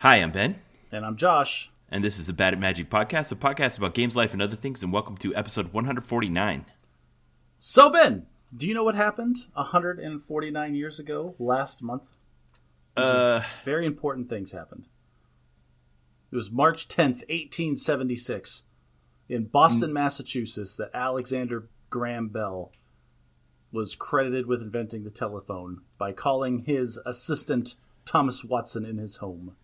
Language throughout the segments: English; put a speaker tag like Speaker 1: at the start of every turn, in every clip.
Speaker 1: Hi, I'm Ben,
Speaker 2: And I'm Josh.
Speaker 1: and this is the Bad at Magic podcast, a podcast about games, life, and other things, and welcome to episode 149.
Speaker 2: So, Ben, do you know what happened 149 years ago last month? Very important things happened. It was March 10th, 1876, in Boston, Massachusetts, that Alexander Graham Bell was credited with inventing the telephone by calling his assistant Thomas Watson in his home.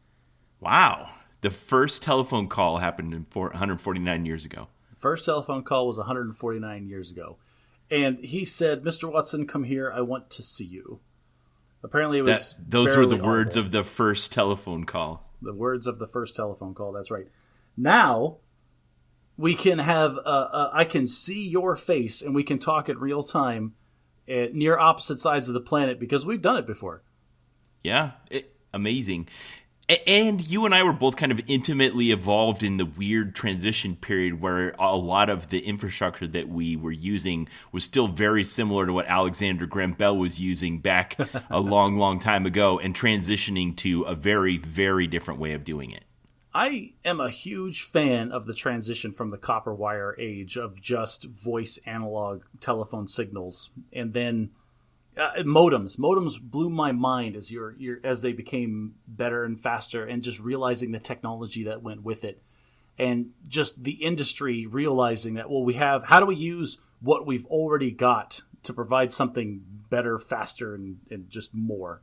Speaker 1: Wow. The first telephone call happened 149 years ago.
Speaker 2: First telephone call was 149 years ago. And he said, "Mr. Watson, come here. I want to see you." Apparently it was
Speaker 1: Those were the
Speaker 2: barely
Speaker 1: words
Speaker 2: audible.
Speaker 1: of the first telephone call.
Speaker 2: The words of the first telephone call. That's right. Now we can have. I can see your face, and we can talk in real time at near opposite sides of the planet because we've done it before.
Speaker 1: Yeah, amazing. And you and I were both kind of intimately involved in the weird transition period where a lot of the infrastructure that we were using was still very similar to what Alexander Graham Bell was using back a long, long time ago, and transitioning to a very, very different way of doing it.
Speaker 2: I am a huge fan of the transition from the copper wire age of just voice analog telephone signals, and then modems. Modems blew my mind as they became better and faster, and just realizing the technology that went with it, and just the industry realizing that, well, how do we use what we've already got to provide something better, faster, and just more.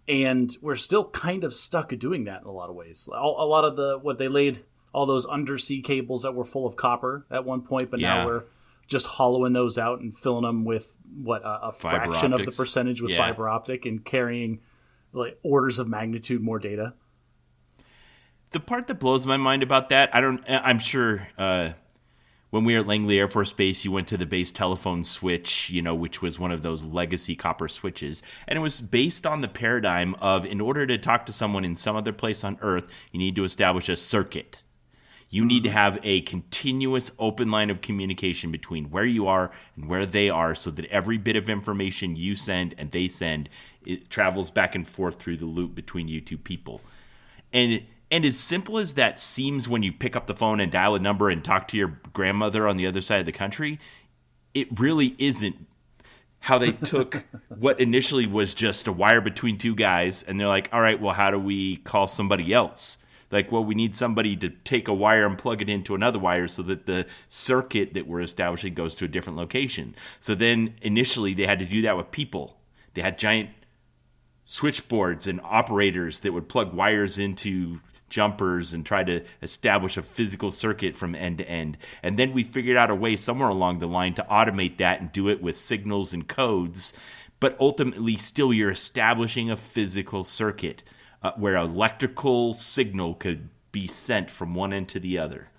Speaker 2: And we're still kind of stuck at doing that in a lot of ways. A lot of what they laid, all those undersea cables that were full of copper at one point, but now we're just hollowing those out and filling them with a fraction of the percentage with fiber optic, and carrying like orders of magnitude more data.
Speaker 1: The part that blows my mind about that, I'm sure when we were at Langley Air Force Base, you went to the base telephone switch, which was one of those legacy copper switches. And it was based on the paradigm of, in order to talk to someone in some other place on Earth, you need to establish a circuit. You need to have a continuous open line of communication between where you are and where they are, so that every bit of information you send and they send, it travels back and forth through the loop between you two people. And as simple as that seems when you pick up the phone and dial a number and talk to your grandmother on the other side of the country, it really isn't how they took what initially was just a wire between two guys, and they're like, all right, well, how do we call somebody else? Like, well, we need somebody to take a wire and plug it into another wire so that the circuit that we're establishing goes to a different location. So then initially they had to do that with people. They had giant switchboards and operators that would plug wires into jumpers and try to establish a physical circuit from end to end. And then we figured out a way somewhere along the line to automate that and do it with signals and codes. But ultimately, still, you're establishing a physical circuit where an electrical signal could be sent from one end to the other.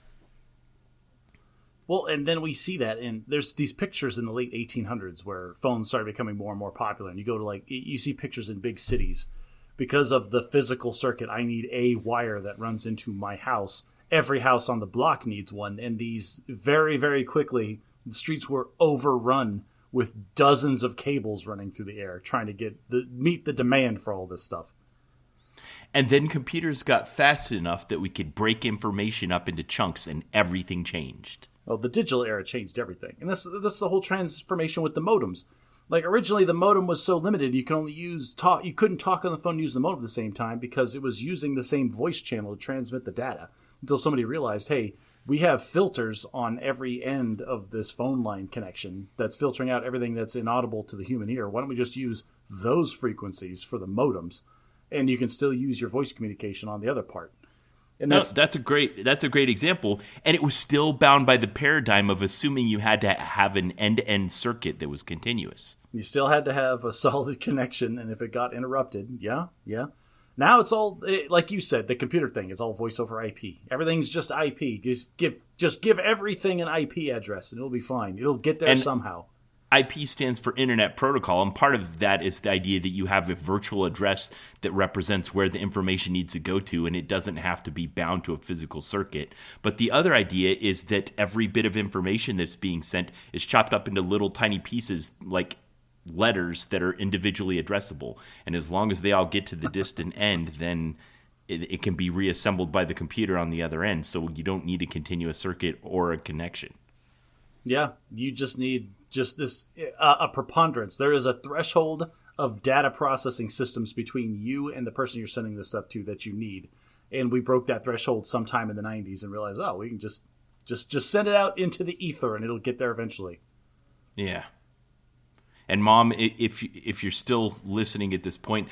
Speaker 2: Well, and then we see that, and there's these pictures in the late 1800s where phones started becoming more and more popular. And you go to you see pictures in big cities. Because of the physical circuit, I need a wire that runs into my house. Every house on the block needs one. And these very, very quickly, the streets were overrun with dozens of cables running through the air, trying to meet the demand for all this stuff.
Speaker 1: And then computers got fast enough that we could break information up into chunks, and everything changed.
Speaker 2: Well, the digital era changed everything. And this is the whole transformation with the modems. Like, originally, the modem was so limited, you couldn't talk on the phone and use the modem at the same time because it was using the same voice channel to transmit the data, until somebody realized, hey, we have filters on every end of this phone line connection that's filtering out everything that's inaudible to the human ear. Why don't we just use those frequencies for the modems? And you can still use your voice communication on the other part. And
Speaker 1: that's a great example. And it was still bound by the paradigm of assuming you had to have an end-to-end circuit that was continuous.
Speaker 2: You still had to have a solid connection, and if it got interrupted, yeah. Now it's all, like you said, the computer thing is all voice over IP. Everything's just IP. Just give everything an IP address, and it'll be fine. It'll get there somehow.
Speaker 1: IP stands for Internet Protocol, and part of that is the idea that you have a virtual address that represents where the information needs to go to, and it doesn't have to be bound to a physical circuit. But the other idea is that every bit of information that's being sent is chopped up into little tiny pieces, like letters that are individually addressable. And as long as they all get to the distant end, then it can be reassembled by the computer on the other end. So you don't need a continuous circuit or a connection.
Speaker 2: Yeah, you just need this a preponderance. There is a threshold of data processing systems between you and the person you're sending this stuff to that you need. And we broke that threshold sometime in the 90s and realized, we can just send it out into the ether and it'll get there eventually.
Speaker 1: Yeah. And Mom, if you're still listening at this point,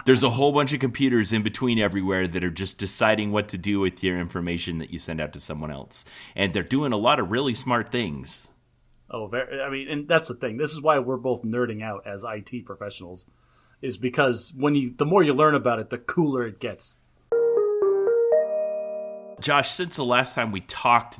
Speaker 1: there's a whole bunch of computers in between everywhere that are just deciding what to do with your information that you send out to someone else. And they're doing a lot of really smart things.
Speaker 2: Oh, and that's the thing. This is why we're both nerding out as IT professionals, is because the more you learn about it, the cooler it gets.
Speaker 1: Josh, since the last time we talked,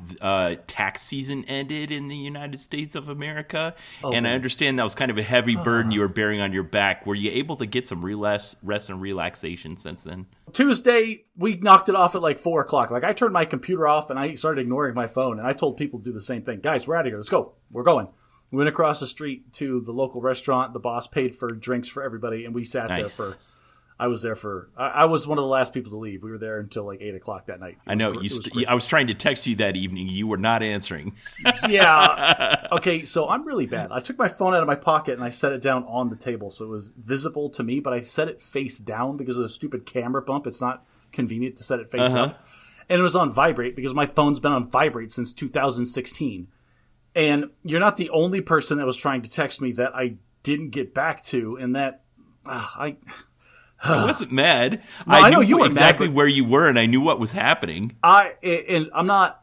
Speaker 1: tax season ended in the United States of America, and I understand that was kind of a heavy burden you were bearing on your back. Were you able to get some rest and relaxation since then?
Speaker 2: Tuesday, we knocked it off at like 4 o'clock. Like, I turned my computer off, and I started ignoring my phone, and I told people to do the same thing. Guys, we're out of here. Let's go. We're going. We went across the street to the local restaurant. The boss paid for drinks for everybody, and we sat there for... I was one of the last people to leave. We were there until like 8 o'clock that night.
Speaker 1: I know. I was trying to text you that evening. You were not answering.
Speaker 2: Yeah. Okay, so I'm really bad. I took my phone out of my pocket and I set it down on the table so it was visible to me, but I set it face down because of the stupid camera bump. It's not convenient to set it face up. And it was on vibrate because my phone's been on vibrate since 2016. And you're not the only person that was trying to text me that I didn't get back to, and that I
Speaker 1: wasn't mad.
Speaker 2: No, I know you were
Speaker 1: exactly
Speaker 2: mad,
Speaker 1: where you were, and I knew what was happening.
Speaker 2: I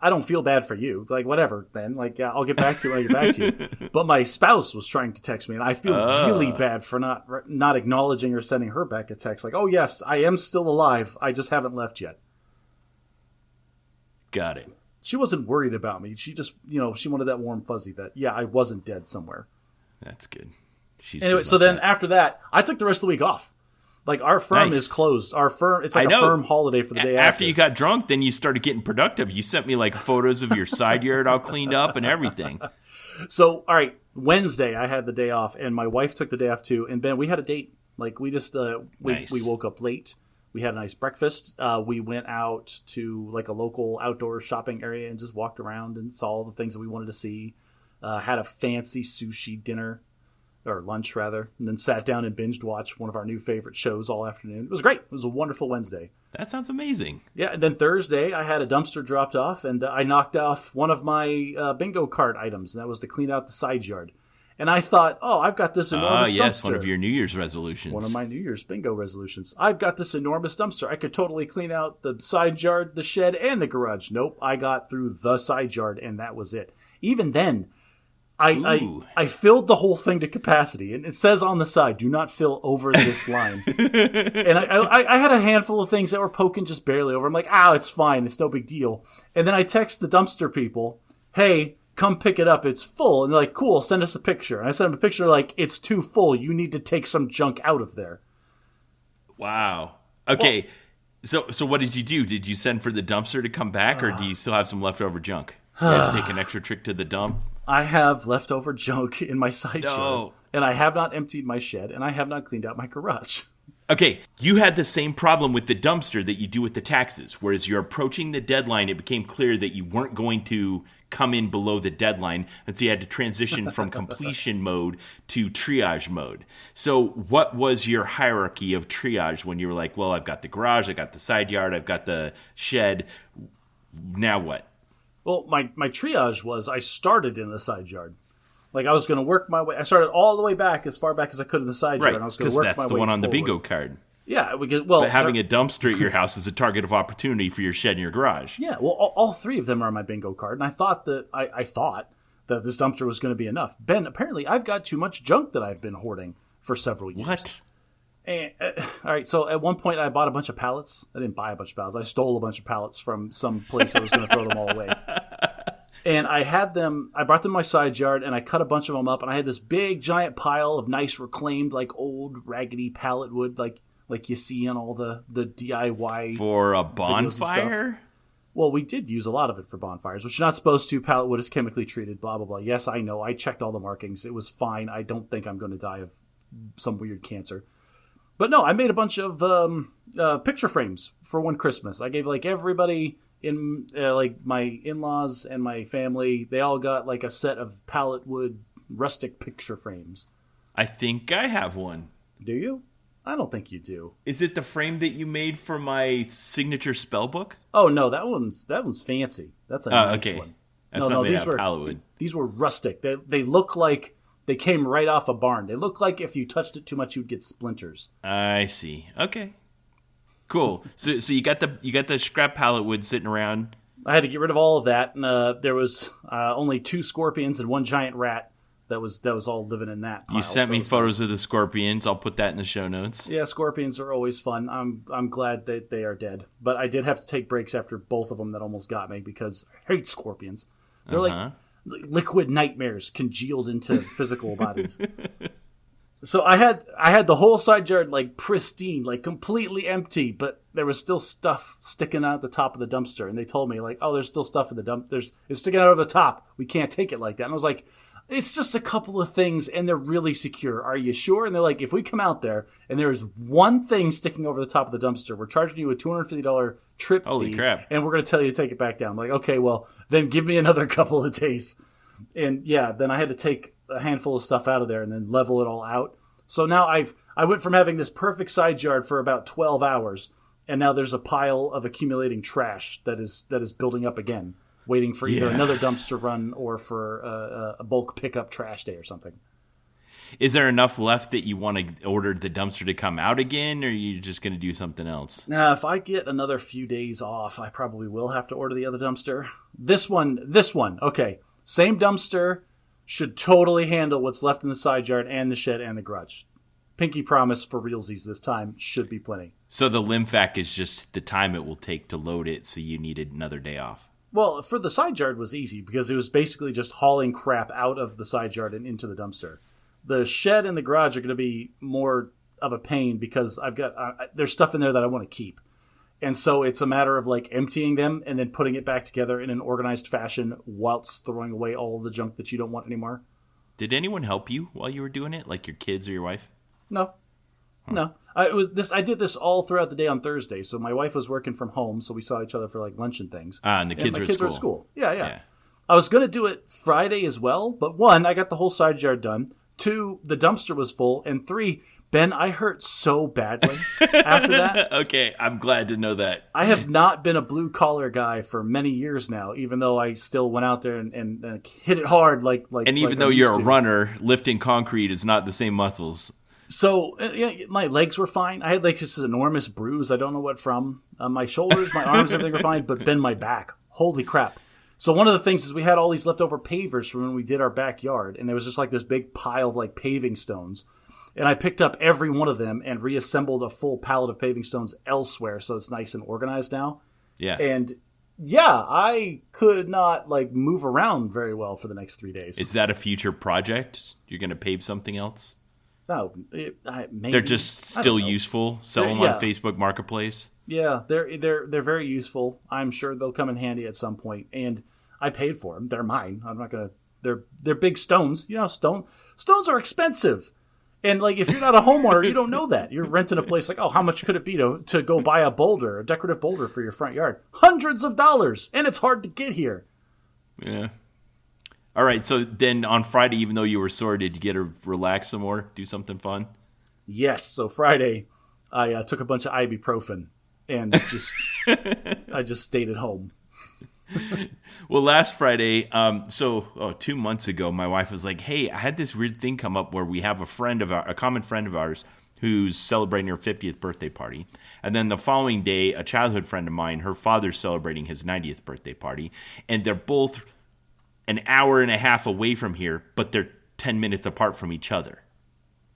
Speaker 2: don't feel bad for you. Like, whatever, then. Like, yeah, I'll get back to you when I get back to you. But my spouse was trying to text me, and I feel really bad for not acknowledging or sending her back a text. Like, oh, yes, I am still alive. I just haven't left yet.
Speaker 1: Got it.
Speaker 2: She wasn't worried about me. She just, she wanted that warm fuzzy that, yeah, I wasn't dead somewhere.
Speaker 1: That's good.
Speaker 2: Anyway, so then after that, I took the rest of the week off. Like, our firm is closed. Our firm, it's like a firm holiday for the day after.
Speaker 1: After you got drunk, then you started getting productive. You sent me, like, photos of your side yard all cleaned up and everything.
Speaker 2: So, all right, Wednesday, I had the day off, and my wife took the day off, too. And, Ben, we had a date. Like, we just, we woke up late. We had a nice breakfast. We went out to, like, a local outdoor shopping area and just walked around and saw all the things that we wanted to see. Had a fancy sushi dinner. Or lunch, rather, and then sat down and binged watched one of our new favorite shows all afternoon. It was great. It was a wonderful Wednesday.
Speaker 1: That sounds amazing.
Speaker 2: Yeah, and then Thursday, I had a dumpster dropped off, and I knocked off one of my bingo card items, and that was to clean out the side yard. And I thought, I've got this enormous dumpster.
Speaker 1: One of your New Year's resolutions.
Speaker 2: One of my New Year's bingo resolutions. I've got this enormous dumpster. I could totally clean out the side yard, the shed, and the garage. Nope, I got through the side yard, and that was it. Even then, I filled the whole thing to capacity, and it says on the side, "Do not fill over this line." And I had a handful of things that were poking just barely over. I'm like, it's fine, it's no big deal. And then I text the dumpster people, "Hey, come pick it up, it's full." And they're like, "Cool, send us a picture." And I sent them a picture like, "It's too full, you need to take some junk out of there."
Speaker 1: Wow. Okay, so what did you do? Did you send for the dumpster to come back, or do you still have some leftover junk? You had to take an extra trip to the dump?
Speaker 2: I have leftover junk in my side shed, and I have not emptied my shed, and I have not cleaned out my garage.
Speaker 1: Okay, you had the same problem with the dumpster that you do with the taxes. Whereas you're approaching the deadline, it became clear that you weren't going to come in below the deadline, and so you had to transition from completion mode to triage mode. So what was your hierarchy of triage when you were like, well, I've got the garage, I got the side yard, I've got the shed, now what?
Speaker 2: Well, my triage was I started in the side yard. Like, I was going to work my way. I started all the way back, as far back as I could in the side yard. And I was going to work my way
Speaker 1: because that's the one on
Speaker 2: forward.
Speaker 1: the bingo card.
Speaker 2: Yeah.
Speaker 1: But having a dumpster at your house is a target of opportunity for your shed and your garage.
Speaker 2: Yeah. Well, all three of them are on my bingo card. And I thought that I thought that this dumpster was going to be enough. Ben, apparently I've got too much junk that I've been hoarding for several years.
Speaker 1: What?
Speaker 2: And, all right, so at one point I bought a bunch of pallets. I didn't buy a bunch of pallets. I stole a bunch of pallets from some place that was going to throw them all away. And I brought them in my side yard, and I cut a bunch of them up, and I had this big, giant pile of nice, reclaimed, like, old, raggedy pallet wood, like you see on all the DIY
Speaker 1: for a bonfire?
Speaker 2: Well, we did use a lot of it for bonfires, which you're not supposed to. Pallet wood is chemically treated, blah, blah, blah. Yes, I know. I checked all the markings. It was fine. I don't think I'm going to die of some weird cancer. But no, I made a bunch of picture frames for one Christmas. I gave like everybody in like my in-laws and my family, they all got like a set of pallet wood rustic picture frames.
Speaker 1: I think I have one.
Speaker 2: Do you? I don't think you do.
Speaker 1: Is it the frame that you made for my signature spell book?
Speaker 2: Oh no, that one's fancy. That's a nice one.
Speaker 1: That's not made out of pallet wood.
Speaker 2: These were rustic. They look like they came right off a barn. They look like if you touched it too much, you'd get splinters.
Speaker 1: I see. Okay, cool. So you got the scrap pallet wood sitting around.
Speaker 2: I had to get rid of all of that, and there was only 2 scorpions and 1 giant rat. That was all living in that pile.
Speaker 1: You sent me photos of the scorpions. I'll put that in the show notes.
Speaker 2: Yeah, scorpions are always fun. I'm glad that they are dead, but I did have to take breaks after both of them that almost got me because I hate scorpions. They're like liquid nightmares congealed into physical bodies. So I had the whole side yard like pristine, like completely empty, but there was still stuff sticking out the top of the dumpster. And they told me like, oh, there's still stuff in the dump. It's sticking out of the top. We can't take it like that. And I was like, it's just a couple of things, and they're really secure. Are you sure? And they're like, if we come out there and there's one thing sticking over the top of the dumpster, we're charging you a $250 trip fee.
Speaker 1: Holy crap.
Speaker 2: And we're going to tell you to take it back down. I'm like, okay, well, then give me another couple of days. And yeah, then I had to take a handful of stuff out of there and then level it all out. So now I went from having this perfect side yard for about 12 hours, and now there's a pile of accumulating trash that is building up again, waiting for either another dumpster run or for a bulk pickup trash day or something.
Speaker 1: Is there enough left that you want to order the dumpster to come out again, or are you just going to do something else?
Speaker 2: Now, if I get another few days off, I probably will have to order the other dumpster. This one, okay. Same dumpster should totally handle what's left in the side yard and the shed and the garage. Pinky promise for realsies this time should be plenty.
Speaker 1: So the limfac is just the time it will take to load it, so you needed another day off.
Speaker 2: Well, for the side yard was easy because it was basically just hauling crap out of the side yard and into the dumpster. The shed and the garage are going to be more of a pain because I've got there's stuff in there that I want to keep. And so it's a matter of like emptying them and then putting it back together in an organized fashion whilst throwing away all of the junk that you don't want anymore.
Speaker 1: Did anyone help you while you were doing it, like your kids or your wife?
Speaker 2: No. No. I did this all throughout the day on Thursday. So my wife was working from home, so we saw each other for like lunch and things.
Speaker 1: And the kids were at school.
Speaker 2: Yeah. I was going to do it Friday as well, but 1, I got the whole side yard done. 2, the dumpster was full. And 3, Ben, I hurt so badly after that.
Speaker 1: Okay, I'm glad to know that.
Speaker 2: I have not been a blue-collar guy for many years now, even though I still went out there and hit it hard like.
Speaker 1: And even though you're a runner, lifting concrete is not the same muscles.
Speaker 2: So, my legs were fine. I had like this enormous bruise. I don't know what from. My shoulders, my arms, everything were fine, but Ben, my back. Holy crap. So one of the things is we had all these leftover pavers from when we did our backyard, and there was just like this big pile of like paving stones. And I picked up every one of them and reassembled a full pallet of paving stones elsewhere, so it's nice and organized now.
Speaker 1: Yeah.
Speaker 2: And yeah, I could not like move around very well for the next 3 days.
Speaker 1: Is that a future project? You're going to pave something else?
Speaker 2: No, maybe.
Speaker 1: They're just still useful. Sell them on Facebook Marketplace.
Speaker 2: Yeah, they're very useful. I'm sure they'll come in handy at some point. And I paid for them. They're mine. I'm not gonna. They're big stones. You know, stones are expensive. And like, if you're not a homeowner, you don't know that. You're renting a place. Like, oh, how much could it be to go buy a decorative boulder for your front yard? Hundreds of dollars, and it's hard to get here.
Speaker 1: Yeah. All right, so then on Friday, even though you were sore, did you get to relax some more, do something fun?
Speaker 2: Yes. So Friday, I took a bunch of ibuprofen and I just stayed at home.
Speaker 1: Well, last Friday, 2 months ago, my wife was like, "Hey, I had this weird thing come up where we have a common friend of ours who's celebrating her 50th birthday party, and then the following day, a childhood friend of mine, her father's celebrating his 90th birthday party, and they're both an hour and a half away from here, but they're 10 minutes apart from each other."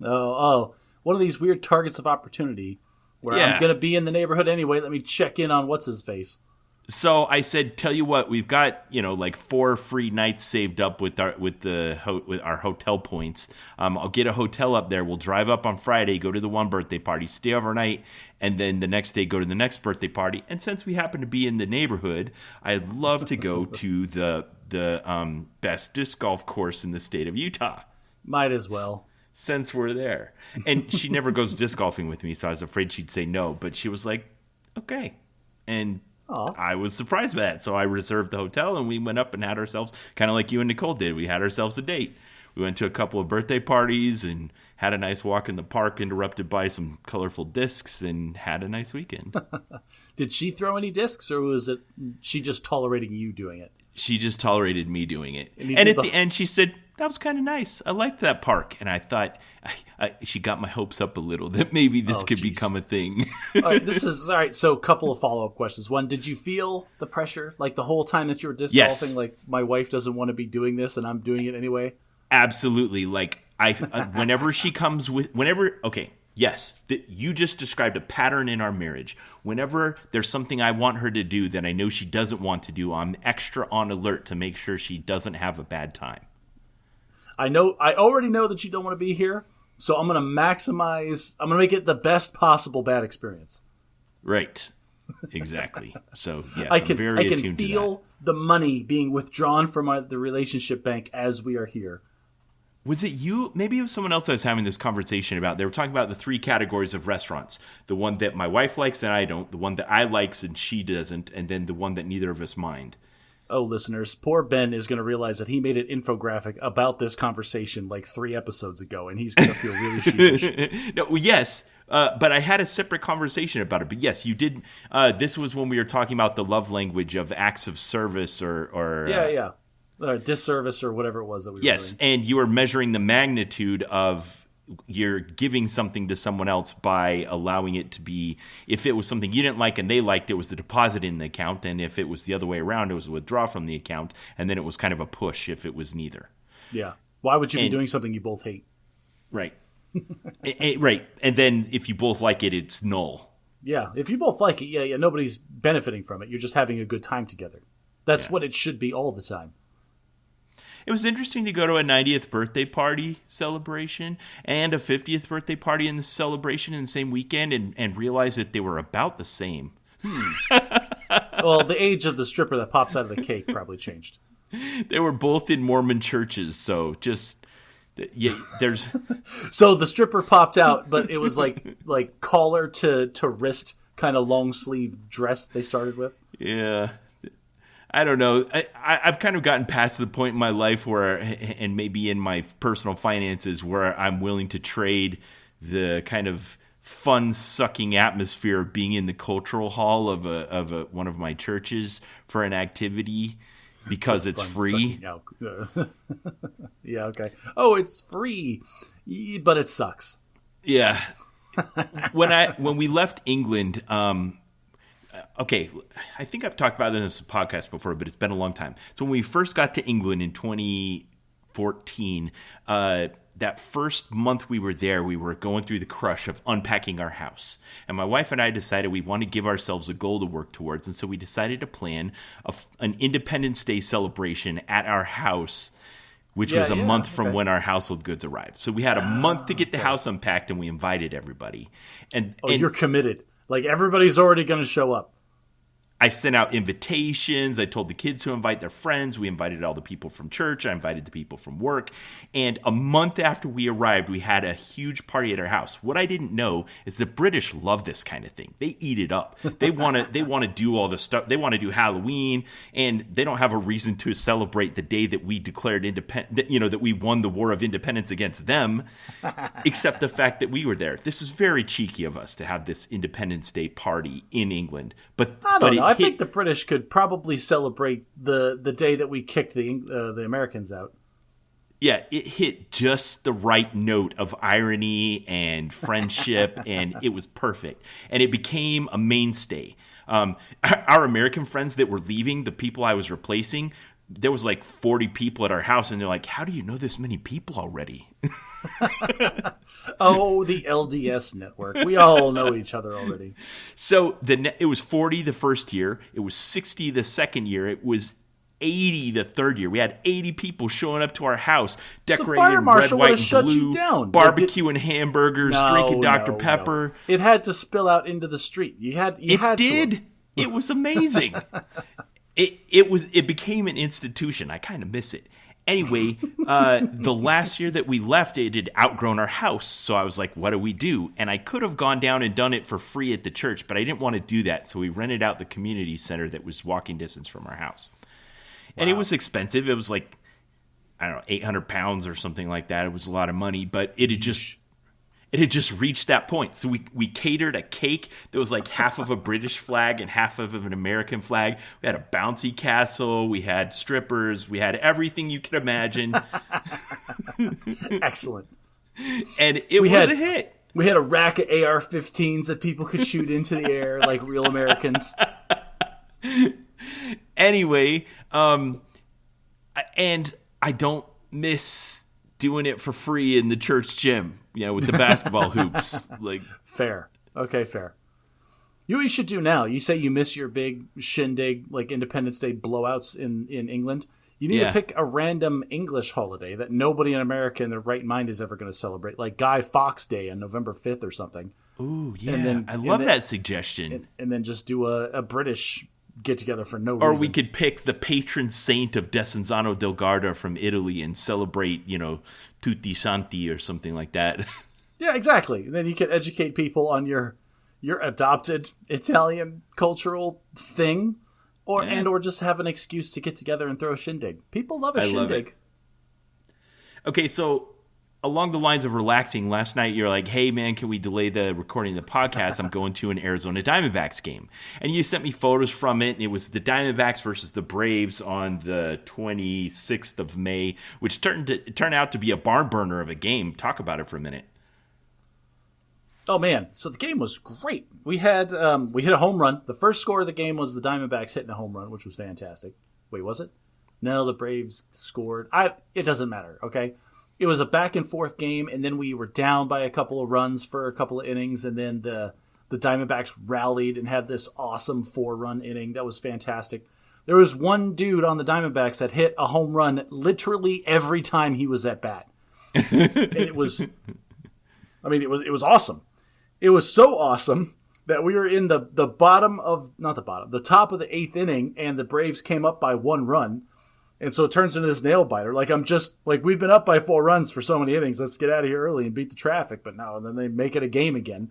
Speaker 2: Oh, one of these weird targets of opportunity where I'm going to be in the neighborhood anyway. Let me check in on what's his face.
Speaker 1: So I said, tell you what, we've got, like 4 free nights saved up with our hotel points. I'll get a hotel up there. We'll drive up on Friday, go to the one birthday party, stay overnight, and then the next day go to the next birthday party. And since we happen to be in the neighborhood, I'd love to go to the best disc golf course in the state of Utah.
Speaker 2: Might as well.
Speaker 1: since we're there. And she never goes disc golfing with me, so I was afraid she'd say no. But she was like, okay. And I was surprised by that. So I reserved the hotel, and we went up and had ourselves, kind of like you and Nicole did, we had ourselves a date. We went to a couple of birthday parties and had a nice walk in the park, interrupted by some colorful discs, and had a nice weekend.
Speaker 2: Did she throw any discs, or was it she just tolerating you doing it?
Speaker 1: She just tolerated me doing it. And at the end, she said, that was kind of nice. I liked that park. And I thought, she got my hopes up a little that maybe this could become a thing.
Speaker 2: All right. So a couple of follow-up questions. One, did you feel the pressure, like the whole time that you were disc golfing? Like, my wife doesn't want to be doing this, and I'm doing it anyway?
Speaker 1: Absolutely. Like, whenever she comes with, yes, you just described a pattern in our marriage. Whenever there's something I want her to do that I know she doesn't want to do, I'm extra on alert to make sure she doesn't have a bad time.
Speaker 2: I already know that you don't want to be here, so I'm going to make it the best possible bad experience.
Speaker 1: Right. Exactly. So, yes,
Speaker 2: I can
Speaker 1: attuned to
Speaker 2: feel the money being withdrawn from the relationship bank as we are here.
Speaker 1: Was it you? Maybe it was someone else I was having this conversation about. They were talking about the 3 categories of restaurants. The one that my wife likes and I don't. The one that I likes and she doesn't. And then the one that neither of us mind.
Speaker 2: Oh, listeners, poor Ben is going to realize that he made an infographic about this conversation like 3 episodes ago, and he's going to feel really sheepish.
Speaker 1: But I had a separate conversation about it. But yes, you did. This was when we were talking about the love language of acts of service or
Speaker 2: disservice or whatever it was that we were doing.
Speaker 1: Yes, and you were measuring the magnitude of you're giving something to someone else by allowing it to be, if it was something you didn't like and they liked, it was the deposit in the account, and if it was the other way around, it was a withdraw from the account, and then it was kind of a push if it was neither.
Speaker 2: Yeah. Why would you be doing something you both hate?
Speaker 1: Right. Right. And then if you both like it, it's null.
Speaker 2: Yeah. If you both like it, nobody's benefiting from it. You're just having a good time together. That's what it should be all the time.
Speaker 1: It was interesting to go to a 90th birthday party celebration and a 50th birthday party in the celebration in the same weekend and realize that they were about the same.
Speaker 2: Well, the age of the stripper that pops out of the cake probably changed.
Speaker 1: They were both in Mormon churches, so there's...
Speaker 2: So the stripper popped out, but it was like collar to wrist kind of long sleeve dress they started with?
Speaker 1: Yeah. I don't know. I've kind of gotten past the point in my life where, and maybe in my personal finances, where I'm willing to trade the kind of fun-sucking atmosphere of being in the cultural hall of one of my churches for an activity because it's free. Yeah, okay. Oh, it's free, but it sucks. Yeah. When we left England, okay, I think I've talked about it in this podcast before, but it's been a long time. So when we first got to England in 2014, that first month we were there, we were going through the crush of unpacking our house. And my wife and I decided we want to give ourselves a goal to work towards. And so we decided to plan an Independence Day celebration at our house, which was a month from when our household goods arrived. So we had a month to get the house unpacked, and we invited everybody. And
Speaker 2: you're committed. Like, everybody's already going to show up.
Speaker 1: I sent out invitations. I told the kids to invite their friends. We invited all the people from church. I invited the people from work. And a month after we arrived, we had a huge party at our house. What I didn't know is the British love this kind of thing. They eat it up. They want to do all this stuff. They want to do Halloween, and they don't have a reason to celebrate the day that we declared that we won the War of Independence against them, except the fact that we were there. This is very cheeky of us to have this Independence Day party in England. But
Speaker 2: I don't know. I think the British could probably celebrate the day that we kicked the Americans out.
Speaker 1: Yeah, it hit just the right note of irony and friendship, and it was perfect. And it became a mainstay. Our American friends that were leaving, the people I was replacing, there was like 40 people at our house, and they're like, how do you know this many people already?
Speaker 2: Oh, the LDS network. We all know each other already.
Speaker 1: So it was 40 the first year. It was 60 the second year. It was 80 the third year. We had 80 people showing up to our house, decorated in red, white, and blue, barbecuing hamburgers, drinking Dr. Pepper.
Speaker 2: No. It had to spill out into the street. It did.
Speaker 1: It was amazing. It became an institution. I kind of miss it. Anyway, the last year that we left, it had outgrown our house. So I was like, what do we do? And I could have gone down and done it for free at the church, but I didn't want to do that. So we rented out the community center that was walking distance from our house. And it was expensive. It was like, I don't know, 800 pounds or something like that. It was a lot of money, but it had just reached that point. So we catered a cake that was like half of a British flag and half of an American flag. We had a bouncy castle. We had strippers. We had everything you could imagine.
Speaker 2: Excellent.
Speaker 1: And it was a hit.
Speaker 2: We had a rack of AR-15s that people could shoot into the air like real Americans.
Speaker 1: Anyway, and I don't miss doing it for free in the church gym, with the basketball hoops. Like,
Speaker 2: fair. Okay, fair. You know what you should do now? You say you miss your big shindig, like Independence Day blowouts in England. You need to pick a random English holiday that nobody in America in their right mind is ever going to celebrate, like Guy Fawkes Day on November 5th or something.
Speaker 1: Ooh, yeah. I love that suggestion.
Speaker 2: And then just do a British get together for no
Speaker 1: reason. Or
Speaker 2: reason.
Speaker 1: we could pick the patron saint of Desenzano del Garda from Italy and celebrate, Tutti Santi or something like that.
Speaker 2: Yeah, exactly. And then you can educate people on your adopted Italian cultural thing, or just have an excuse to get together and throw a shindig. People love a shindig. Love it.
Speaker 1: Okay, so along the lines of relaxing, last night you're like, hey man, can we delay the recording of the podcast? I'm going to an Arizona Diamondbacks game. And you sent me photos from it, and it was the Diamondbacks versus the Braves on the 26th of May, which turned out to be a barn burner of a game. Talk about it for a minute.
Speaker 2: Oh man, so the game was great. We hit a home run. The first score of the game was the Diamondbacks hitting a home run, which was fantastic. Wait, was it? No, the Braves scored. It doesn't matter, okay? It was a back and forth game, and then we were down by a couple of runs for a couple of innings, and then the Diamondbacks rallied and had this awesome 4-run inning. That was fantastic. There was one dude on the Diamondbacks that hit a home run literally every time he was at bat. And it was awesome. It was so awesome that we were in the top of the 8th inning, and the Braves came up by 1 run. And so it turns into this nail biter. We've been up by 4 runs for so many innings. Let's get out of here early and beat the traffic. But no, and then they make it a game again.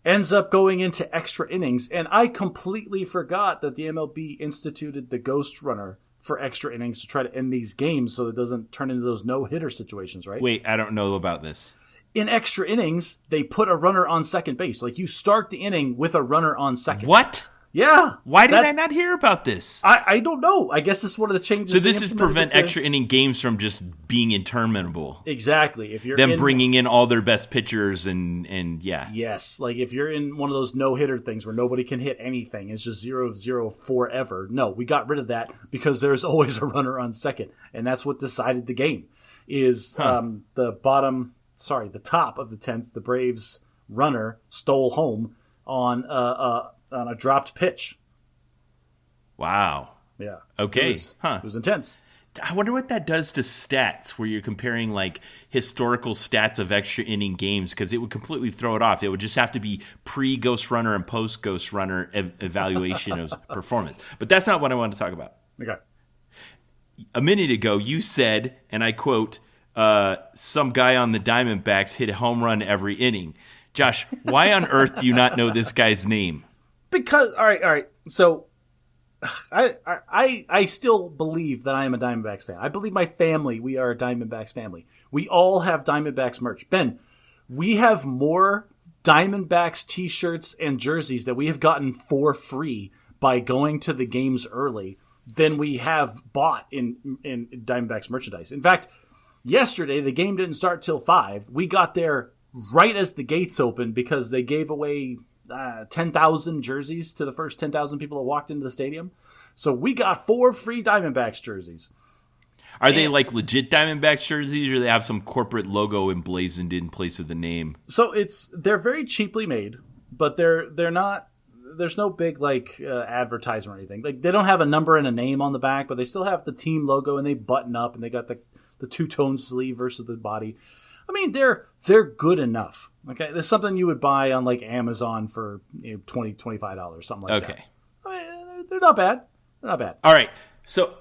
Speaker 2: Ends up going into extra innings. And I completely forgot that the MLB instituted the ghost runner for extra innings to try to end these games so it doesn't turn into those no-hitter situations, right?
Speaker 1: Wait, I don't know about this.
Speaker 2: In extra innings, they put a runner on second base. Like, you start the inning with a runner on second.
Speaker 1: What?
Speaker 2: Yeah.
Speaker 1: Why did I not hear about this?
Speaker 2: I don't know. I guess this is one of the changes.
Speaker 1: So this is prevent extra inning games from just being interminable.
Speaker 2: Exactly. If you're
Speaker 1: bringing in all their best pitchers and yeah.
Speaker 2: Yes. Like if you're in one of those no-hitter things where nobody can hit anything, it's just 0-0 forever. No, we got rid of that because there's always a runner on second. And that's what decided the game is the top of the 10th, the Braves runner stole home on a dropped pitch.
Speaker 1: Wow.
Speaker 2: Yeah.
Speaker 1: Okay.
Speaker 2: It was intense.
Speaker 1: I wonder what that does to stats where you're comparing like historical stats of extra inning games, because it would completely throw it off. It would just have to be pre-Ghost Runner and post-Ghost Runner evaluation of performance. But that's not what I wanted to talk about.
Speaker 2: Okay.
Speaker 1: A minute ago, you said, and I quote, some guy on the Diamondbacks hit a home run every inning. Josh, why on earth do you not know this guy's name?
Speaker 2: Because all right. So, I still believe that I am a Diamondbacks fan. I believe my family, we are a Diamondbacks family. We all have Diamondbacks merch. Ben, we have more Diamondbacks T-shirts and jerseys that we have gotten for free by going to the games early than we have bought in Diamondbacks merchandise. In fact, yesterday the game didn't start till 5. We got there right as the gates opened because they gave away 10,000 jerseys to the first 10,000 people that walked into the stadium. So we got 4 free Diamondbacks jerseys.
Speaker 1: Are they like legit Diamondbacks jerseys, or they have some corporate logo emblazoned in place of the name?
Speaker 2: So they're very cheaply made, but they're not. There's no big advertisement or anything. Like, they don't have a number and a name on the back, but they still have the team logo, and they button up, and they got the two-tone sleeve versus the body. I mean, they're good enough. Okay, there's something you would buy on like Amazon for $20, $25, something like that.
Speaker 1: Okay,
Speaker 2: I mean, they're not bad. They're not bad.
Speaker 1: All right. So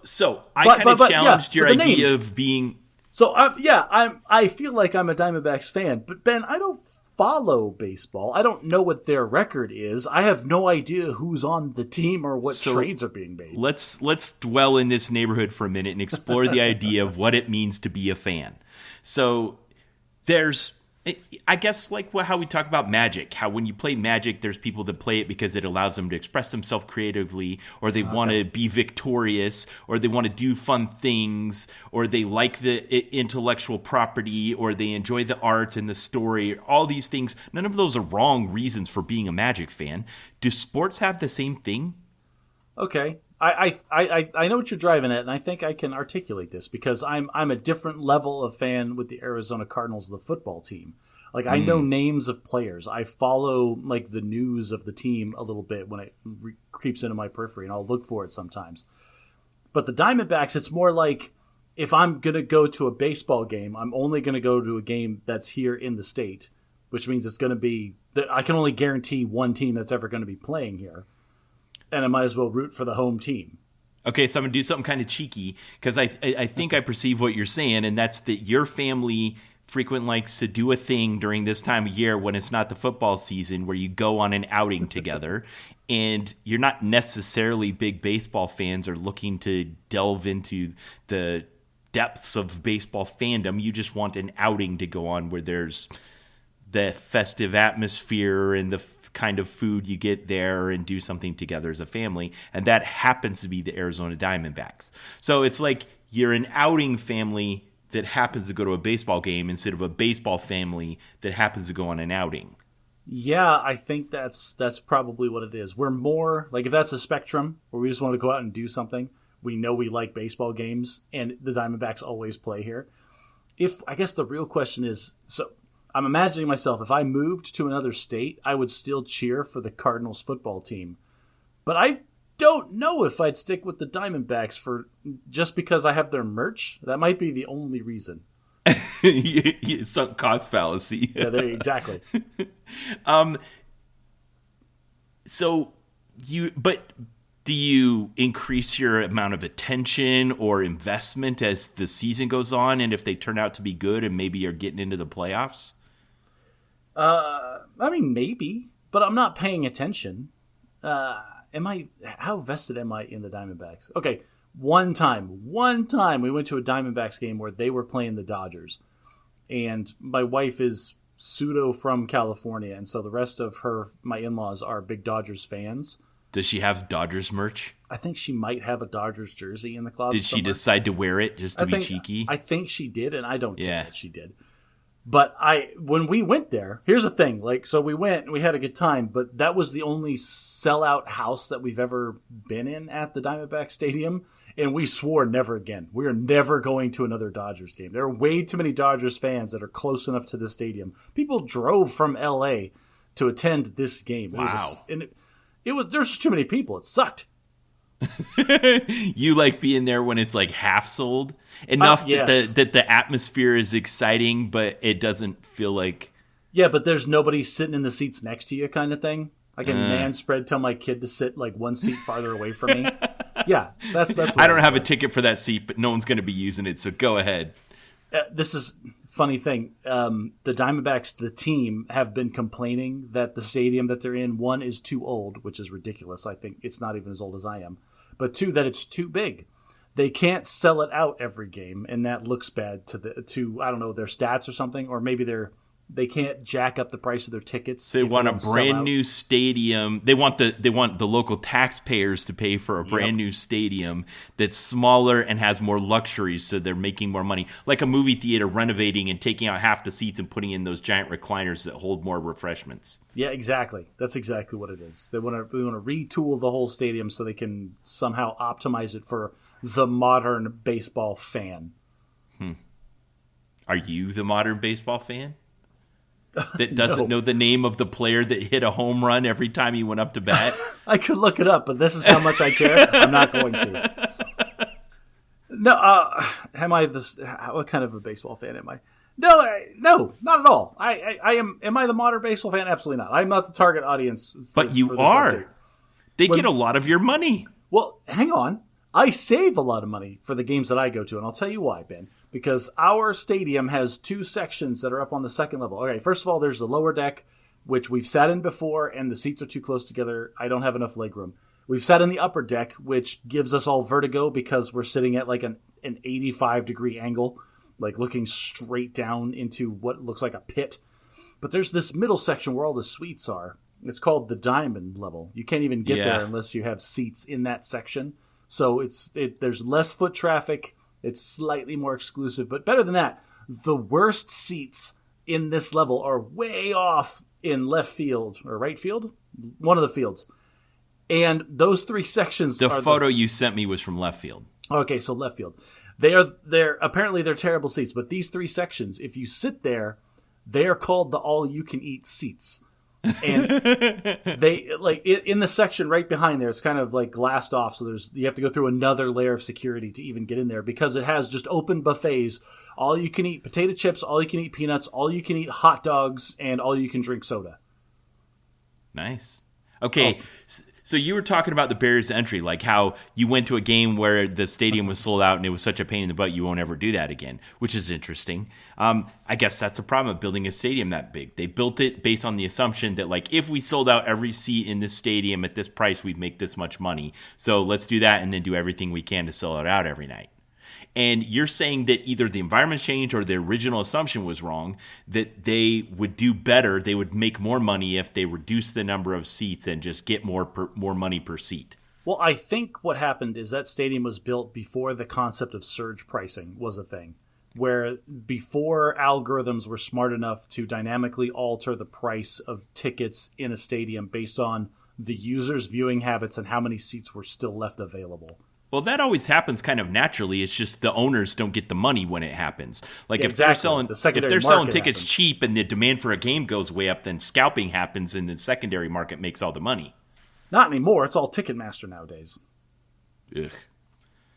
Speaker 1: I kind of challenged your idea
Speaker 2: names.
Speaker 1: of being.
Speaker 2: So I feel like I'm a Diamondbacks fan, but Ben, I don't follow baseball. I don't know what their record is. I have no idea who's on the team or what trades are being made.
Speaker 1: Let's dwell in this neighborhood for a minute and explore the idea of what it means to be a fan. So there's, I guess, like how we talk about Magic, how when you play Magic, there's people that play it because it allows them to express themselves creatively, or they want to be victorious, or they want to do fun things, or they like the intellectual property, or they enjoy the art and the story, all these things. None of those are wrong reasons for being a Magic fan. Do sports have the same thing?
Speaker 2: Okay. I know what you're driving at, and I think I can articulate this because I'm a different level of fan with the Arizona Cardinals, the football team. Like, I know names of players. I follow like the news of the team a little bit when it creeps into my periphery, and I'll look for it sometimes. But the Diamondbacks, it's more like if I'm gonna go to a baseball game, I'm only gonna go to a game that's here in the state, which means it's gonna be I can only guarantee one team that's ever going to be playing here. And I might as well root for the home team.
Speaker 1: Okay, so I'm going to do something kind of cheeky because I think I perceive what you're saying, and that's that your family frequently likes to do a thing during this time of year when it's not the football season where you go on an outing together, and you're not necessarily big baseball fans or looking to delve into the depths of baseball fandom. You just want an outing to go on where there's the festive atmosphere and the kind of food you get there and do something together as a family. And that happens to be the Arizona Diamondbacks. So it's like you're an outing family that happens to go to a baseball game instead of a baseball family that happens to go on an outing.
Speaker 2: Yeah, I think that's probably what it is. We're more, like if that's a spectrum where we just want to go out and do something, we know we like baseball games and the Diamondbacks always play here. I guess the real question is, so I'm imagining myself, if I moved to another state, I would still cheer for the Cardinals football team. But I don't know if I'd stick with the Diamondbacks just because I have their merch. That might be the only reason.
Speaker 1: Sunk cost fallacy.
Speaker 2: Yeah, exactly.
Speaker 1: But do you increase your amount of attention or investment as the season goes on, and if they turn out to be good and maybe you're getting into the playoffs?
Speaker 2: I mean, maybe, but I'm not paying attention. How vested am I in the Diamondbacks? Okay, one time we went to a Diamondbacks game where they were playing the Dodgers, and my wife is pseudo from California, and so the rest of my in-laws are big Dodgers fans.
Speaker 1: Does she have Dodgers merch?
Speaker 2: I think she might have a Dodgers jersey in the closet.
Speaker 1: Did she decide to wear it just to be cheeky?
Speaker 2: I think she did, and I don't think that she did. But when we went there, here's the thing. Like, so we went and we had a good time, but that was the only sellout house that we've ever been in at the Diamondback Stadium. And we swore never again. We are never going to another Dodgers game. There are way too many Dodgers fans that are close enough to the stadium. People drove from L.A. to attend this game.
Speaker 1: Wow.
Speaker 2: There's just too many people. It sucked.
Speaker 1: You like being there when it's like half sold enough that the atmosphere is exciting, but it doesn't feel like.
Speaker 2: Yeah, but there's nobody sitting in the seats next to you, kind of thing. I can man spread, tell my kid to sit like one seat farther away from me. Yeah, that's. What
Speaker 1: I don't have a ticket for that seat, but no one's going to be using it, so go ahead.
Speaker 2: This is funny thing. The Diamondbacks, the team, have been complaining that the stadium that they're in, one, is too old, which is ridiculous. I think it's not even as old as I am. But two, that it's too big. They can't sell it out every game, and that looks bad to I don't know, their stats or something, or maybe they can't jack up the price of their tickets.
Speaker 1: They want a brand new stadium. They want the local taxpayers to pay for a brand new stadium that's smaller and has more luxuries, so they're making more money. Like a movie theater renovating and taking out half the seats and putting in those giant recliners that hold more refreshments.
Speaker 2: Yeah, exactly. That's exactly what it is. They want to retool the whole stadium so they can somehow optimize it for the modern baseball fan.
Speaker 1: Are you the modern baseball fan? That doesn't know the name of the player that hit a home run every time he went up to bat?
Speaker 2: I could look it up, but this is how much I care. I'm not going to. No, am I this? What kind of a baseball fan am I? No, not at all. I am. Am I the modern baseball fan? Absolutely not. I'm not the target audience.
Speaker 1: But you are. They get a lot of your money.
Speaker 2: Well, hang on. I save a lot of money for the games that I go to, and I'll tell you why, Ben. Because our stadium has 2 sections that are up on the second level. Okay, first of all, there's the lower deck, which we've sat in before, and the seats are too close together. I don't have enough legroom. We've sat in the upper deck, which gives us all vertigo because we're sitting at like an 85-degree angle, like looking straight down into what looks like a pit. But there's this middle section where all the suites are. It's called the diamond level. You can't even get there unless you have seats in that section. So there's less foot traffic. It's slightly more exclusive. But better than that, the worst seats in this level are way off in left field or right field. One of the fields. And those 3 sections.
Speaker 1: The photo you sent me was from left field.
Speaker 2: Okay, so left field. They're apparently they're terrible seats. But these 3 sections, if you sit there, they are called the all-you-can-eat seats. And they like in the section right behind there, it's kind of like glassed off, so you have to go through another layer of security to even get in there because it has just open buffets, all you can eat potato chips, all you can eat peanuts, all you can eat hot dogs, and all you can drink soda.
Speaker 1: Nice. Okay, so you were talking about the barriers to entry, like how you went to a game where the stadium was sold out and it was such a pain in the butt you won't ever do that again, which is interesting. I guess that's the problem of building a stadium that big. They built it based on the assumption that, like, if we sold out every seat in this stadium at this price, we'd make this much money. So let's do that and then do everything we can to sell it out every night. And you're saying that either the environment changed or the original assumption was wrong, that they would do better, they would make more money if they reduce the number of seats and just get more money per seat.
Speaker 2: Well, I think what happened is that stadium was built before the concept of surge pricing was a thing, where before algorithms were smart enough to dynamically alter the price of tickets in a stadium based on the user's viewing habits and how many seats were still left available.
Speaker 1: Well, that always happens kind of naturally. It's just the owners don't get the money when it happens. Like
Speaker 2: Yeah,
Speaker 1: if
Speaker 2: exactly.
Speaker 1: they're selling tickets
Speaker 2: happens.
Speaker 1: cheap and the demand for a game goes way up, then scalping happens and the secondary market makes all the money.
Speaker 2: Not anymore. It's all Ticketmaster nowadays.
Speaker 1: Ugh.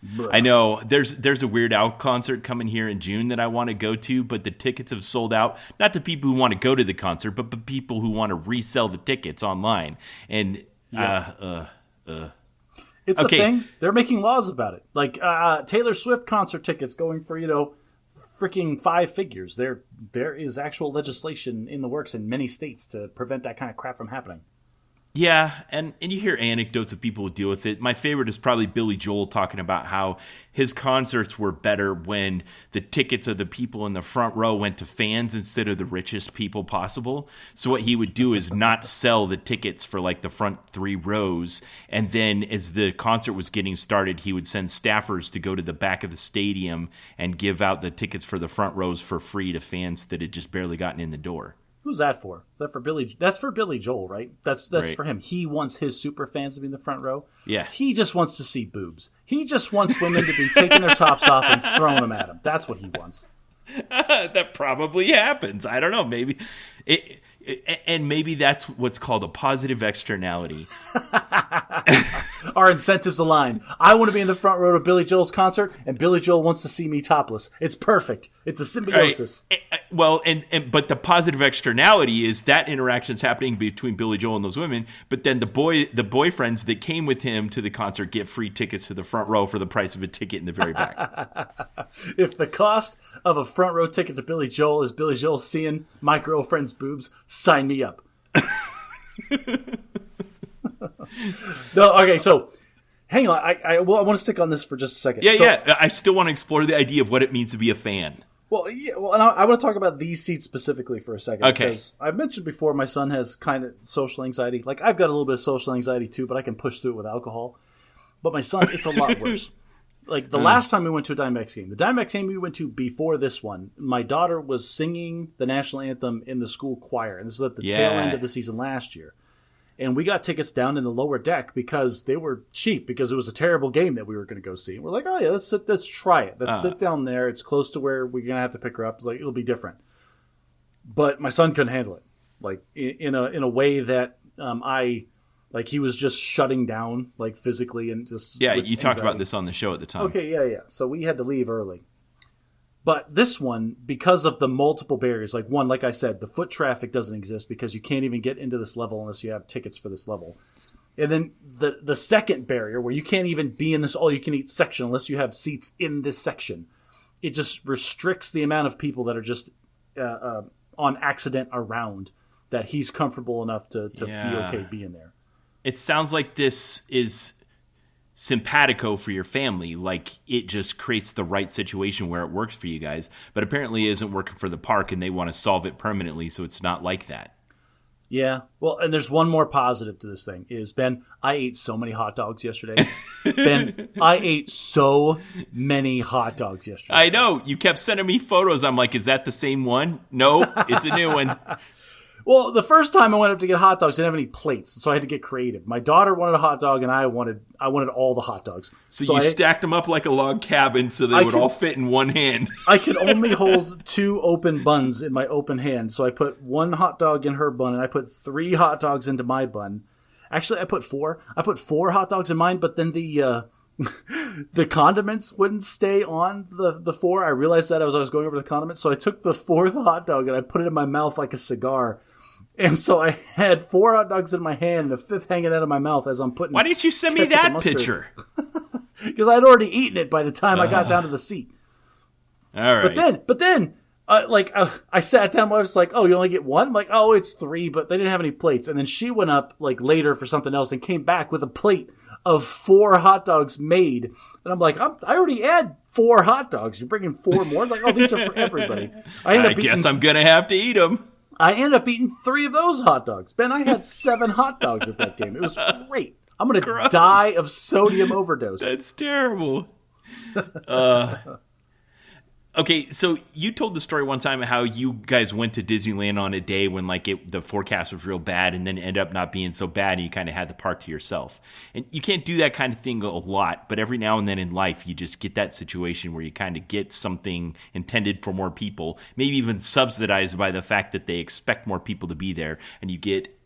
Speaker 2: Bruh.
Speaker 1: I know there's a Weird Al concert coming here in June that I want to go to, but the tickets have sold out. Not to people who want to go to the concert, but the people who want to resell the tickets online. And
Speaker 2: It's
Speaker 1: Okay.
Speaker 2: a thing. They're making laws about it. Like Taylor Swift concert tickets going for, freaking 5 figures. There is actual legislation in the works in many states to prevent that kind of crap from happening.
Speaker 1: Yeah, and you hear anecdotes of people who deal with it. My favorite is probably Billy Joel talking about how his concerts were better when the tickets of the people in the front row went to fans instead of the richest people possible. So what he would do is not sell the tickets for like the front 3 rows, and then as the concert was getting started, he would send staffers to go to the back of the stadium and give out the tickets for the front rows for free to fans that had just barely gotten in the door.
Speaker 2: Who's that for? Is that for Billy? That's for Billy Joel, right? That's
Speaker 1: Right.
Speaker 2: for him. He wants his super fans to be in the front row.
Speaker 1: Yeah.
Speaker 2: He just wants to see boobs. He just wants women to be taking their tops off and throwing them at him. That's what he wants.
Speaker 1: That probably happens. I don't know. Maybe and maybe that's what's called a positive externality.
Speaker 2: Our incentives align. I want to be in the front row to Billy Joel's concert, and Billy Joel wants to see me topless. It's perfect. It's a symbiosis.
Speaker 1: Right. Well, but the positive externality is that interaction's happening between Billy Joel and those women. But then the boyfriends that came with him to the concert get free tickets to the front row for the price of a ticket in the very back.
Speaker 2: If the cost of a front row ticket to Billy Joel is Billy Joel seeing my girlfriend's boobs, sign me up. No, okay, so hang on. I want to stick on this for just a second.
Speaker 1: Yeah. I still want to explore the idea of what it means to be a fan.
Speaker 2: Well, and I want to talk about these seats specifically for a second.
Speaker 1: Okay.
Speaker 2: Because I've mentioned before my son has kind of social anxiety. Like, I've got a little bit of social anxiety too, but I can push through it with alcohol. But my son, it's a lot worse. Like, the last time we went to a Diamondbacks game, the Diamondbacks game we went to before this one, my daughter was singing the national anthem in the school choir. And this was at the tail end of the season last year. And we got tickets down in the lower deck because they were cheap, because it was a terrible game that we were going to go see. And we're like, oh yeah, let's try it. Let's sit down there. It's close to where we're going to have to pick her up. It's like, it'll be different. But my son couldn't handle it. Like, in a way that he was just shutting down, like, physically and just.
Speaker 1: Yeah, you talked
Speaker 2: anxiety.
Speaker 1: about this on the show at the time.
Speaker 2: Okay, yeah. So we had to leave early. But this one, because of the multiple barriers, like I said, the foot traffic doesn't exist because you can't even get into this level unless you have tickets for this level. And then the second barrier, where you can't even be in this all-you-can-eat section unless you have seats in this section, it just restricts the amount of people that are just on accident around, that he's comfortable enough to be okay being there.
Speaker 1: It sounds like this is simpatico for your family. Like, it just creates the right situation where it works for you guys. But apparently it isn't working for the park, and they want to solve it permanently, so it's not like that.
Speaker 2: Yeah. Well, and there's one more positive to this thing is, Ben, I ate so many hot dogs yesterday. Ben, I ate so many hot dogs yesterday.
Speaker 1: I know. You kept sending me photos. I'm like, is that the same one? No, it's a new one.
Speaker 2: Well, the first time I went up to get hot dogs, I didn't have any plates, so I had to get creative. My daughter wanted a hot dog, and I wanted all the hot dogs.
Speaker 1: So you stacked them up like a log cabin so they would all fit in one hand.
Speaker 2: I could only hold 2 open buns in my open hand, so I put 1 hot dog in her bun, and I put 3 hot dogs into my bun. Actually, I put 4. I put 4 hot dogs in mine, but then the condiments wouldn't stay on the 4. I realized that as I was going over the condiments, so I took the 4th hot dog and I put it in my mouth like a cigar. And so I had 4 hot dogs in my hand and a 5th hanging out of my mouth as I'm putting.
Speaker 1: Why didn't you send me that picture?
Speaker 2: Because I'd already eaten it by the time I got down to the seat.
Speaker 1: All right.
Speaker 2: But then, I sat down. I was like, "Oh, you only get 1?" I'm like, "Oh, it's 3," but they didn't have any plates. And then she went up like later for something else and came back with a plate of 4 hot dogs made. And I'm like, I already had 4 hot dogs. You're bringing 4 more? Like, oh, these are for everybody.
Speaker 1: I guess I'm gonna have to eat them.
Speaker 2: I ended up eating 3 of those hot dogs. Ben, I had 7 hot dogs at that game. It was great. I'm going to die of sodium overdose.
Speaker 1: That's terrible. Okay, so you told the story one time how you guys went to Disneyland on a day when the forecast was real bad, and then ended up not being so bad, and you kind of had the park to yourself. And you can't do that kind of thing a lot, but every now and then in life, you just get that situation where you kind of get something intended for more people, maybe even subsidized by the fact that they expect more people to be there, and you get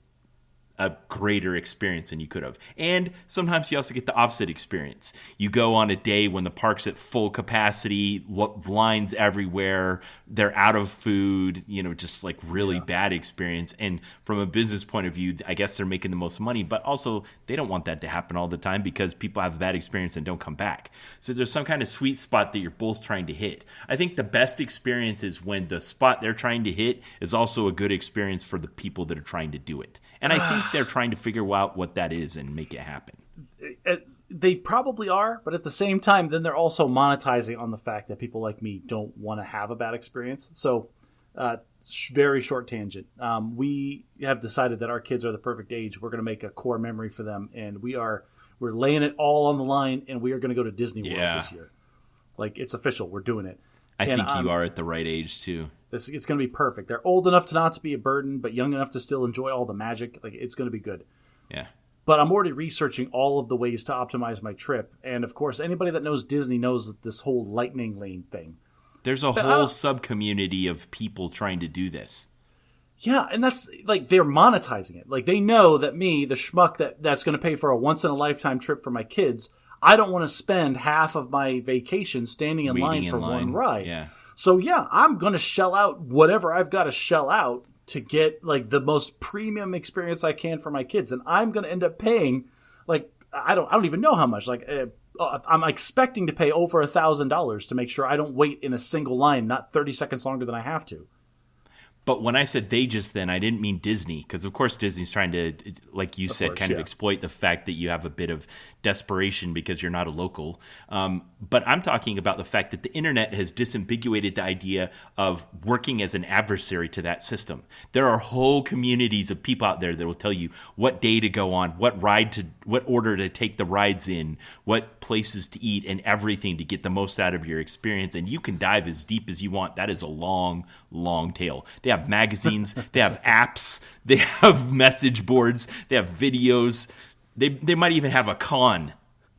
Speaker 1: a greater experience than you could have. And sometimes you also get the opposite experience. You go on a day when the park's at full capacity, lines everywhere, they're out of food, just like really bad experience. And from a business point of view, I guess they're making the most money, but also they don't want that to happen all the time because people have a bad experience and don't come back. So there's some kind of sweet spot that you're both trying to hit. I think the best experience is when the spot they're trying to hit is also a good experience for the people that are trying to do it. And I think they're trying to figure out what that is and make it happen.
Speaker 2: They probably are, but at the same time, then they're also monetizing on the fact that people like me don't want to have a bad experience. So, very short tangent. We have decided that our kids are the perfect age. We're going to make a core memory for them, and we're laying it all on the line, and we are going to go to Disney World this year. Like, it's official. We're doing it.
Speaker 1: I think you are at the right age, too.
Speaker 2: It's going to be perfect. They're old enough to not to be a burden, but young enough to still enjoy all the magic. Like, it's going to be good.
Speaker 1: Yeah.
Speaker 2: But I'm already researching all of the ways to optimize my trip. And, of course, anybody that knows Disney knows this whole lightning lane thing.
Speaker 1: There's a whole sub-community of people trying to do this.
Speaker 2: Yeah, and that's, like, they're monetizing it. Like, they know that me, the schmuck that's going to pay for a once-in-a-lifetime trip for my kids, I don't want to spend half of my vacation standing in line for one ride.
Speaker 1: Yeah.
Speaker 2: So, yeah, I'm going to shell out whatever I've got to shell out to get, like, the most premium experience I can for my kids. And I'm going to end up paying, like, I don't even know how much. Like, I'm expecting to pay over $1,000 to make sure I don't wait in a single line, not 30 seconds longer than I have to.
Speaker 1: But when I said they just then, I didn't mean Disney, because of course Disney's trying to, like you said, kind of exploit the fact that you have a bit of desperation because you're not a local. But I'm talking about the fact that the internet has disambiguated the idea of working as an adversary to that system. There are whole communities of people out there that will tell you what day to go on, what order to take the rides in, what places to eat, and everything to get the most out of your experience. And you can dive as deep as you want. That is a long, long tail. They have magazines, they have apps, they have message boards, they have videos. They might even have a con,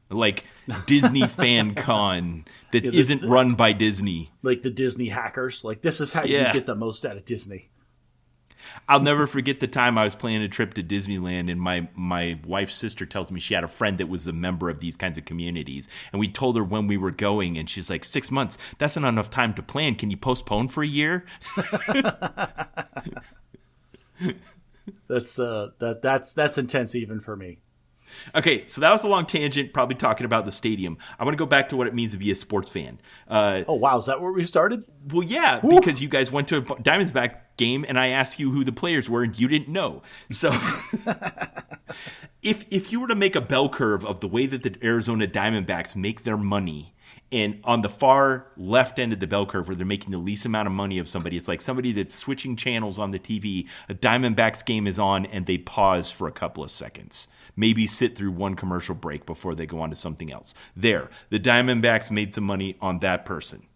Speaker 1: like Disney Fan Con that isn't run by Disney.
Speaker 2: Like the Disney hackers. Like, this is how you get the most out of Disney.
Speaker 1: I'll never forget the time I was planning a trip to Disneyland, and my wife's sister tells me she had a friend that was a member of these kinds of communities. And we told her when we were going, and she's like, 6 months, that's not enough time to plan. Can you postpone for a year?
Speaker 2: That's intense even for me.
Speaker 1: Okay, so that was a long tangent, probably talking about the stadium. I want to go back to what it means to be a sports fan.
Speaker 2: Oh, wow. Is that where we started?
Speaker 1: Well, yeah,
Speaker 2: Woo.
Speaker 1: because you guys went to a Diamondback game, and I asked you who the players were, and you didn't know. So if you were to make a bell curve of the way that the Arizona Diamondbacks make their money, and on the far left end of the bell curve where they're making the least amount of money of somebody, it's like somebody that's switching channels on the TV. A Diamondbacks game is on, and they pause for a couple of seconds. Maybe sit through one commercial break before they go on to something else. There, the Diamondbacks made some money on that person.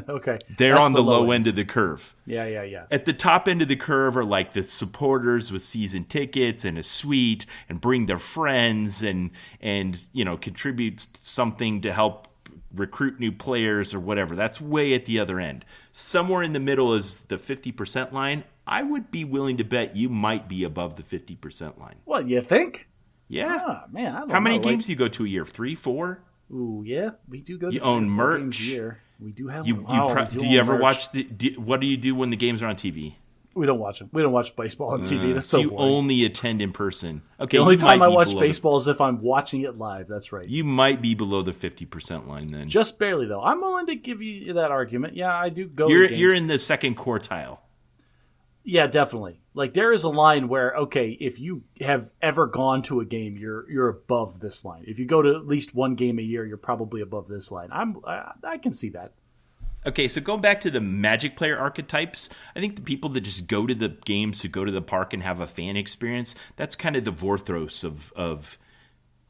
Speaker 2: Okay.
Speaker 1: They're on the low end of the curve.
Speaker 2: Yeah.
Speaker 1: At the top end of the curve are like the supporters with season tickets and a suite and bring their friends and contribute something to help recruit new players or whatever. That's way at the other end. Somewhere in the middle is the 50% line. I would be willing to bet you might be above the 50% line.
Speaker 2: What, you think?
Speaker 1: Yeah.
Speaker 2: Ah, man, I don't know.
Speaker 1: How many games do you go to a year? 3, 4?
Speaker 2: Ooh, yeah. We do go to
Speaker 1: You own
Speaker 2: 3 or 4
Speaker 1: merch.
Speaker 2: games a year. We do have
Speaker 1: Do you ever
Speaker 2: merch.
Speaker 1: watch what do you do when the games are on TV?
Speaker 2: We don't watch them. We don't watch baseball on TV. That's so
Speaker 1: you
Speaker 2: boring.
Speaker 1: only attend in person. Okay,
Speaker 2: The only
Speaker 1: you
Speaker 2: time
Speaker 1: might
Speaker 2: I
Speaker 1: be
Speaker 2: watch
Speaker 1: below
Speaker 2: baseball is if I'm watching it live. That's right.
Speaker 1: You might be below the 50% line then.
Speaker 2: Just barely, though. I'm willing to give you that argument. Yeah, I do go
Speaker 1: You're
Speaker 2: to games.
Speaker 1: you're in the second quartile.
Speaker 2: Yeah, definitely. Like, there is a line where, okay, if you have ever gone to a game, you're above this line. If you go to at least one game a year, you're probably above this line. I can see that.
Speaker 1: Okay, so going back to the Magic player archetypes, I think the people that just go to the games to go to the park and have a fan experience, that's kind of the Vorthros of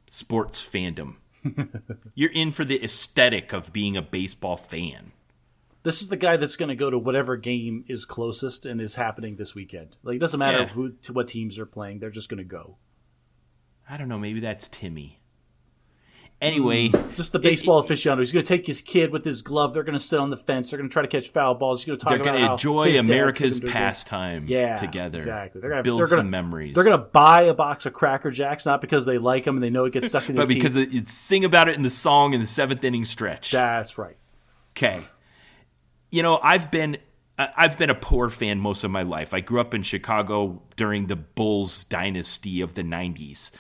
Speaker 1: sports fandom. You're in for the aesthetic of being a baseball fan.
Speaker 2: This is the guy that's going to go to whatever game is closest and is happening this weekend. Like, it doesn't matter what teams are playing. They're just going to go.
Speaker 1: I don't know. Maybe that's Timmy. Anyway.
Speaker 2: Just the baseball aficionado. He's going to take his kid with his glove. They're going to sit on the fence. They're going to try to catch foul balls. He's going to talk about how
Speaker 1: they're going to enjoy
Speaker 2: his dad
Speaker 1: America's
Speaker 2: took him to a game.
Speaker 1: pastime together.
Speaker 2: Exactly. They're going to
Speaker 1: build some memories.
Speaker 2: They're going to buy a box of Cracker Jacks, not because they like them and they know it gets stuck in their
Speaker 1: teeth. But because it's sing about it in the song in the 7th inning stretch.
Speaker 2: That's right.
Speaker 1: Okay. I've been a poor fan most of my life. I grew up in Chicago during the Bulls dynasty of the 90s.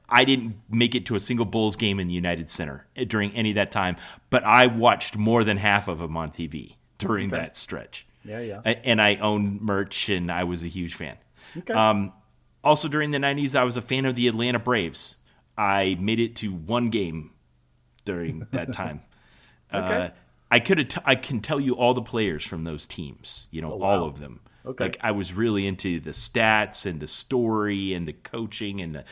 Speaker 1: I didn't make it to a single Bulls game in the United Center during any of that time, but I watched more than half of them on TV during that stretch.
Speaker 2: Yeah.
Speaker 1: And I owned merch, and I was a huge fan.
Speaker 2: Okay.
Speaker 1: Also, during the 90s, I was a fan of the Atlanta Braves. I made it to one game during that time.
Speaker 2: Okay.
Speaker 1: I can tell you all the players from those teams, all of them.
Speaker 2: Okay.
Speaker 1: Like, I was really into the stats and the story and the coaching and the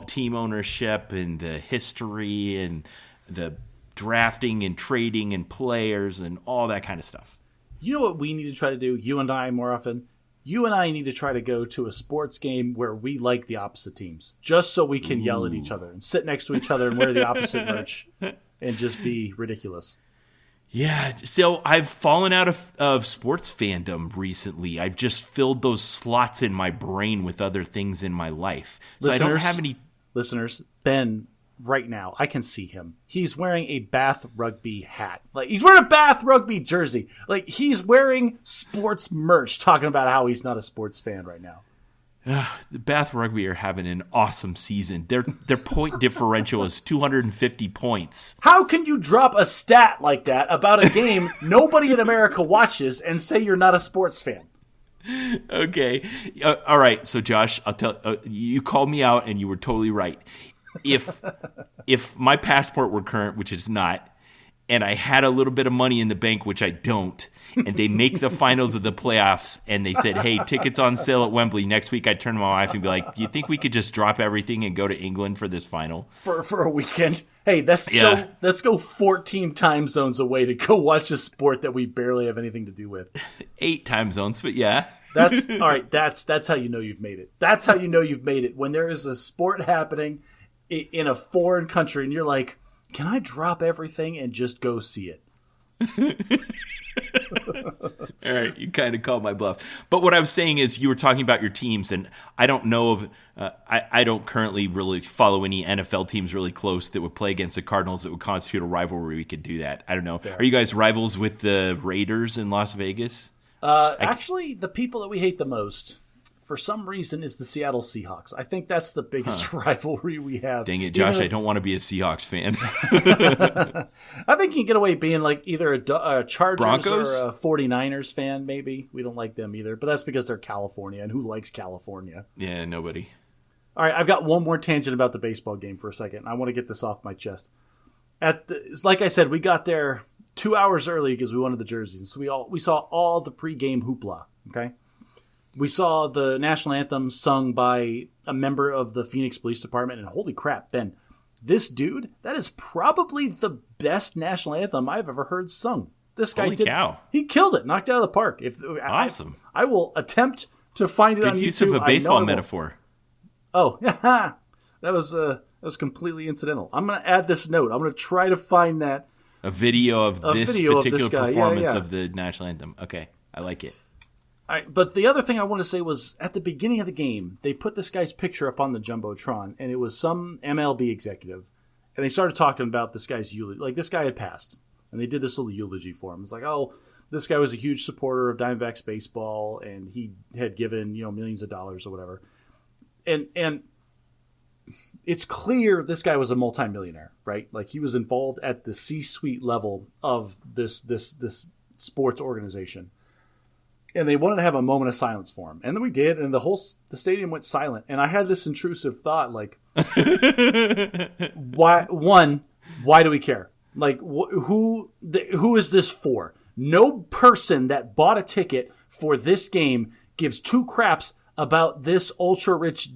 Speaker 1: team ownership and the history and the drafting and trading and players and all that kind of stuff.
Speaker 2: You know what we need to try to do, you and I, more often? You and I need to try to go to a sports game where we like the opposite teams, just so we can yell at each other and sit next to each other and wear the opposite merch and just be ridiculous.
Speaker 1: Yeah, so I've fallen out of sports fandom recently. I've just filled those slots in my brain with other things in my life. So I don't have any...
Speaker 2: Listeners, Ben, right now, I can see him. He's wearing a Bath Rugby hat. Like, he's wearing a Bath Rugby jersey. Like, he's wearing sports merch, talking about how he's not a sports fan right now.
Speaker 1: The Bath Rugby are having an awesome season. Their point differential is 250 points.
Speaker 2: How can you drop a stat like that about a game nobody in America watches and say you're not a sports fan?
Speaker 1: Okay. All right. So, Josh, I'll tell you called me out and you were totally right. If my passport were current, which it's not, and I had a little bit of money in the bank, which I don't, and they make the finals of the playoffs, and they said, hey, tickets on sale at Wembley. Next week, I'd turn to my wife and be like, do you think we could just drop everything and go to England for this final?
Speaker 2: For a weekend? Hey, let's go 14 time zones away to go watch a sport that we barely have anything to do with.
Speaker 1: 8 time zones, but yeah.
Speaker 2: That's all right. That's how you know you've made it. That's how you know you've made it. When there is a sport happening in a foreign country, and you're like, can I drop everything and just go see it?
Speaker 1: All right, you kind of called my bluff. But what I was saying is you were talking about your teams, and I don't know of I don't currently really follow any NFL teams really close that would play against the Cardinals that would constitute a rivalry. We could do that. I don't know. Fair. Are you guys rivals with the Raiders in Las Vegas?
Speaker 2: Actually, the people that we hate the most, for some reason, is the Seattle Seahawks. I think that's the biggest rivalry we have.
Speaker 1: Dang it, Josh, I don't want to be a Seahawks fan.
Speaker 2: I think you can get away being like either a Chargers
Speaker 1: Broncos?
Speaker 2: or a 49ers fan, maybe. We don't like them either, but that's because they're California, and who likes California?
Speaker 1: Yeah, nobody.
Speaker 2: All right, I've got one more tangent about the baseball game for a second. I want to get this off my chest. Like I said, we got there 2 hours early because we wanted the jerseys. So we saw all the pregame hoopla, okay? We saw the national anthem sung by a member of the Phoenix Police Department, and holy crap, Ben, this dude, that is probably the best national anthem I've ever heard sung. This guy
Speaker 1: Holy cow.
Speaker 2: He killed it, knocked it out of the park.
Speaker 1: Awesome.
Speaker 2: I will attempt to find it on YouTube.
Speaker 1: Good use of a baseball metaphor.
Speaker 2: Oh, that was completely incidental. I'm going to add this note. I'm going to try to find that.
Speaker 1: A video of this particular performance
Speaker 2: yeah.
Speaker 1: of the national anthem. Okay, I like it.
Speaker 2: All right, but the other thing I want to say was at the beginning of the game, they put this guy's picture up on the Jumbotron, and it was some MLB executive, and they started talking about this guy's eulogy. Like, this guy had passed, and they did this little eulogy for him. It's like, oh, this guy was a huge supporter of Diamondbacks baseball, and he had given, millions of dollars or whatever. And it's clear this guy was a multimillionaire, right? Like, he was involved at the C-suite level of this sports organization. And they wanted to have a moment of silence for him. And then we did, and the stadium went silent. And I had this intrusive thought, like, why do we care? Like, who is this for? No person that bought a ticket for this game gives two craps about this ultra-rich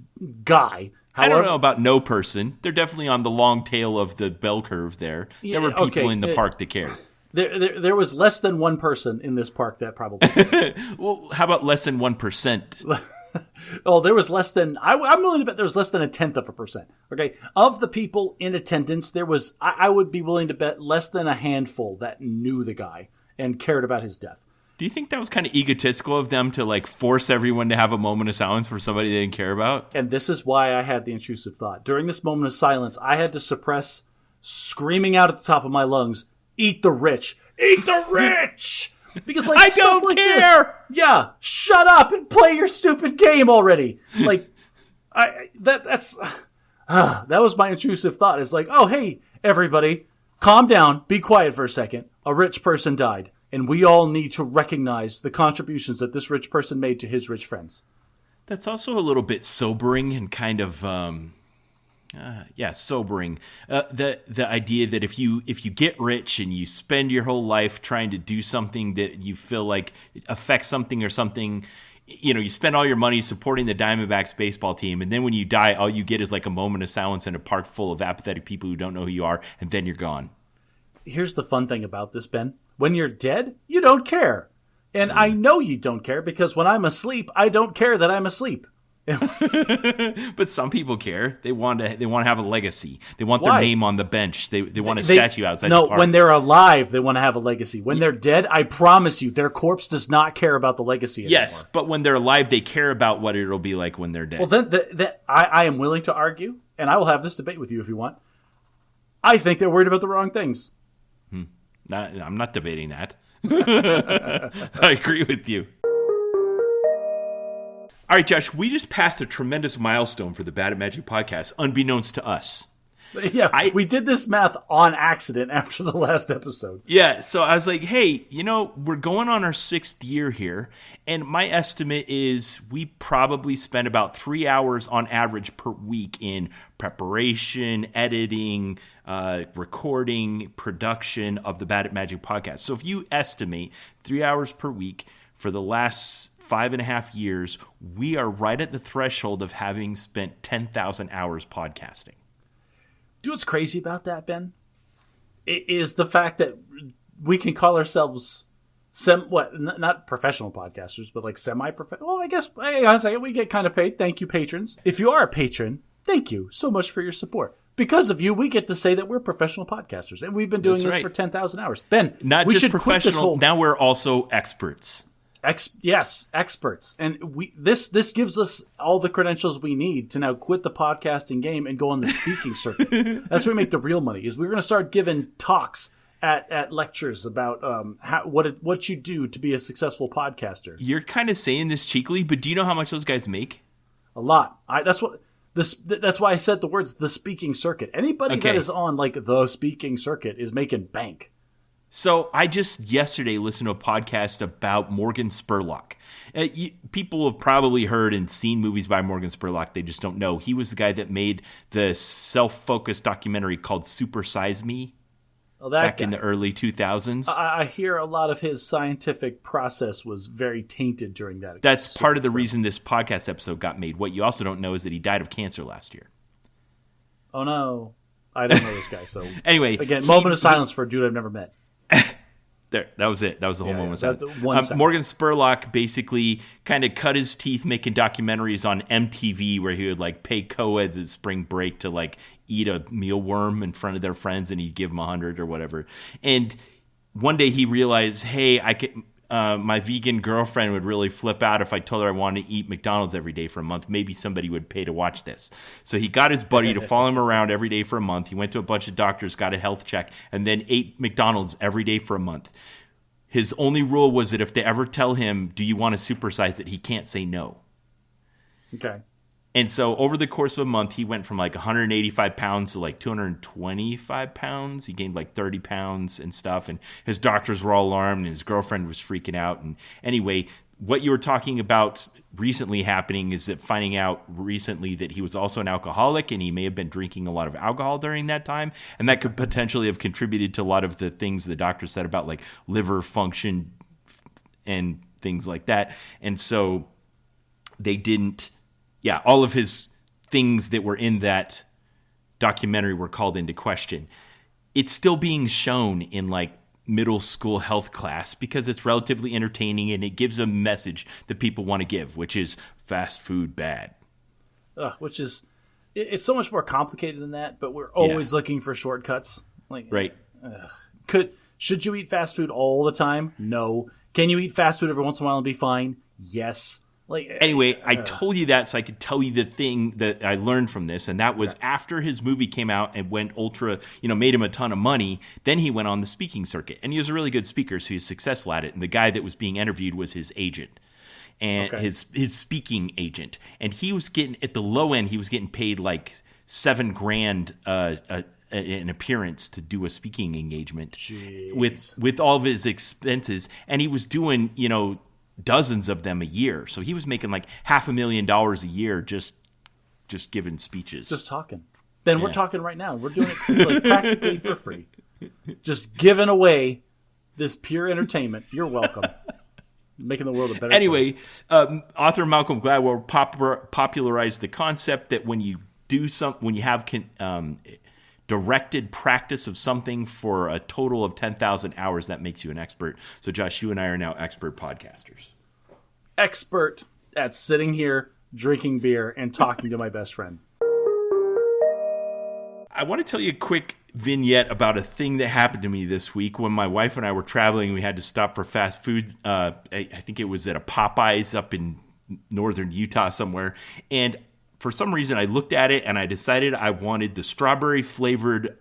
Speaker 2: guy.
Speaker 1: I don't know about no person. They're definitely on the long tail of the bell curve there. There were people in the park that cared.
Speaker 2: There was less than one person in this park that probably cared.
Speaker 1: Well, how about less than 1%?
Speaker 2: Oh, there was less than... I'm willing to bet there was less than 0.1%. Okay? Of the people in attendance, there was... I would be willing to bet less than a handful that knew the guy and cared about his death.
Speaker 1: Do you think that was kind of egotistical of them to like force everyone to have a moment of silence for somebody they didn't care about?
Speaker 2: And this is why I had the intrusive thought. During this moment of silence, I had to suppress screaming out at the top of my lungs, "Eat the rich! Eat the rich!" Because like
Speaker 1: I don't care.
Speaker 2: Yeah, shut up and play your stupid game already. Like that was my intrusive thought. It's like, oh hey everybody, calm down, be quiet for a second. A rich person died. And we all need to recognize the contributions that this rich person made to his rich friends.
Speaker 1: That's also a little bit sobering and kind of, sobering. The idea that if you get rich and you spend your whole life trying to do something that you feel like affects something or something, you spend all your money supporting the Diamondbacks baseball team, and then when you die, all you get is like a moment of silence in a park full of apathetic people who don't know who you are, and then you're gone.
Speaker 2: Here's the fun thing about this, Ben. When you're dead, you don't care. And I know you don't care because when I'm asleep, I don't care that I'm asleep.
Speaker 1: But some people care. They want to have a legacy. They want their name on the bench. They want a statue outside the park.
Speaker 2: No, when they're alive, they want to have a legacy. When they're dead, I promise you, their corpse does not care about the legacy anymore.
Speaker 1: Yes, but when they're alive, they care about what it'll be like when they're dead.
Speaker 2: Well, then I am willing to argue, and I will have this debate with you if you want. I think they're worried about the wrong things.
Speaker 1: I'm not debating that. I agree with you. All right, Josh, we just passed a tremendous milestone for the Bad at Magic podcast, unbeknownst to us.
Speaker 2: Yeah, we did this math on accident after the last episode.
Speaker 1: Yeah, so I was like, hey, we're going on our 6th year here, and my estimate is we probably spend about 3 hours on average per week in preparation, editing, recording, production of the Bad at Magic podcast. So if you estimate 3 hours per week for the last 5.5 years, we are right at the threshold of having spent 10,000 hours podcasting.
Speaker 2: Do you know what's crazy about that, Ben? It is the fact that we can call ourselves not professional podcasters, but like semi-professional. Well, I guess we get kind of paid. Thank you, patrons. If you are a patron, thank you so much for your support. Because of you, we get to say that we're professional podcasters, and we've been doing this for 10,000 hours. Ben,
Speaker 1: not
Speaker 2: we
Speaker 1: just
Speaker 2: should
Speaker 1: professional. Now we're also experts.
Speaker 2: Yes, experts. And this gives us all the credentials we need to now quit the podcasting game and go on the speaking circuit. That's where we make the real money, is we're going to start giving talks at lectures about what you do to be a successful podcaster.
Speaker 1: You're kind of saying this cheekily, but do you know how much those guys make?
Speaker 2: A lot. That's why I said the words "the speaking circuit." Anybody that is on like the speaking circuit is making bank.
Speaker 1: So I just yesterday listened to a podcast about Morgan Spurlock. People have probably heard and seen movies by Morgan Spurlock. They just don't know. He was the guy that made the self-focused documentary called Super Size Me back in the early 2000s.
Speaker 2: I hear a lot of his scientific process was very tainted during that.
Speaker 1: That's part of the reason this podcast episode got made. What you also don't know is that he died of cancer last year.
Speaker 2: Oh, no. I don't know this guy. So
Speaker 1: anyway,
Speaker 2: again, moment of silence for a dude I've never met.
Speaker 1: There, that was it. That was the whole moment.
Speaker 2: Second.
Speaker 1: Morgan Spurlock basically kind of cut his teeth making documentaries on MTV where he would like pay co-eds at spring break to like eat a mealworm in front of their friends, and he'd give them 100 or whatever. And one day he realized, hey, I could. My vegan girlfriend would really flip out if I told her I wanted to eat McDonald's every day for a month. Maybe somebody would pay to watch this. So he got his buddy to follow him around every day for a month. He went to a bunch of doctors, got a health check, and then ate McDonald's every day for a month. His only rule was that if they ever tell him, do you want to supersize it, he can't say no.
Speaker 2: Okay.
Speaker 1: And so over the course of a month, he went from like 185 pounds to like 225 pounds. He gained like 30 pounds and stuff. And his doctors were all alarmed, and his girlfriend was freaking out. And anyway, what you were talking about recently happening is that finding out recently that he was also an alcoholic, and he may have been drinking a lot of alcohol during that time. And that could potentially have contributed to a lot of the things the doctor said about like liver function and things like that. And so they didn't. Yeah, all of his things that were in that documentary were called into question. It's still being shown in like middle school health class because it's relatively entertaining and it gives a message that people want to give, which is fast food bad.
Speaker 2: Which is, it's so much more complicated than that, but we're always looking for shortcuts. Like,
Speaker 1: right.
Speaker 2: Should you eat fast food all the time? No. Can you eat fast food every once in a while and be fine? Yes.
Speaker 1: Anyway, I told you that so I could tell you the thing that I learned from this, and that was after his movie came out and went ultra, made him a ton of money, then he went on the speaking circuit. And he was a really good speaker, so he was successful at it. And the guy that was being interviewed was his agent, and his speaking agent. And he was getting, at the low end, he was getting paid like $7,000 an appearance to do a speaking engagement. with all of his expenses. And he was doing, dozens of them a year. So he was making like $500,000 a year just giving speeches.
Speaker 2: Just talking. Ben, we're talking right now. We're doing it like practically for free. Just giving away this pure entertainment. You're welcome. Making the world a better place.
Speaker 1: Author Malcolm Gladwell popularized the concept that when you have directed practice of something for a total of 10,000 hours, that makes you an expert. So, Josh, you and I are now expert podcasters.
Speaker 2: Expert at sitting here, drinking beer, and talking to my best friend.
Speaker 1: I want to tell you a quick vignette about a thing that happened to me this week when my wife and I were traveling. We had to stop for fast food. I think it was at a Popeyes up in northern Utah somewhere. And for some reason, I looked at it and I decided I wanted the strawberry-flavored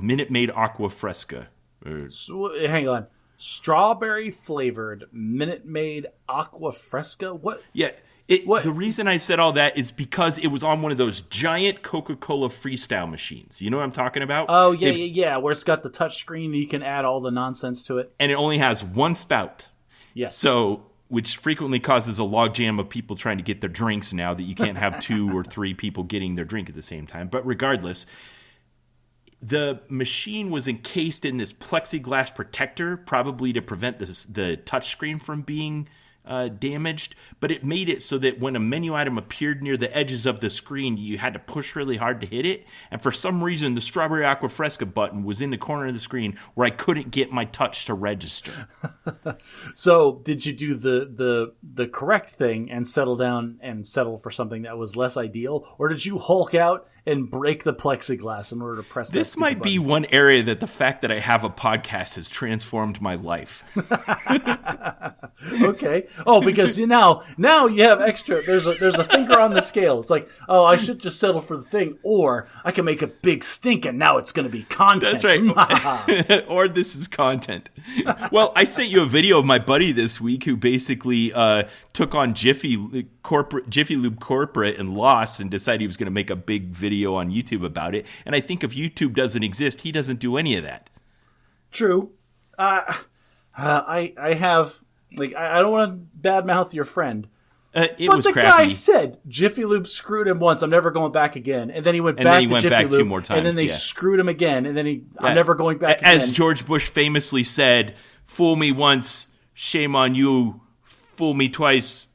Speaker 1: Minute Maid Aqua Fresca.
Speaker 2: Hang on. Strawberry-flavored Minute Maid Aqua Fresca? What?
Speaker 1: Yeah. The reason I said all that is because it was on one of those giant Coca-Cola freestyle machines. You know what I'm talking about?
Speaker 2: Oh, yeah. Where it's got the touch screen and you can add all the nonsense to it.
Speaker 1: And it only has one spout.
Speaker 2: Yes.
Speaker 1: So, which frequently causes a logjam of people trying to get their drinks now that you can't have 2 or 3 people getting their drink at the same time. But regardless, the machine was encased in this plexiglass protector, probably to prevent the touchscreen from being damaged, but it made it so that when a menu item appeared near the edges of the screen, you had to push really hard to hit it. And for some reason, the Strawberry Aqua Fresca button was in the corner of the screen where I couldn't get my touch to register.
Speaker 2: So did you do the correct thing and settle down and settle for something that was less ideal? Or did you Hulk out and break the plexiglass in order to press that
Speaker 1: This might be
Speaker 2: button.
Speaker 1: one area that the fact that I have a podcast has transformed my life.
Speaker 2: Okay. Oh, because now you have extra. There's a finger on the scale. It's like, oh, I should just settle for the thing, or I can make a big stink, and now it's going to be content.
Speaker 1: That's right. Or this is content. Well, I sent you a video of my buddy this week who basically took on Jiffy Lube corporate and lost, and decided he was going to make a big video on YouTube about it. And I think if YouTube doesn't exist, he doesn't do any of that.
Speaker 2: True. I have, like, I don't want to badmouth your friend.
Speaker 1: But
Speaker 2: But
Speaker 1: was
Speaker 2: the
Speaker 1: crappy.
Speaker 2: guy said Jiffy Lube screwed him once. I'm never going back again. And then he went back to Jiffy Lube.
Speaker 1: 2 more times,
Speaker 2: and then they
Speaker 1: yeah.
Speaker 2: screwed him again. And then I'm never going back again.
Speaker 1: As George Bush famously said, fool me once, shame on you. Fool me twice,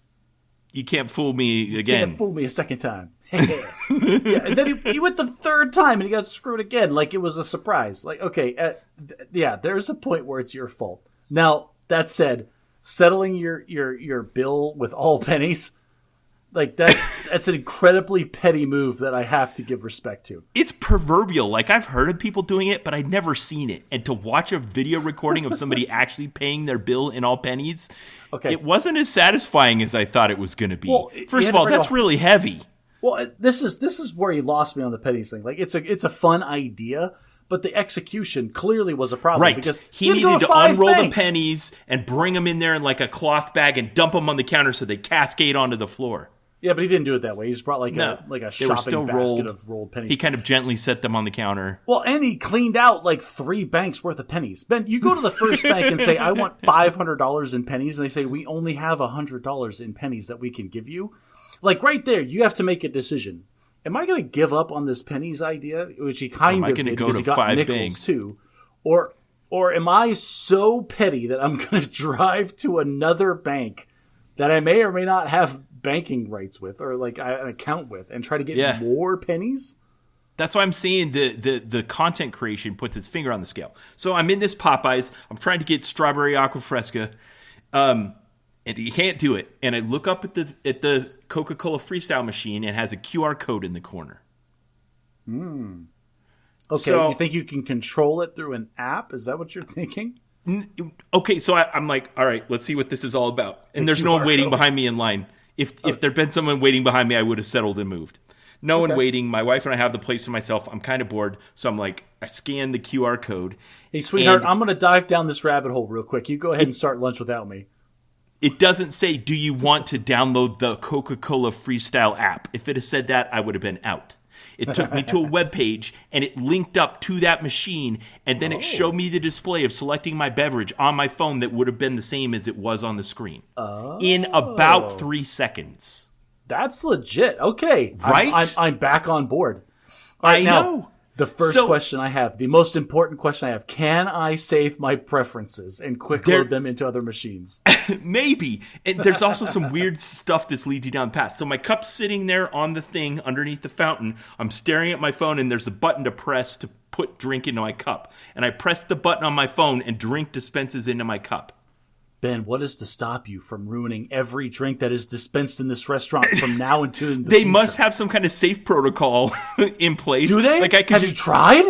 Speaker 1: you can't fool me again.
Speaker 2: Can't fool me a second time. Yeah, and then he went the third time and he got screwed again. Like it was a surprise. Like, okay, there's a point where it's your fault. Now, that said, settling your bill with all pennies, like that's an incredibly petty move that I have to give respect to.
Speaker 1: It's proverbial. Like, I've heard of people doing it, but I'd never seen it. And to watch a video recording of somebody actually paying their bill in all pennies,
Speaker 2: Okay.
Speaker 1: it wasn't as satisfying as I thought it was going to be.
Speaker 2: Well,
Speaker 1: First of all, that's really heavy.
Speaker 2: Well, this is where he lost me on the pennies thing. Like it's a fun idea, but the execution clearly was a problem.
Speaker 1: Right.
Speaker 2: Because
Speaker 1: He
Speaker 2: had go
Speaker 1: needed to
Speaker 2: 5
Speaker 1: unroll
Speaker 2: banks.
Speaker 1: the pennies and bring them in there in like a cloth bag and dump them on the counter so they cascade onto the floor.
Speaker 2: Yeah, but he didn't do it that way. He just brought like
Speaker 1: No,
Speaker 2: a
Speaker 1: they were
Speaker 2: shopping
Speaker 1: still
Speaker 2: basket
Speaker 1: rolled.
Speaker 2: of rolled pennies.
Speaker 1: He kind of gently set them on the counter.
Speaker 2: Well, and he cleaned out like 3 banks worth of pennies. Ben, you go to the first bank and say, I want $500 in pennies. And they say, we only have $100 in pennies that we can give you. Like right there, you have to make a decision. Am I going to give up on this pennies idea, which he kind of did
Speaker 1: go
Speaker 2: because
Speaker 1: to
Speaker 2: he got
Speaker 1: 5
Speaker 2: nickels
Speaker 1: banks?
Speaker 2: too? Or am I so petty that I'm going to drive to another bank that I may or may not have banking rights with or like an account with and try to get more pennies?
Speaker 1: That's why I'm saying the content creation puts its finger on the scale. So I'm in this Popeyes. I'm trying to get strawberry aqua fresca, and you can't do it. And I look up at the Coca-Cola Freestyle machine, and it has a QR code in the corner.
Speaker 2: Okay,
Speaker 1: So-
Speaker 2: you think you can control it through an app? Is that what you're thinking?
Speaker 1: Okay, so I'm like, all right, let's see what this is all about. And there's no
Speaker 2: QR
Speaker 1: one waiting
Speaker 2: code.
Speaker 1: behind me in line. If there'd been someone waiting behind me, I would have settled and moved. No one waiting. My wife and I have the place to myself. I'm kind of bored, so I'm like, I scan the QR code.
Speaker 2: Hey, sweetheart,
Speaker 1: And-
Speaker 2: I'm going to dive down this rabbit hole real quick. You go ahead and start lunch without me.
Speaker 1: It doesn't say, do you want to download the Coca-Cola Freestyle app? If it had said that, I would have been out. It took me to a web page, and it linked up to that machine, and then it showed me the display of selecting my beverage on my phone that would have been the same as it was on the screen. In about 3 seconds.
Speaker 2: That's legit. Okay.
Speaker 1: Right?
Speaker 2: I'm back on board.
Speaker 1: I
Speaker 2: now,
Speaker 1: know.
Speaker 2: The first question I have, the most important question I have, can I save my preferences and quick load them into other machines?
Speaker 1: Maybe. And there's also some weird stuff that's leading you down the path. So my cup's sitting there on the thing underneath the fountain. I'm staring at my phone, and there's a button to press to put drink into my cup. And I press the button on my phone, and drink dispenses into my cup.
Speaker 2: Ben, what is to stop you from ruining every drink that is dispensed in this restaurant from now into the
Speaker 1: They
Speaker 2: future?
Speaker 1: must have some kind of safe protocol in place.
Speaker 2: Do they?
Speaker 1: Like I could
Speaker 2: have you tried?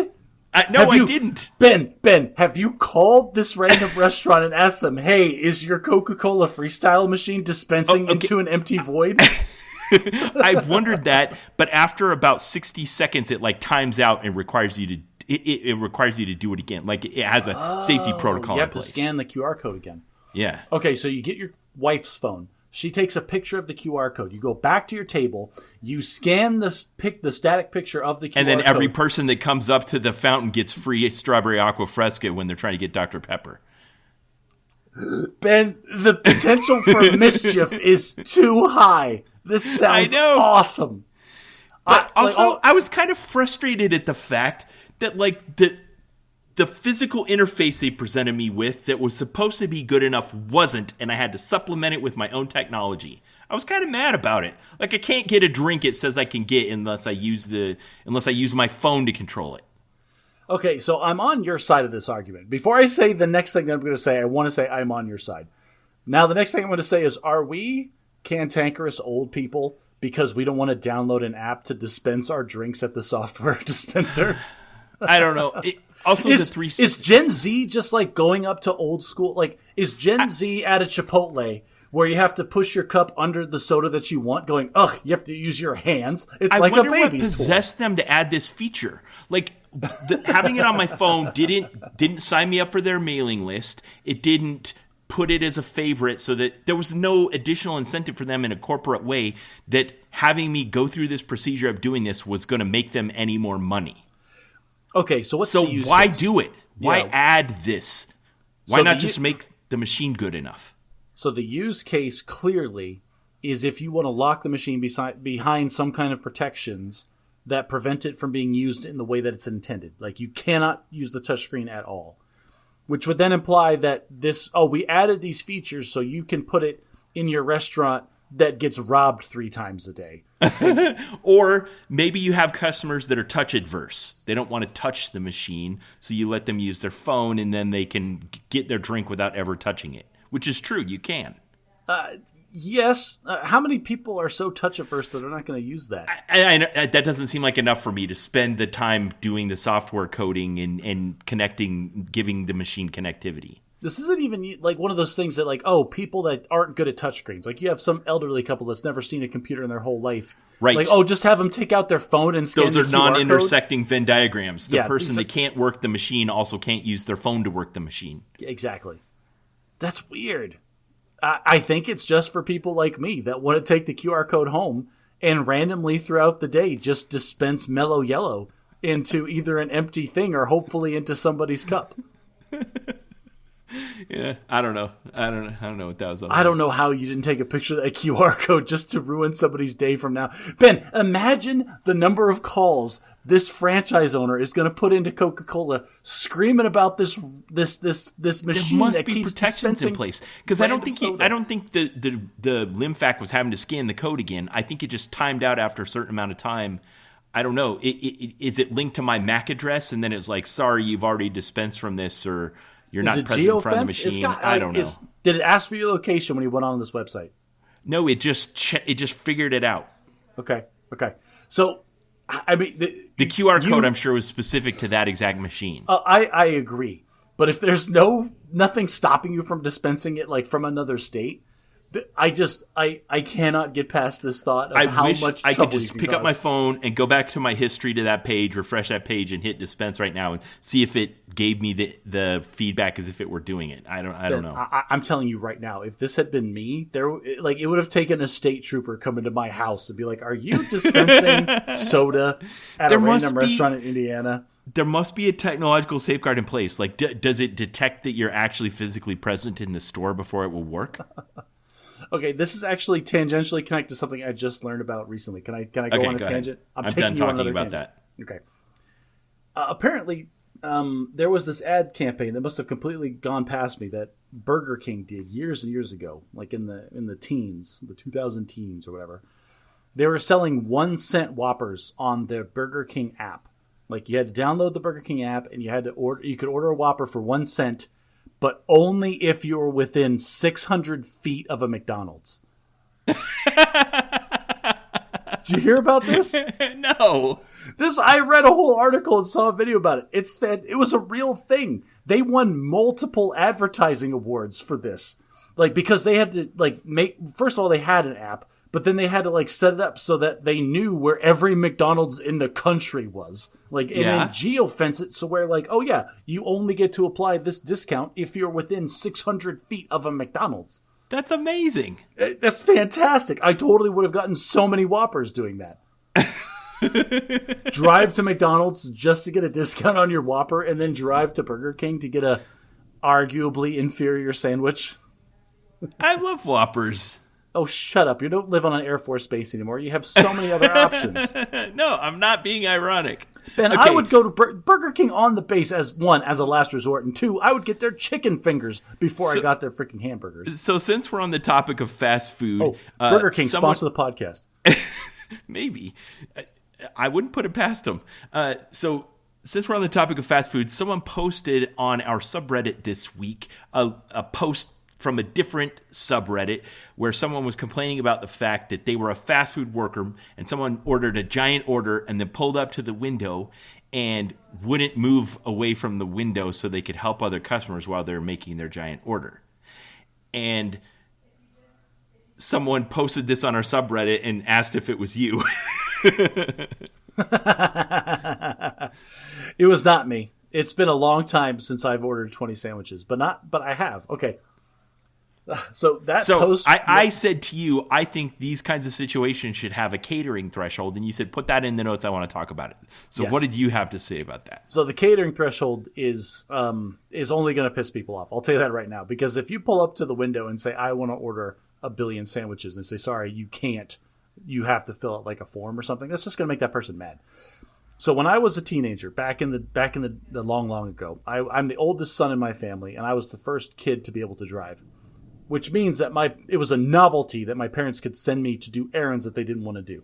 Speaker 1: No, I didn't.
Speaker 2: Ben, have you called this random restaurant and asked them, hey, is your Coca-Cola Freestyle machine dispensing into an empty void?
Speaker 1: I wondered that, but after about 60 seconds, it like times out and requires you to. It requires you to do it again. Like it has a safety protocol.
Speaker 2: You
Speaker 1: in
Speaker 2: have to
Speaker 1: place.
Speaker 2: scan the QR code again.
Speaker 1: Yeah.
Speaker 2: Okay, so you get your wife's phone. She takes a picture of the QR code. You go back to your table. You scan the static picture of the QR code.
Speaker 1: And then every person that comes up to the fountain gets free strawberry aqua fresca when they're trying to get Dr. Pepper.
Speaker 2: Ben, the potential for mischief is too high. This sounds awesome.
Speaker 1: But I was kind of frustrated at the fact that like the physical interface they presented me with that was supposed to be good enough wasn't, and I had to supplement it with my own technology. I was kind of mad about it. Like I can't get a drink it says I can get unless I use my phone to control it.
Speaker 2: Okay, so I'm on your side of this argument. Before I say the next thing that I'm going to say, I want to say I'm on your side. Now, the next thing I'm going to say is, are we cantankerous old people because we don't want to download an app to dispense our drinks at the software dispenser?
Speaker 1: I don't know. Also,
Speaker 2: is Gen Z just like going up to old school? Like, is Gen Z at a Chipotle where you have to push your cup under the soda that you want, going, ugh, you have to use your hands? It's like a baby's
Speaker 1: what possessed them to add this feature. Like, having it on my phone didn't sign me up for their mailing list. It didn't put it as a favorite, so that there was no additional incentive for them in a corporate way that having me go through this procedure of doing this was going to make them any more money.
Speaker 2: Okay, so what's the use
Speaker 1: why
Speaker 2: case?
Speaker 1: do it? Why add this? Why not just make the machine good enough?
Speaker 2: So the use case clearly is if you want to lock the machine behind some kind of protections that prevent it from being used in the way that it's intended. Like, you cannot use the touchscreen at all. Which would then imply that we added these features so you can put it in your restaurant that gets robbed 3 times a day.
Speaker 1: Or maybe you have customers that are touch adverse. They don't want to touch the machine, so you let them use their phone and then they can get their drink without ever touching it, which is true. You can.
Speaker 2: Yes. How many people are so touch averse that they're not going to use that?
Speaker 1: That doesn't seem like enough for me to spend the time doing the software coding and connecting, giving the machine connectivity.
Speaker 2: This isn't even like one of those things that like, oh, people that aren't good at touchscreens. Like, you have some elderly couple that's never seen a computer in their whole life.
Speaker 1: Right.
Speaker 2: Like, oh, just have them take out their phone and scan
Speaker 1: Those
Speaker 2: the
Speaker 1: are
Speaker 2: QR
Speaker 1: non-intersecting Venn diagrams. The
Speaker 2: Yeah,
Speaker 1: person that can't work the machine also can't use their phone to work the machine.
Speaker 2: Exactly. That's weird. I think it's just for people like me that want to take the QR code home and randomly throughout the day just dispense Mellow Yellow into either an empty thing or hopefully into somebody's cup.
Speaker 1: Yeah, I don't know. I don't know what that was.
Speaker 2: I don't know how you didn't take a picture of that QR code just to ruin somebody's day from now. Ben, imagine the number of calls this franchise owner is going to put into Coca-Cola screaming about this machine.
Speaker 1: There must
Speaker 2: that
Speaker 1: be
Speaker 2: keeps
Speaker 1: protections in place, because I don't think
Speaker 2: soda.
Speaker 1: the LIMFAC was having to scan the code again. I think it just timed out after a certain amount of time. I don't know. Is it linked to my MAC address, and then it's like, sorry, you've already dispensed from this, or you're not present in front of the machine? I don't know.
Speaker 2: Did it ask for your location when you went on this website?
Speaker 1: No, it just figured it out.
Speaker 2: Okay. So, I mean,
Speaker 1: the QR code, I'm sure, was specific to that exact machine.
Speaker 2: I agree, but if there's nothing stopping you from dispensing it like from another state, I cannot get past this thought of how much trouble
Speaker 1: I could just
Speaker 2: you can
Speaker 1: pick up
Speaker 2: cause.
Speaker 1: my phone and go back to my history to that page, refresh that page, and hit dispense right now and see if it gave me the feedback as if it were doing it. I don't know.
Speaker 2: I'm telling you right now, if this had been me, it would have taken a state trooper coming to my house and be like, "Are you dispensing soda at a random restaurant in Indiana?"
Speaker 1: There must be a technological safeguard in place. Like, does it detect that you're actually physically present in the store before it will work?
Speaker 2: Okay, this is actually tangentially connected to something I just learned about recently. Can I go on a tangent?
Speaker 1: I'm done talking about that.
Speaker 2: Okay. Apparently, there was this ad campaign that must have completely gone past me that Burger King did years and years ago, like in the teens, the 2000 teens or whatever. They were selling 1-cent Whoppers on their Burger King app. Like, you had to download the Burger King app and you could order a Whopper for 1 cent, but only if you were within 600 feet of a McDonald's. Did you hear about this?
Speaker 1: No.
Speaker 2: I read a whole article and saw a video about it. It was a real thing. They won multiple advertising awards for this. Like, because they had to first of all, they had an app, but then they had to set it up so that they knew where every McDonald's in the country was. And then geofence it so where oh yeah, you only get to apply this discount if you're within 600 feet of a McDonald's.
Speaker 1: That's amazing.
Speaker 2: That's fantastic. I totally would have gotten so many Whoppers doing that. Drive to McDonald's just to get a discount on your Whopper, and then drive to Burger King to get a arguably inferior sandwich.
Speaker 1: I love Whoppers.
Speaker 2: Oh, shut up. You don't live on an Air Force base anymore. You have so many other options.
Speaker 1: No, I'm not being ironic.
Speaker 2: Ben, okay. I would go to Burger King on the base as a last resort, and 2, I would get their chicken fingers before I got their freaking hamburgers.
Speaker 1: So since we're on the topic of fast food...
Speaker 2: Burger King, sponsor the podcast.
Speaker 1: Maybe. I wouldn't put it past them. So since we're on the topic of fast food, someone posted on our subreddit this week a post from a different subreddit where someone was complaining about the fact that they were a fast food worker and someone ordered a giant order and then pulled up to the window and wouldn't move away from the window so they could help other customers while they're making their giant order. And someone posted this on our subreddit and asked if it was you.
Speaker 2: It was not me. It's been a long time since I've ordered 20 sandwiches, but I have. Okay. So post.
Speaker 1: I said to you, I think these kinds of situations should have a catering threshold, and you said put that in the notes. I want to talk about it. So
Speaker 2: Yes.
Speaker 1: What did you have to say about that?
Speaker 2: So the catering threshold is only going to piss people off. I'll tell you that right now, because if you pull up to the window and say I want to order a billion sandwiches and say sorry, you can't. You have to fill out like a form or something. That's just going to make that person mad. So when I was a teenager, back in the long ago, I'm the oldest son in my family, and I was the first kid to be able to drive. Which means that it was a novelty that my parents could send me to do errands that they didn't want to do.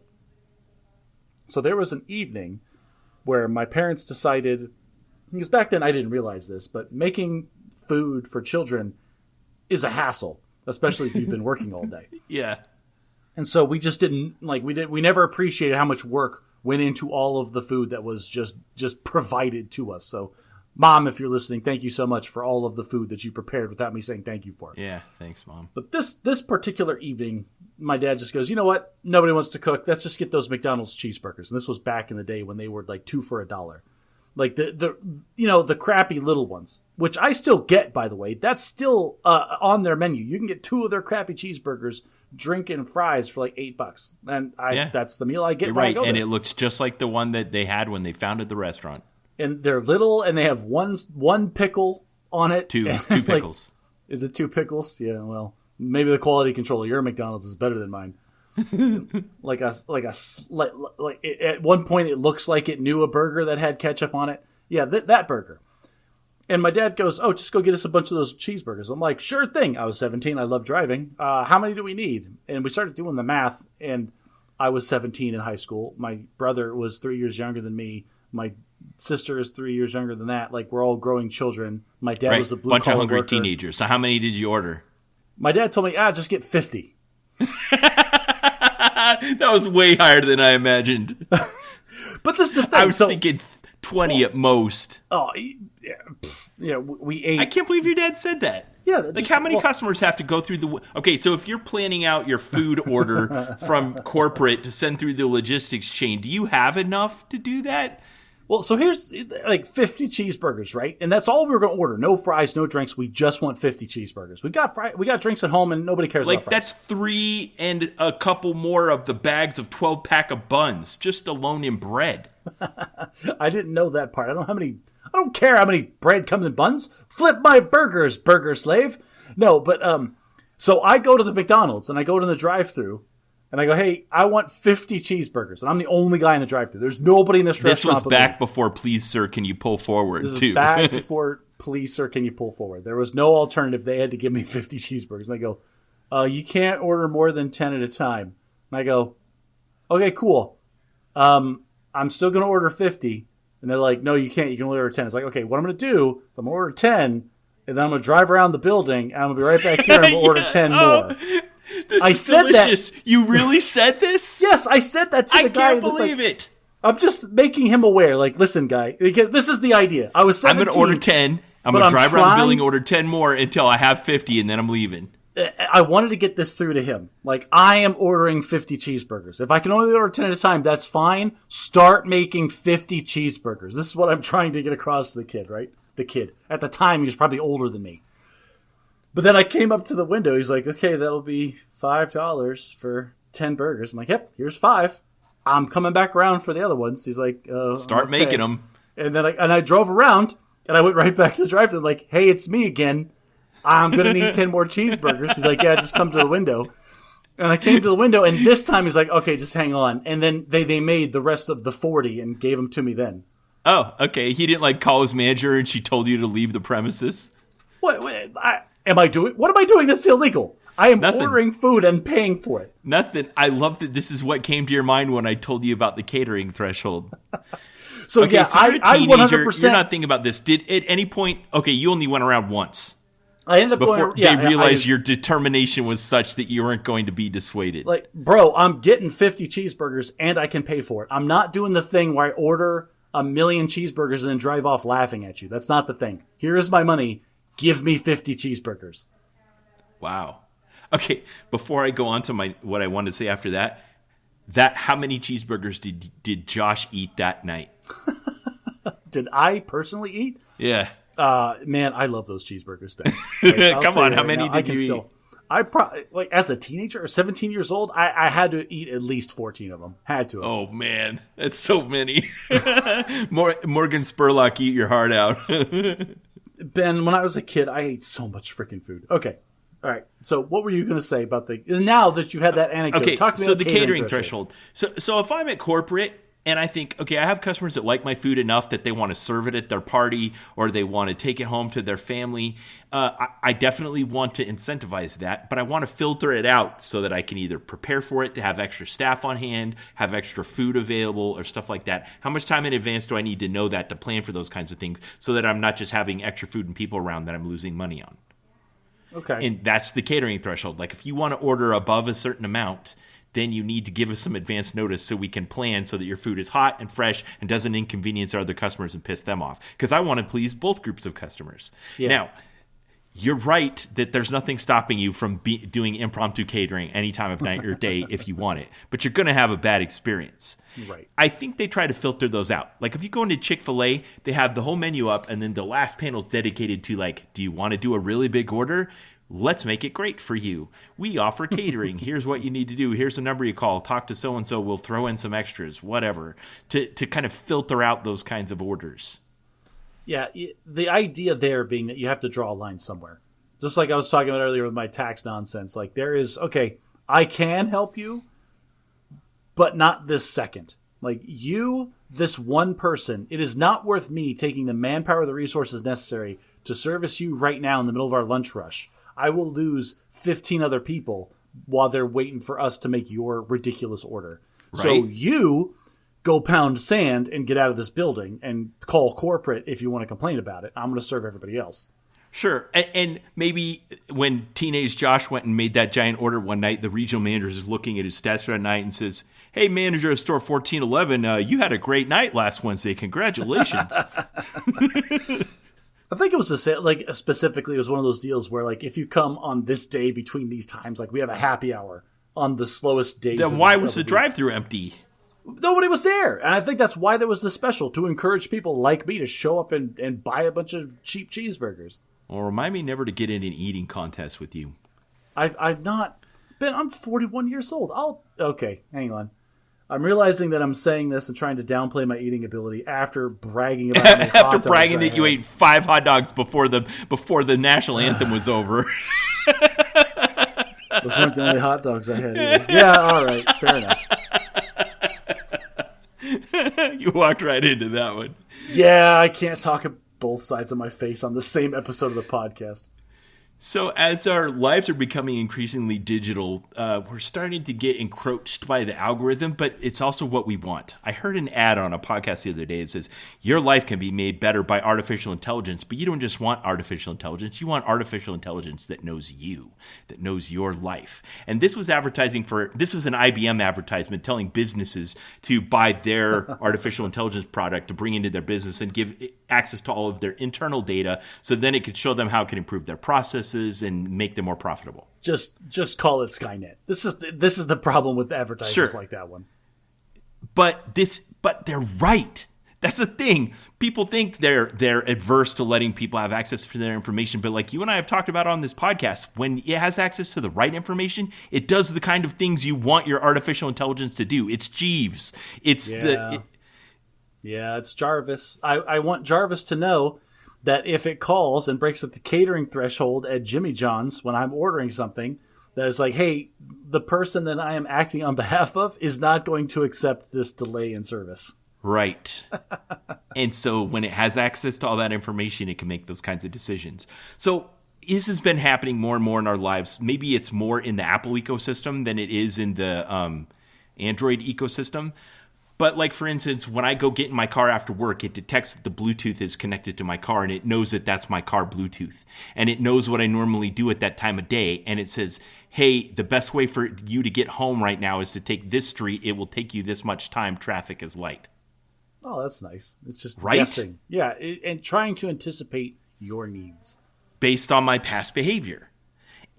Speaker 2: So there was an evening where my parents decided, because back then I didn't realize this, but making food for children is a hassle, especially if you've been working all day.
Speaker 1: Yeah.
Speaker 2: And so we just we never appreciated how much work went into all of the food that was just provided to us. So Mom, if you're listening, thank you so much for all of the food that you prepared without me saying thank you for it.
Speaker 1: Yeah, thanks, Mom.
Speaker 2: But this particular evening, my dad just goes, you know what? Nobody wants to cook. Let's just get those McDonald's cheeseburgers. And this was back in the day when they were like 2 for $1. Like the crappy little ones, which I still get, by the way. That's still on their menu. You can get 2 of their crappy cheeseburgers, drink and fries for like $8. And that's the meal I get.
Speaker 1: You're
Speaker 2: when I
Speaker 1: right,
Speaker 2: go
Speaker 1: and
Speaker 2: there.
Speaker 1: it looks just like the one that they had when they founded the restaurant.
Speaker 2: And they're little, and they have one pickle on it.
Speaker 1: Two pickles.
Speaker 2: Is it 2 pickles? Yeah, well, maybe the quality control of your McDonald's is better than mine. At one point it looks like it knew a burger that had ketchup on it. Yeah, that burger. And my dad goes, "Oh, just go get us a bunch of those cheeseburgers." I'm like, "Sure thing." I was 17. I love driving. How many do we need? And we started doing the math. And I was 17 in high school. My brother was 3 years younger than me. My sister is 3 years younger than that. Like, we're all growing children. My dad was a blue collar
Speaker 1: bunch of hungry
Speaker 2: worker.
Speaker 1: teenagers. So how many did you order?
Speaker 2: My dad told me, just get 50.
Speaker 1: That was way higher than I imagined.
Speaker 2: But this is the thing.
Speaker 1: I was thinking 20 at most.
Speaker 2: Oh, yeah, we ate.
Speaker 1: I can't believe your dad said that.
Speaker 2: Yeah,
Speaker 1: like how many customers have to go through the... Okay, so if you're planning out your food order from corporate to send through the logistics chain, do you have enough to do that?
Speaker 2: Well, so here's like 50 cheeseburgers, right? And that's all we were going to order. No fries, no drinks. We just want 50 cheeseburgers. We got drinks at home, and nobody cares about fries.
Speaker 1: That's 3 and a couple more of the bags of 12-pack of buns, just alone in bread.
Speaker 2: I didn't know that part. I don't care how many bread comes in buns. Flip my burgers, burger slave. No, but so I go to the McDonald's, and I go to the drive-thru. And I go, hey, I want 50 cheeseburgers. And I'm the only guy in the drive-thru. There's nobody in this restaurant.
Speaker 1: This was back before Please Sir, Can You Pull Forward,
Speaker 2: This
Speaker 1: too.
Speaker 2: is back before Please Sir, Can You Pull Forward. There was no alternative. They had to give me 50 cheeseburgers. And I go, you can't order more than 10 at a time. And I go, okay, cool. I'm still going to order 50. And they're like, no, you can't. You can only order 10. It's like, okay, what I'm going to do is I'm going to order 10. And then I'm going to drive around the building. And I'm going to be right back here and I'm going to order 10 more.
Speaker 1: I said delicious. That. You really said this?
Speaker 2: Yes, I said that to the guy.
Speaker 1: I can't believe it.
Speaker 2: I'm just making him aware. Like, listen, guy, this is the idea. I was 17.
Speaker 1: I'm going to order 10. I'm going to drive around the building, order 10 more until I have 50, and then I'm leaving.
Speaker 2: I wanted to get this through to him. Like, I am ordering 50 cheeseburgers. If I can only order 10 at a time, that's fine. Start making 50 cheeseburgers. This is what I'm trying to get across to the kid, right? The kid. At the time, he was probably older than me. But then I came up to the window. He's like, okay, that'll be $5 for 10 burgers. I'm like, yep, here's 5. I'm coming back around for the other ones. He's like,
Speaker 1: start making them.
Speaker 2: And then I drove around, and I went right back to the drive-thru. I'm like, hey, it's me again. I'm going to need 10 more cheeseburgers. He's like, yeah, just come to the window. And I came to the window, and this time he's like, okay, just hang on. And then they made the rest of the 40 and gave them to me then.
Speaker 1: Oh, okay. He didn't call his manager, and she told you to leave the premises?
Speaker 2: What am I doing that's illegal? I am ordering food and paying for it.
Speaker 1: Nothing. I love that this is what came to your mind when I told you about the catering threshold.
Speaker 2: So
Speaker 1: okay,
Speaker 2: yeah,
Speaker 1: so you're a teenager,
Speaker 2: 100%.
Speaker 1: You're not thinking about this. Did at any point? Okay, you only went around once.
Speaker 2: I ended up
Speaker 1: before
Speaker 2: going. Yeah,
Speaker 1: they realized your determination was such that you weren't going to be dissuaded.
Speaker 2: Like, bro, I'm getting 50 cheeseburgers and I can pay for it. I'm not doing the thing where I order a million cheeseburgers and then drive off laughing at you. That's not the thing. Here is my money. Give me 50 cheeseburgers.
Speaker 1: Wow. Okay, before I go on to what I wanted to say after that, how many cheeseburgers did Josh eat that night?
Speaker 2: Did I personally eat?
Speaker 1: Yeah.
Speaker 2: Man, I love those cheeseburgers, Ben. Like,
Speaker 1: Come on, how many did you eat?
Speaker 2: I probably, like, as a teenager or 17 years old, I had to eat at least 14 of them. Had to.
Speaker 1: Oh, man. That's so many. Morgan Spurlock, eat your heart out.
Speaker 2: Ben, when I was a kid, I ate so much freaking food. Okay. All right. So what were you going to say about now that you've had that anecdote?
Speaker 1: Okay,
Speaker 2: talk to me
Speaker 1: so
Speaker 2: about
Speaker 1: the catering threshold. So if I'm at corporate and I think, okay, I have customers that like my food enough that they want to serve it at their party or they want to take it home to their family, I definitely want to incentivize that, but I want to filter it out so that I can either prepare for it to have extra staff on hand, have extra food available or stuff like that. How much time in advance do I need to know that to plan for those kinds of things so that I'm not just having extra food and people around that I'm losing money on?
Speaker 2: Okay.
Speaker 1: And that's the catering threshold. Like if you want to order above a certain amount, then you need to give us some advance notice so we can plan so that your food is hot and fresh and doesn't inconvenience our other customers and piss them off. Because I want to please both groups of customers. Yeah. Now, you're right that there's nothing stopping you from doing impromptu catering any time of night or day if you want it. But you're going to have a bad experience.
Speaker 2: Right.
Speaker 1: I think they try to filter those out. Like if you go into Chick-fil-A, they have the whole menu up and then the last panel is dedicated to like, do you want to do a really big order? Let's make it great for you. We offer catering. Here's what you need to do. Here's the number you call. Talk to so-and-so. We'll throw in some extras, whatever, to kind of filter out those kinds of orders.
Speaker 2: Yeah, the idea there being that you have to draw a line somewhere. Just like I was talking about earlier with my tax nonsense. Like there is, okay, I can help you, but not this second. Like you, this one person, it is not worth me taking the manpower, the resources necessary to service you right now in the middle of our lunch rush. I will lose 15 other people while they're waiting for us to make your ridiculous order. Right. So you go pound sand and get out of this building and call corporate if you want to complain about it. I'm going to serve everybody else.
Speaker 1: Sure. And maybe when teenage Josh went and made that giant order one night, the regional manager is looking at his stats for that night and says, "Hey, manager of store 1411, you had a great night last Wednesday. Congratulations."
Speaker 2: I think it was specifically it was one of those deals where like if you come on this day between these times, like we have a happy hour on the slowest days.
Speaker 1: Then why was the drive-thru empty?
Speaker 2: Nobody was there. And I think that's why there was the special, to encourage people like me to show up and buy a bunch of cheap cheeseburgers.
Speaker 1: Well, remind me never to get in an eating contest with you.
Speaker 2: I've not been. I'm 41 years old. Okay, hang on. I'm realizing that I'm saying this and trying to downplay my eating ability after bragging about how many hot dogs
Speaker 1: bragging that you ate 5 hot dogs before the national anthem was over.
Speaker 2: Those weren't the only hot dogs I had either. Yeah, all right, fair enough.
Speaker 1: You walked right into that one.
Speaker 2: Yeah, I can't talk both sides of my face on the same episode of the podcast.
Speaker 1: So as our lives are becoming increasingly digital, we're starting to get encroached by the algorithm, but it's also what we want. I heard an ad on a podcast the other day that says, your life can be made better by artificial intelligence, but you don't just want artificial intelligence. You want artificial intelligence that knows you, that knows your life. And this was an IBM advertisement telling businesses to buy their artificial intelligence product to bring into their business and give access to all of their internal data so then it could show them how it can improve their processes and make them more profitable.
Speaker 2: Just call it Skynet. This is the problem with advertisements like that one.
Speaker 1: But they're right. That's the thing. People think they're adverse to letting people have access to their information, but like you and I have talked about on this podcast, when it has access to the right information, it does the kind of things you want your artificial intelligence to do. It's Jeeves. It's
Speaker 2: Jarvis. I want Jarvis to know that if it calls and breaks at the catering threshold at Jimmy John's when I'm ordering something, that is like, hey, the person that I am acting on behalf of is not going to accept this delay in service.
Speaker 1: Right. And so when it has access to all that information, it can make those kinds of decisions. So this has been happening more and more in our lives. Maybe it's more in the Apple ecosystem than it is in the Android ecosystem. But like, for instance, when I go get in my car after work, it detects that the Bluetooth is connected to my car, and it knows that that's my car Bluetooth. And it knows what I normally do at that time of day. And it says, hey, the best way for you to get home right now is to take this street. It will take you this much time. Traffic is light.
Speaker 2: Oh, that's nice. It's just
Speaker 1: right?
Speaker 2: Guessing. Yeah, and trying to anticipate your needs.
Speaker 1: Based on my past behavior.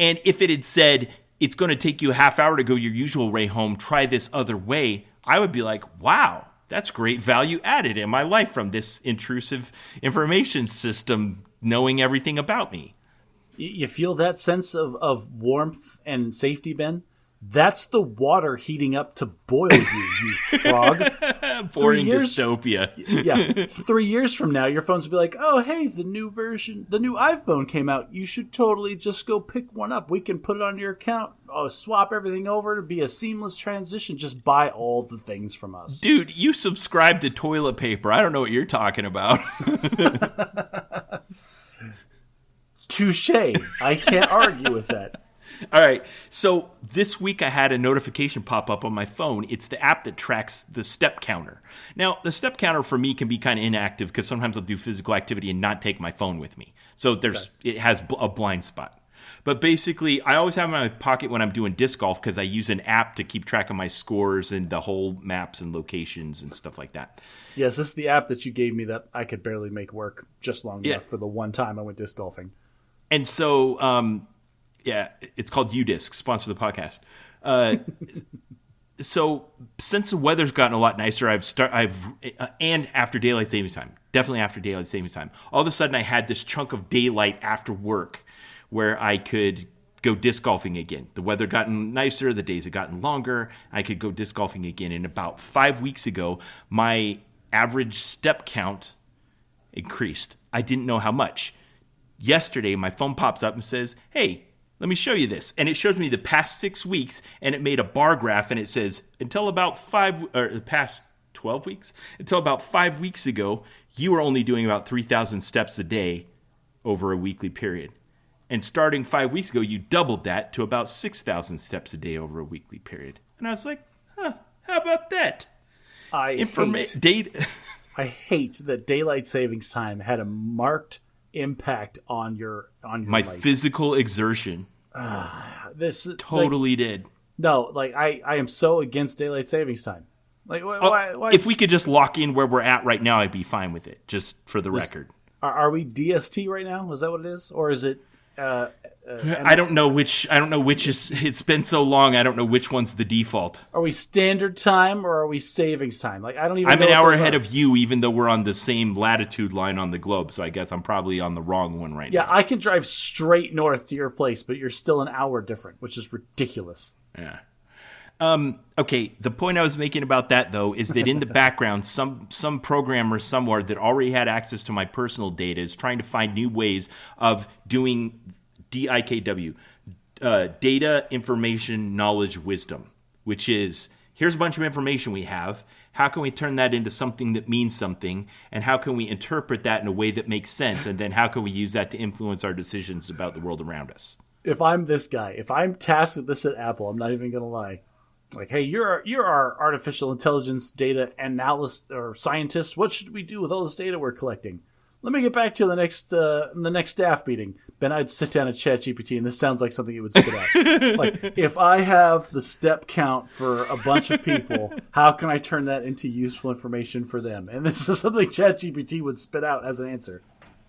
Speaker 1: And if it had said, it's going to take you a half hour to go your usual way home, try this other way, I would be like, wow, that's great value added in my life from this intrusive information system knowing everything about me.
Speaker 2: You feel that sense of warmth and safety, Ben? That's the water heating up to boil you frog.
Speaker 1: Boring dystopia.
Speaker 2: Yeah. 3 years from now, your phones will be like, oh, hey, the new iPhone came out. You should totally just go pick one up. We can put it on your account. Oh, swap everything over to be a seamless transition. Just buy all the things from us.
Speaker 1: Dude, you subscribe to toilet paper. I don't know what you're talking about.
Speaker 2: Touche. I can't argue with that.
Speaker 1: All right, so this week I had a notification pop up on my phone. It's the app that tracks the step counter. Now, the step counter for me can be kind of inactive because sometimes I'll do physical activity and not take my phone with me. So it has a blind spot. But basically, I always have it in my pocket when I'm doing disc golf because I use an app to keep track of my scores and the whole maps and locations and stuff like that.
Speaker 2: Yes, this is the app that you gave me that I could barely make work just long enough for the one time I went disc golfing.
Speaker 1: And so... yeah, it's called UDisc, sponsor the podcast. So since the weather's gotten a lot nicer, and after daylight savings time, definitely after daylight savings time, all of a sudden I had this chunk of daylight after work where I could go disc golfing again. The weather gotten nicer, the days had gotten longer, I could go disc golfing again. And about 5 weeks ago, my average step count increased. I didn't know how much. Yesterday, my phone pops up and says, hey, let me show you this. And it shows me the past 6 weeks, and it made a bar graph, and it says, until about the past 12 weeks, until about 5 weeks ago, you were only doing about 3,000 steps a day over a weekly period. And starting 5 weeks ago, you doubled that to about 6,000 steps a day over a weekly period. And I was like, how about that?
Speaker 2: I hate that daylight savings time had a marked impact on your
Speaker 1: my
Speaker 2: life.
Speaker 1: Physical exertion.
Speaker 2: This
Speaker 1: totally did.
Speaker 2: No, like I am so against daylight savings time. Like why
Speaker 1: if we could just lock in where we're at right now, I'd be fine with it. Just for the record.
Speaker 2: Are we DST right now? Is that what it is, or is it?
Speaker 1: I don't know which. Is. It's been so long. I don't know which one's the default.
Speaker 2: Are we standard time or are we savings time? Like I don't even.
Speaker 1: I'm an hour ahead of you, even though we're on the same latitude line on the globe. So I guess I'm probably on the wrong one right now.
Speaker 2: Yeah, I can drive straight north to your place, but you're still an hour different, which is ridiculous.
Speaker 1: Yeah. Okay. The point I was making about that though is that in the background, some programmer somewhere that already had access to my personal data is trying to find new ways of doing DIKW, data, information, knowledge, wisdom, which is here's a bunch of information we have. How can we turn that into something that means something? And how can we interpret that in a way that makes sense? And then how can we use that to influence our decisions about the world around us?
Speaker 2: If I'm this guy, if I'm tasked with this at Apple, I'm not even going to lie. Like, hey, you're our artificial intelligence data analyst or scientist. What should we do with all this data we're collecting? Let me get back to the next staff meeting. Ben, I'd sit down at ChatGPT, and this sounds like something it would spit out. Like, if I have the step count for a bunch of people, how can I turn that into useful information for them? And this is something ChatGPT would spit out as an answer.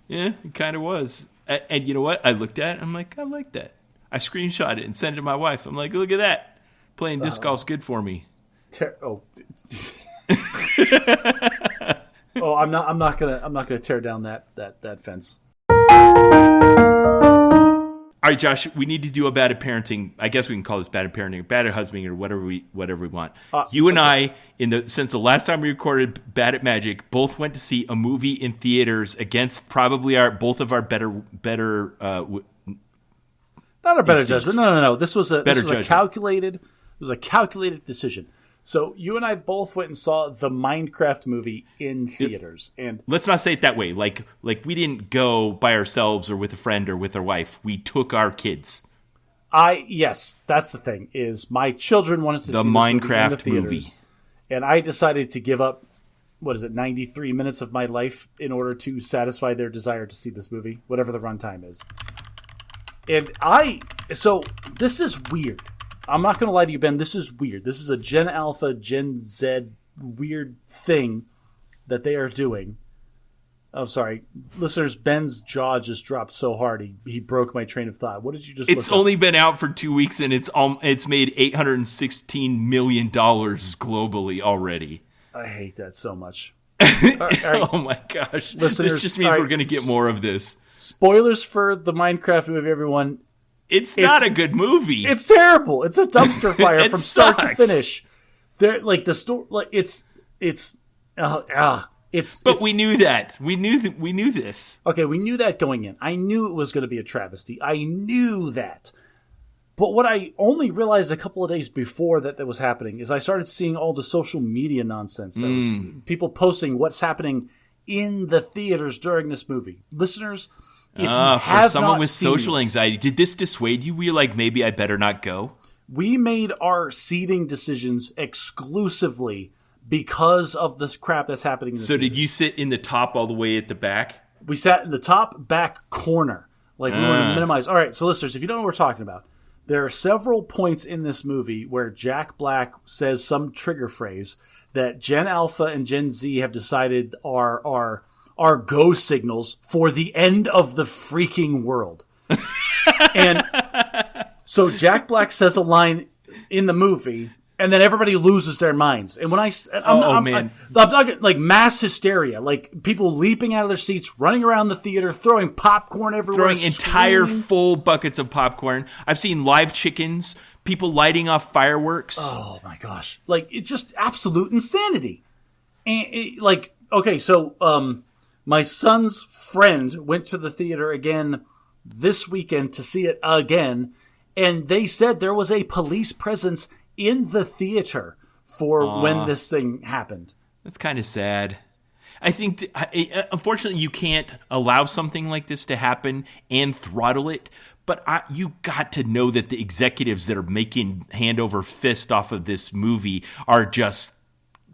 Speaker 1: Yeah, it kind of was. And you know what? I looked at it, I'm like, I like that. I screenshot it and sent it to my wife. I'm like, look at that. Playing disc golf's good for me.
Speaker 2: Oh, I'm not gonna tear down that fence.
Speaker 1: All right, Josh, we need to do a bad at parenting. I guess we can call this bad at parenting, bad at husbanding, or whatever we want. You and I, since the last time we recorded Bad at Magic, both went to see a movie in theaters against probably both of our better.
Speaker 2: Not a better judgment. No. This was a calculated. It was a calculated decision. So you and I both went and saw the Minecraft movie in theaters, and
Speaker 1: let's not say it that way. Like we didn't go by ourselves or with a friend or with our wife. We took our kids.
Speaker 2: Yes, that's the thing. Is my children wanted to see
Speaker 1: the Minecraft movie,
Speaker 2: And I decided to give up, 93 minutes of my life in order to satisfy their desire to see this movie, whatever the runtime is. And so this is weird. I'm not going to lie to you, Ben. This is weird. This is a Gen Alpha, Gen Z weird thing that they are doing. I'm sorry. Listeners, Ben's jaw just dropped so hard he broke my train of thought. What did you just
Speaker 1: It's only been out for 2 weeks, and it's made $816 million globally already.
Speaker 2: I hate that so much.
Speaker 1: Oh my gosh.
Speaker 2: Listeners,
Speaker 1: this just means we're going to get more of this.
Speaker 2: Spoilers for the Minecraft movie, everyone.
Speaker 1: It's not a good movie.
Speaker 2: It's terrible. It's a dumpster fire from start to
Speaker 1: sucks.
Speaker 2: finish. There, like the story, like it's.
Speaker 1: But we knew that. We knew this.
Speaker 2: Okay, we knew that going in. I knew it was going to be a travesty. I knew that. But what I only realized a couple of days before that was happening is I started seeing all the social media nonsense. That was people posting what's happening in the theaters during this movie. Listeners, if you have
Speaker 1: for someone
Speaker 2: not
Speaker 1: with
Speaker 2: seen
Speaker 1: social anxiety, did this dissuade you? Were you like, maybe I better not go?
Speaker 2: We made our seating decisions exclusively because of this crap that's happening in the theaters.
Speaker 1: Did you sit in the top all the way at the back?
Speaker 2: We sat in the top back corner. Like, we want to minimize. All right, so listeners, if you don't know what we're talking about, there are several points in this movie where Jack Black says some trigger phrase that Gen Alpha and Gen Z have decided are go signals for the end of the freaking world. And so Jack Black says a line in the movie, and then everybody loses their minds. And when I'm talking like mass hysteria, like people leaping out of their seats, running around the theater, throwing popcorn everywhere,
Speaker 1: throwing entire full buckets of popcorn. I've seen live chickens, people lighting off fireworks.
Speaker 2: Oh my gosh! Like, it's just absolute insanity. And okay, so my son's friend went to the theater again this weekend to see it again, and they said there was a police presence in the theater for when this thing happened.
Speaker 1: That's kind of sad. I think, unfortunately, you can't allow something like this to happen and throttle it. But you got to know that the executives that are making hand over fist off of this movie are just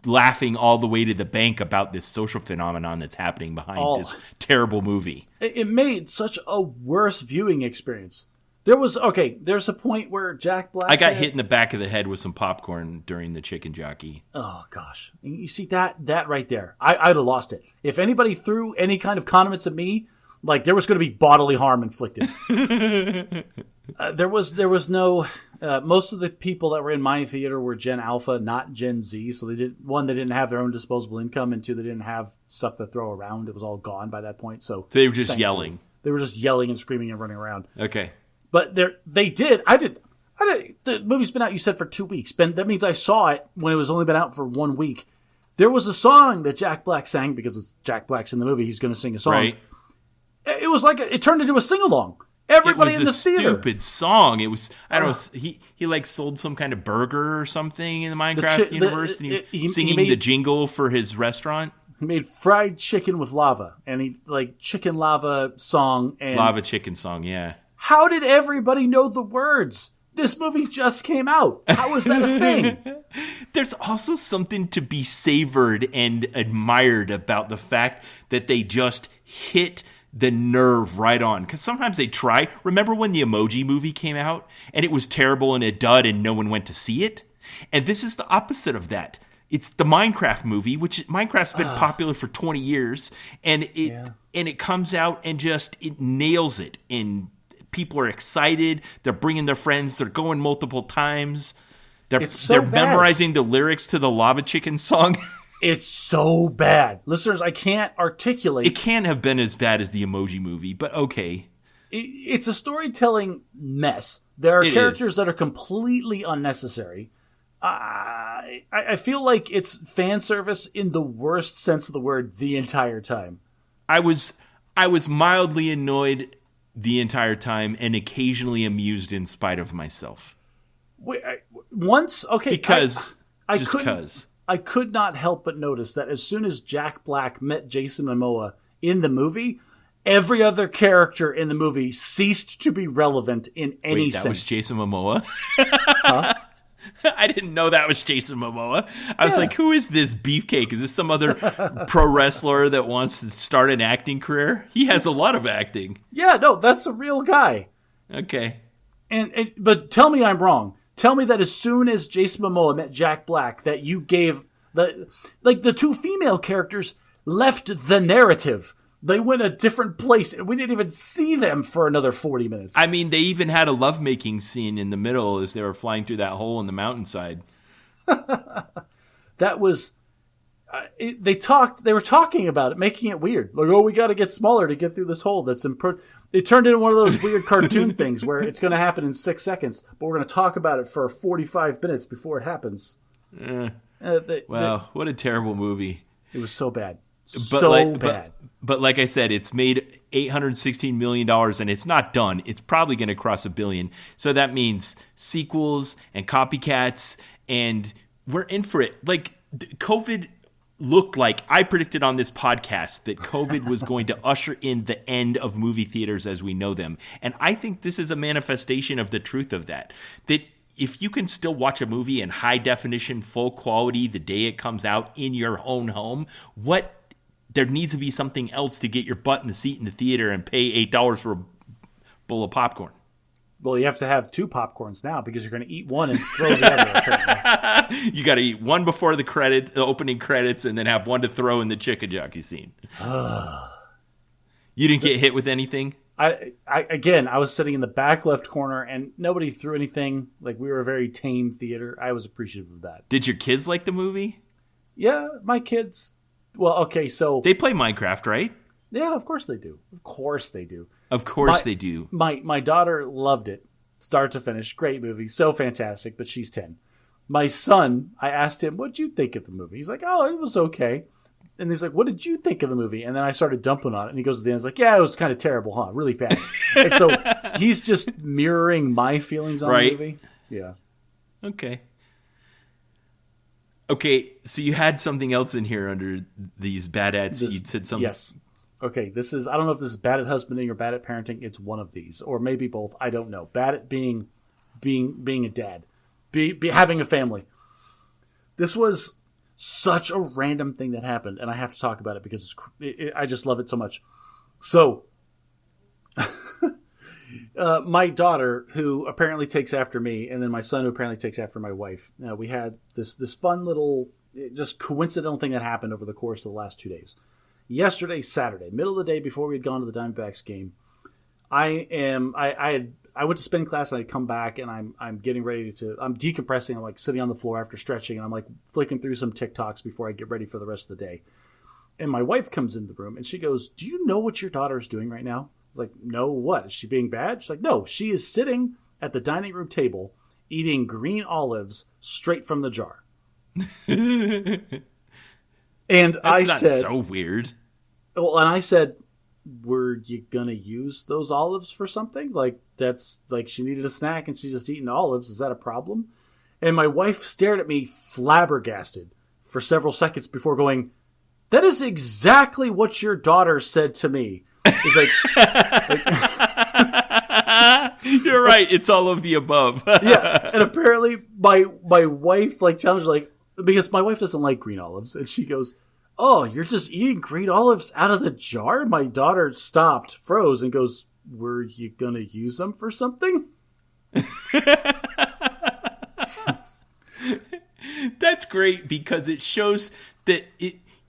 Speaker 1: laughing all the way to the bank about this social phenomenon that's happening behind this terrible movie.
Speaker 2: It made such a worse viewing experience. There's a point where Jack Black...
Speaker 1: I got hit in the back of the head with some popcorn during the chicken jockey.
Speaker 2: Oh, gosh. You see that right there? I'd have lost it. If anybody threw any kind of condiments at me, like, there was going to be bodily harm inflicted. There was no... most of the people that were in my theater were Gen Alpha, not Gen Z. So they didn't have their own disposable income, and two, they didn't have stuff to throw around. It was all gone by that point. So
Speaker 1: they were just yelling.
Speaker 2: They were just yelling and screaming and running around.
Speaker 1: Okay.
Speaker 2: But they did. I did. The movie's been out, you said, for 2 weeks. Ben, that means I saw it when it was only been out for 1 week. There was a song that Jack Black sang, because Jack Black's in the movie. He's going to sing a song.
Speaker 1: Right.
Speaker 2: It was like it turned into a sing-along. Everybody in the theater.
Speaker 1: It was a stupid song. It was, I don't know, he like sold some kind of burger or something in the Minecraft universe, and he singing the jingle for his restaurant.
Speaker 2: He made fried chicken with lava, and he like chicken lava song. And
Speaker 1: lava chicken song, yeah.
Speaker 2: How did everybody know the words? This movie just came out. How is that a thing?
Speaker 1: There's also something to be savored and admired about the fact that they just hit the nerve right on. Because sometimes they try. Remember when the Emoji Movie came out and it was terrible and a dud and no one went to see it? And this is the opposite of that. It's the Minecraft movie, which Minecraft's been popular for 20 years, and it comes out and just it nails it. And people are excited. They're bringing their friends. They're going multiple times. They're memorizing the lyrics to the Lava Chicken song.
Speaker 2: It's so bad. Listeners, I can't articulate.
Speaker 1: It can't have been as bad as the Emoji Movie, but okay.
Speaker 2: It's a storytelling mess. There are characters that are completely unnecessary. I feel like it's fan service in the worst sense of the word the entire time.
Speaker 1: I was mildly annoyed the entire time and occasionally amused in spite of myself.
Speaker 2: I could not help but notice that as soon as Jack Black met Jason Momoa in the movie, every other character in the movie ceased to be relevant in any sense.
Speaker 1: That was Jason Momoa?
Speaker 2: Huh?
Speaker 1: I didn't know that was Jason Momoa. I was like, who is this beefcake? Is this some other pro wrestler that wants to start an acting career? He has a lot of acting.
Speaker 2: Yeah, no, that's a real guy.
Speaker 1: Okay.
Speaker 2: But tell me I'm wrong. Tell me that as soon as Jason Momoa met Jack Black, that you gave the two female characters left the narrative. They went a different place, and we didn't even see them for another 40 minutes.
Speaker 1: I mean, they even had a lovemaking scene in the middle as they were flying through that hole in the mountainside.
Speaker 2: That was... They were talking about it, making it weird. Like, oh, we got to get smaller to get through this hole. It turned into one of those weird cartoon things where it's going to happen in 6 seconds, but we're going to talk about it for 45 minutes before it happens.
Speaker 1: What a terrible movie.
Speaker 2: It was so bad. Bad.
Speaker 1: But like I said, it's made $816 million, and it's not done. It's probably going to cross $1 billion. So that means sequels and copycats, and we're in for it. Like, COVID looked like, I predicted on this podcast that COVID was going to usher in the end of movie theaters as we know them. And I think this is a manifestation of the truth of that. That if you can still watch a movie in high definition, full quality the day it comes out in your own home, there needs to be something else to get your butt in the seat in the theater and pay $8 for a bowl of popcorn.
Speaker 2: Well, you have to have 2 popcorns now because you're going to eat one and throw the other, apparently.
Speaker 1: You got to eat one before the opening credits, and then have one to throw in the chicken jockey scene. You didn't get hit with anything?
Speaker 2: I was sitting in the back left corner, and nobody threw anything. Like, we were a very tame theater. I was appreciative of that.
Speaker 1: Did your kids like the movie?
Speaker 2: Yeah, my kids... Well, okay, so...
Speaker 1: They play Minecraft, right?
Speaker 2: Yeah, of course they do. Of course they do.
Speaker 1: They do.
Speaker 2: My daughter loved it, start to finish. Great movie, so fantastic, but she's 10. My son, I asked him, what'd you think of the movie? He's like, oh, it was okay. And he's like, what did you think of the movie? And then I started dumping on it, and he goes to the end, he's like, yeah, it was kind of terrible, huh? Really bad. And so he's just mirroring my feelings on the movie. Yeah.
Speaker 1: Okay, so you had something else in here under these bad ads. You said something.
Speaker 2: Yes. Okay, I don't know if this is bad at husbanding or bad at parenting. It's one of these, or maybe both. I don't know. Bad at being a dad, having a family. This was such a random thing that happened, and I have to talk about it because I just love it so much. So, my daughter, who apparently takes after me, and then my son, who apparently takes after my wife. We had this fun little, just coincidental thing that happened over the course of the last 2 days. Yesterday, Saturday, middle of the day before we had gone to the Diamondbacks game, I went to spin class and I'd come back and I'm getting ready I'm decompressing. I'm like sitting on the floor after stretching and I'm like flicking through some TikToks before I get ready for the rest of the day. And my wife comes into the room and she goes, do you know what your daughter is doing right now? I was like, no, what? Is she being bad? She's like, no, she is sitting at the dining room table eating green olives straight from the jar. And
Speaker 1: That's not so weird.
Speaker 2: Well, and I said, were you going to use those olives for something? Like, that's like she needed a snack and she's just eating olives. Is that a problem? And my wife stared at me flabbergasted for several seconds before going, that is exactly what your daughter said to me. It's like
Speaker 1: you're right. It's all of the above.
Speaker 2: Yeah. And apparently my wife challenged, because my wife doesn't like green olives. And she goes, oh, you're just eating green olives out of the jar? My daughter stopped, froze, and goes, were you going to use them for something?
Speaker 1: That's great because it shows that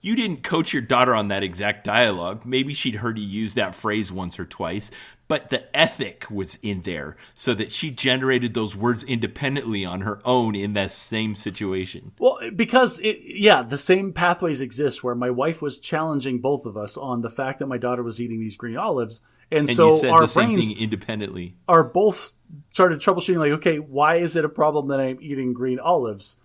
Speaker 1: you didn't coach your daughter on that exact dialogue. Maybe she'd heard you use that phrase once or twice, but the ethic was in there so that she generated those words independently on her own in that same situation.
Speaker 2: Well, because, the same pathways exist where my wife was challenging both of us on the fact that my daughter was eating these green olives. And so
Speaker 1: you said
Speaker 2: our
Speaker 1: the same
Speaker 2: brains
Speaker 1: thing independently
Speaker 2: are both started troubleshooting, like, okay, why is it a problem that I'm eating green olives?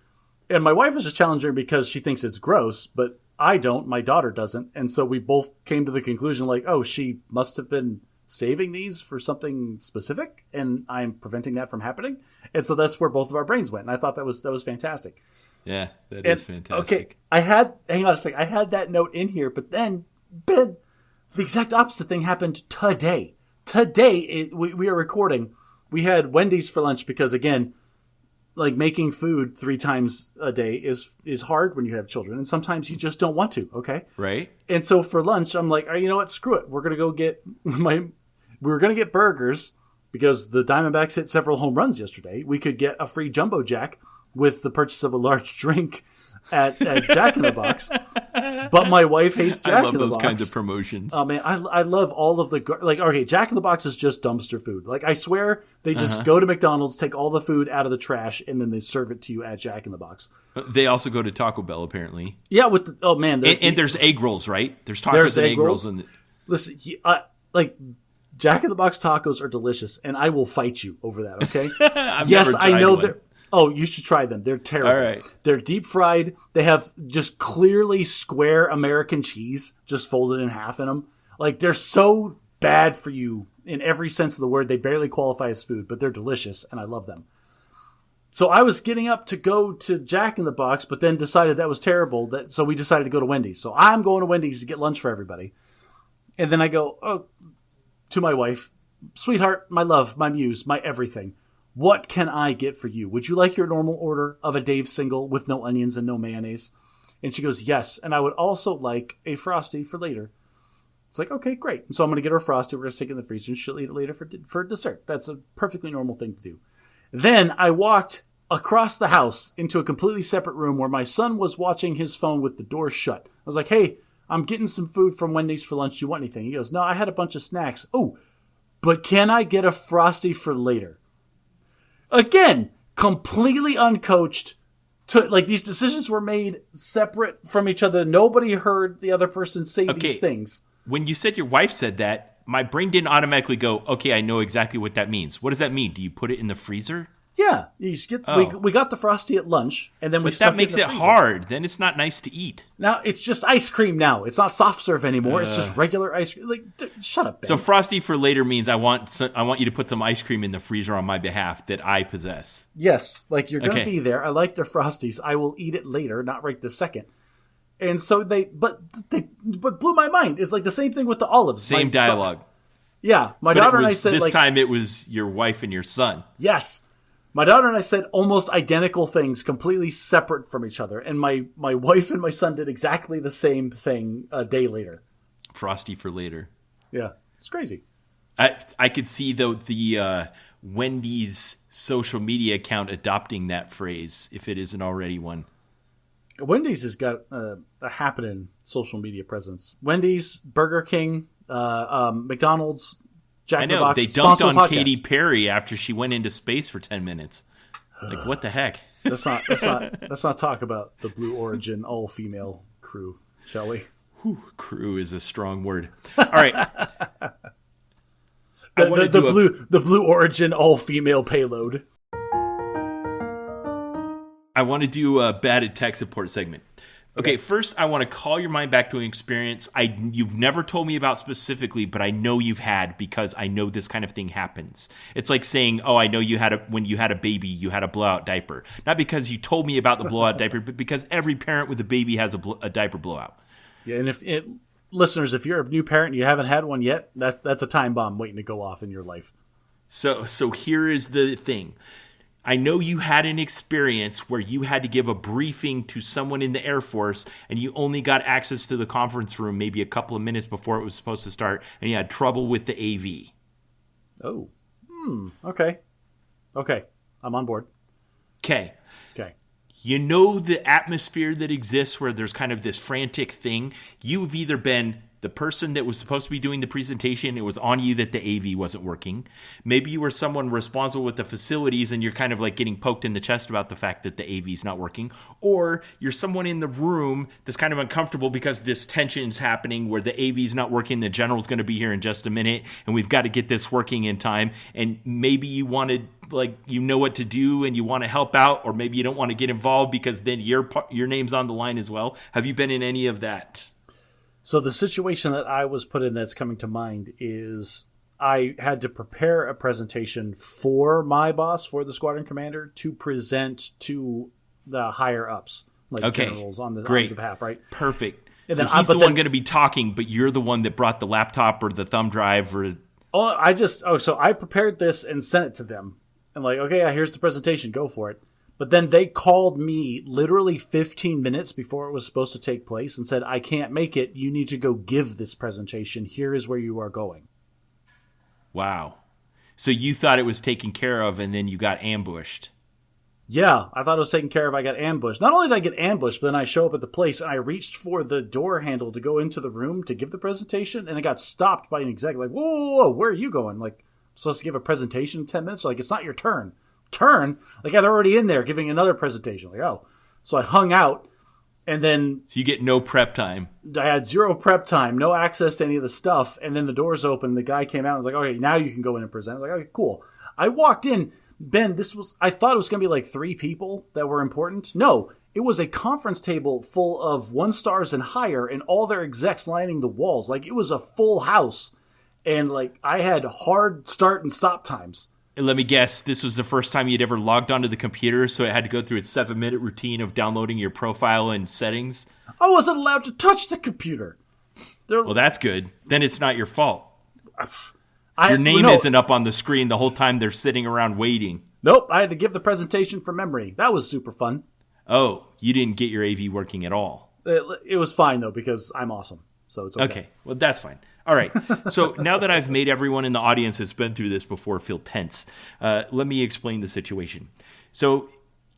Speaker 2: And my wife is just challenging her because she thinks it's gross, but I don't. My daughter doesn't. And so we both came to the conclusion, like, oh, she must have been saving these for something specific, and I'm preventing that from happening. And so that's where both of our brains went. And I thought that was fantastic.
Speaker 1: Yeah, that is fantastic.
Speaker 2: Okay, hang on a second. I had that note in here, but then, Ben, the exact opposite thing happened today. Today, we are recording. We had Wendy's for lunch because, again, like making food 3 times a day is hard when you have children, and sometimes you just don't want to. Okay,
Speaker 1: Right.
Speaker 2: and so for lunch, I'm like, you know what? Screw it. We're gonna go get we were gonna get burgers because the Diamondbacks hit several home runs yesterday. We could get a free Jumbo Jack with the purchase of a large drink at Jack in the Box. But my wife hates Jack in the Box.
Speaker 1: I love those kinds of promotions.
Speaker 2: Oh man, I love all of the okay. Jack in the Box is just dumpster food. Like I swear, they just go to McDonald's, take all the food out of the trash, and then they serve it to you at Jack in the Box.
Speaker 1: They also go to Taco Bell apparently.
Speaker 2: Yeah, with
Speaker 1: and there's egg rolls, right? There's tacos and egg rolls.
Speaker 2: Listen, like Jack in the Box tacos are delicious, and I will fight you over that. Okay? Yes, I know that. Oh, you should try them. They're terrible.
Speaker 1: All right.
Speaker 2: They're deep fried. They have just clearly square American cheese just folded in half in them. Like, they're so bad for you in every sense of the word. They barely qualify as food, but they're delicious, and I love them. So I was getting up to go to Jack in the Box, but then decided that was terrible. So we decided to go to Wendy's. So I'm going to Wendy's to get lunch for everybody. And then I go to my wife, sweetheart, my love, my muse, my everything. What can I get for you? Would you like your normal order of a Dave single with no onions and no mayonnaise? And she goes, yes. And I would also like a Frosty for later. It's like, okay, great. So I'm going to get her a Frosty. We're going to stick it in the freezer and she'll eat it later for dessert. That's a perfectly normal thing to do. Then I walked across the house into a completely separate room where my son was watching his phone with the door shut. I was like, hey, I'm getting some food from Wendy's for lunch. Do you want anything? He goes, no, I had a bunch of snacks. Oh, but can I get a Frosty for later? Again, completely uncoached. Like, these decisions were made separate from each other. Nobody heard the other person say these things.
Speaker 1: When you said your wife said that, my brain didn't automatically go, okay, I know exactly what that means. What does that mean? Do you put it in the freezer?
Speaker 2: Yeah, you just get, we got the Frosty at lunch, and then we stuck
Speaker 1: that makes
Speaker 2: it in the
Speaker 1: it
Speaker 2: freezer.
Speaker 1: hard. Then it's not nice to eat.
Speaker 2: Now it's just ice cream. Now it's not soft serve anymore. It's just regular ice cream. Like, shut up, Ben.
Speaker 1: So Frosty for later means I want you to put some ice cream in the freezer on my behalf that I possess.
Speaker 2: Yes, like you're going to be there. I like their Frosties. I will eat it later, not right this second. And so they blew my mind. It's like the same thing with the olives.
Speaker 1: Same dialogue.
Speaker 2: Yeah, my daughter and I said
Speaker 1: this time it was your wife and your son.
Speaker 2: Yes. My daughter and I said almost identical things, completely separate from each other. And my wife and my son did exactly the same thing a day later.
Speaker 1: Frosty for later.
Speaker 2: Yeah, it's crazy.
Speaker 1: I could see, though, the Wendy's social media account adopting that phrase, if it isn't already one.
Speaker 2: Wendy's has got a happening social media presence. Wendy's, Burger King, McDonald's, Jack in the Box.
Speaker 1: They dunked on Katy Perry after she went into space for 10 minutes. Like, what the heck?
Speaker 2: Let's not talk about the Blue Origin all-female crew, shall we?
Speaker 1: Whew, crew is a strong word. All right.
Speaker 2: The Blue Origin all-female payload.
Speaker 1: I want to do a bad at tech support segment. Okay, first I want to call your mind back to an experience you've never told me about specifically, but I know you've had because I know this kind of thing happens. It's like saying, oh, I know when you had a baby, you had a blowout diaper. Not because you told me about the blowout diaper, but because every parent with a baby has a diaper blowout.
Speaker 2: Yeah, and listeners, if you're a new parent and you haven't had one yet, that's a time bomb waiting to go off in your life.
Speaker 1: So here is the thing. I know you had an experience where you had to give a briefing to someone in the Air Force and you only got access to the conference room maybe a couple of minutes before it was supposed to start and you had trouble with the AV.
Speaker 2: Oh. Okay. I'm on board.
Speaker 1: Okay. You know the atmosphere that exists where there's kind of this frantic thing. You've either been the person that was supposed to be doing the presentation, it was on you that the AV wasn't working. Maybe you were someone responsible with the facilities and you're kind of like getting poked in the chest about the fact that the AV is not working. Or you're someone in the room that's kind of uncomfortable because this tension's happening where the AV is not working, the general's going to be here in just a minute, and we've got to get this working in time. And maybe you wanted, like, you know what to do and you want to help out, or maybe you don't want to get involved because then your name's on the line as well. Have you been in any of that?
Speaker 2: So the situation that I was put in that's coming to mind is I had to prepare a presentation for my boss, for the squadron commander, to present to the higher ups, like generals on the behalf, right?
Speaker 1: Perfect. And so he's the one going to be talking, but you're the one that brought the laptop or the thumb drive or...
Speaker 2: So I prepared this and sent it to them. I'm like, okay, here's the presentation, go for it. But then they called me literally 15 minutes before it was supposed to take place and said, I can't make it. You need to go give this presentation. Here is where you are going.
Speaker 1: Wow. So you thought it was taken care of, and then you got ambushed.
Speaker 2: Yeah, I thought it was taken care of. I got ambushed. Not only did I get ambushed, but then I show up at the place, and I reached for the door handle to go into the room to give the presentation, and I got stopped by an exec. Like, whoa, where are you going? Like, I'm supposed to give a presentation in 10 minutes? Like, it's not your turn. Turn? Like, they're already in there giving another presentation. Like, oh. So I hung out, and then...
Speaker 1: So you get no prep time.
Speaker 2: I had zero prep time, no access to any of the stuff, and then the doors opened, the guy came out and was like, okay, now you can go in and present. I was like, okay, cool. I walked in... Ben, I thought it was going to be like 3 people that were important. No, it was a conference table full of 1 stars and higher and all their execs lining the walls. Like, it was a full house. And, like, I had hard start and stop times.
Speaker 1: Let me guess, this was the first time you'd ever logged onto the computer, so it had to go through its 7-minute routine of downloading your profile and settings?
Speaker 2: I wasn't allowed to touch the computer.
Speaker 1: Well, that's good. Then it's not your fault. Your name isn't up on the screen the whole time they're sitting around waiting.
Speaker 2: Nope, I had to give the presentation from memory. That was super fun.
Speaker 1: Oh, you didn't get your AV working at all.
Speaker 2: It was fine, though, because I'm awesome. So it's okay.
Speaker 1: Okay, well, that's fine. All right, so now that I've made everyone in the audience that's been through this before feel tense, let me explain the situation. So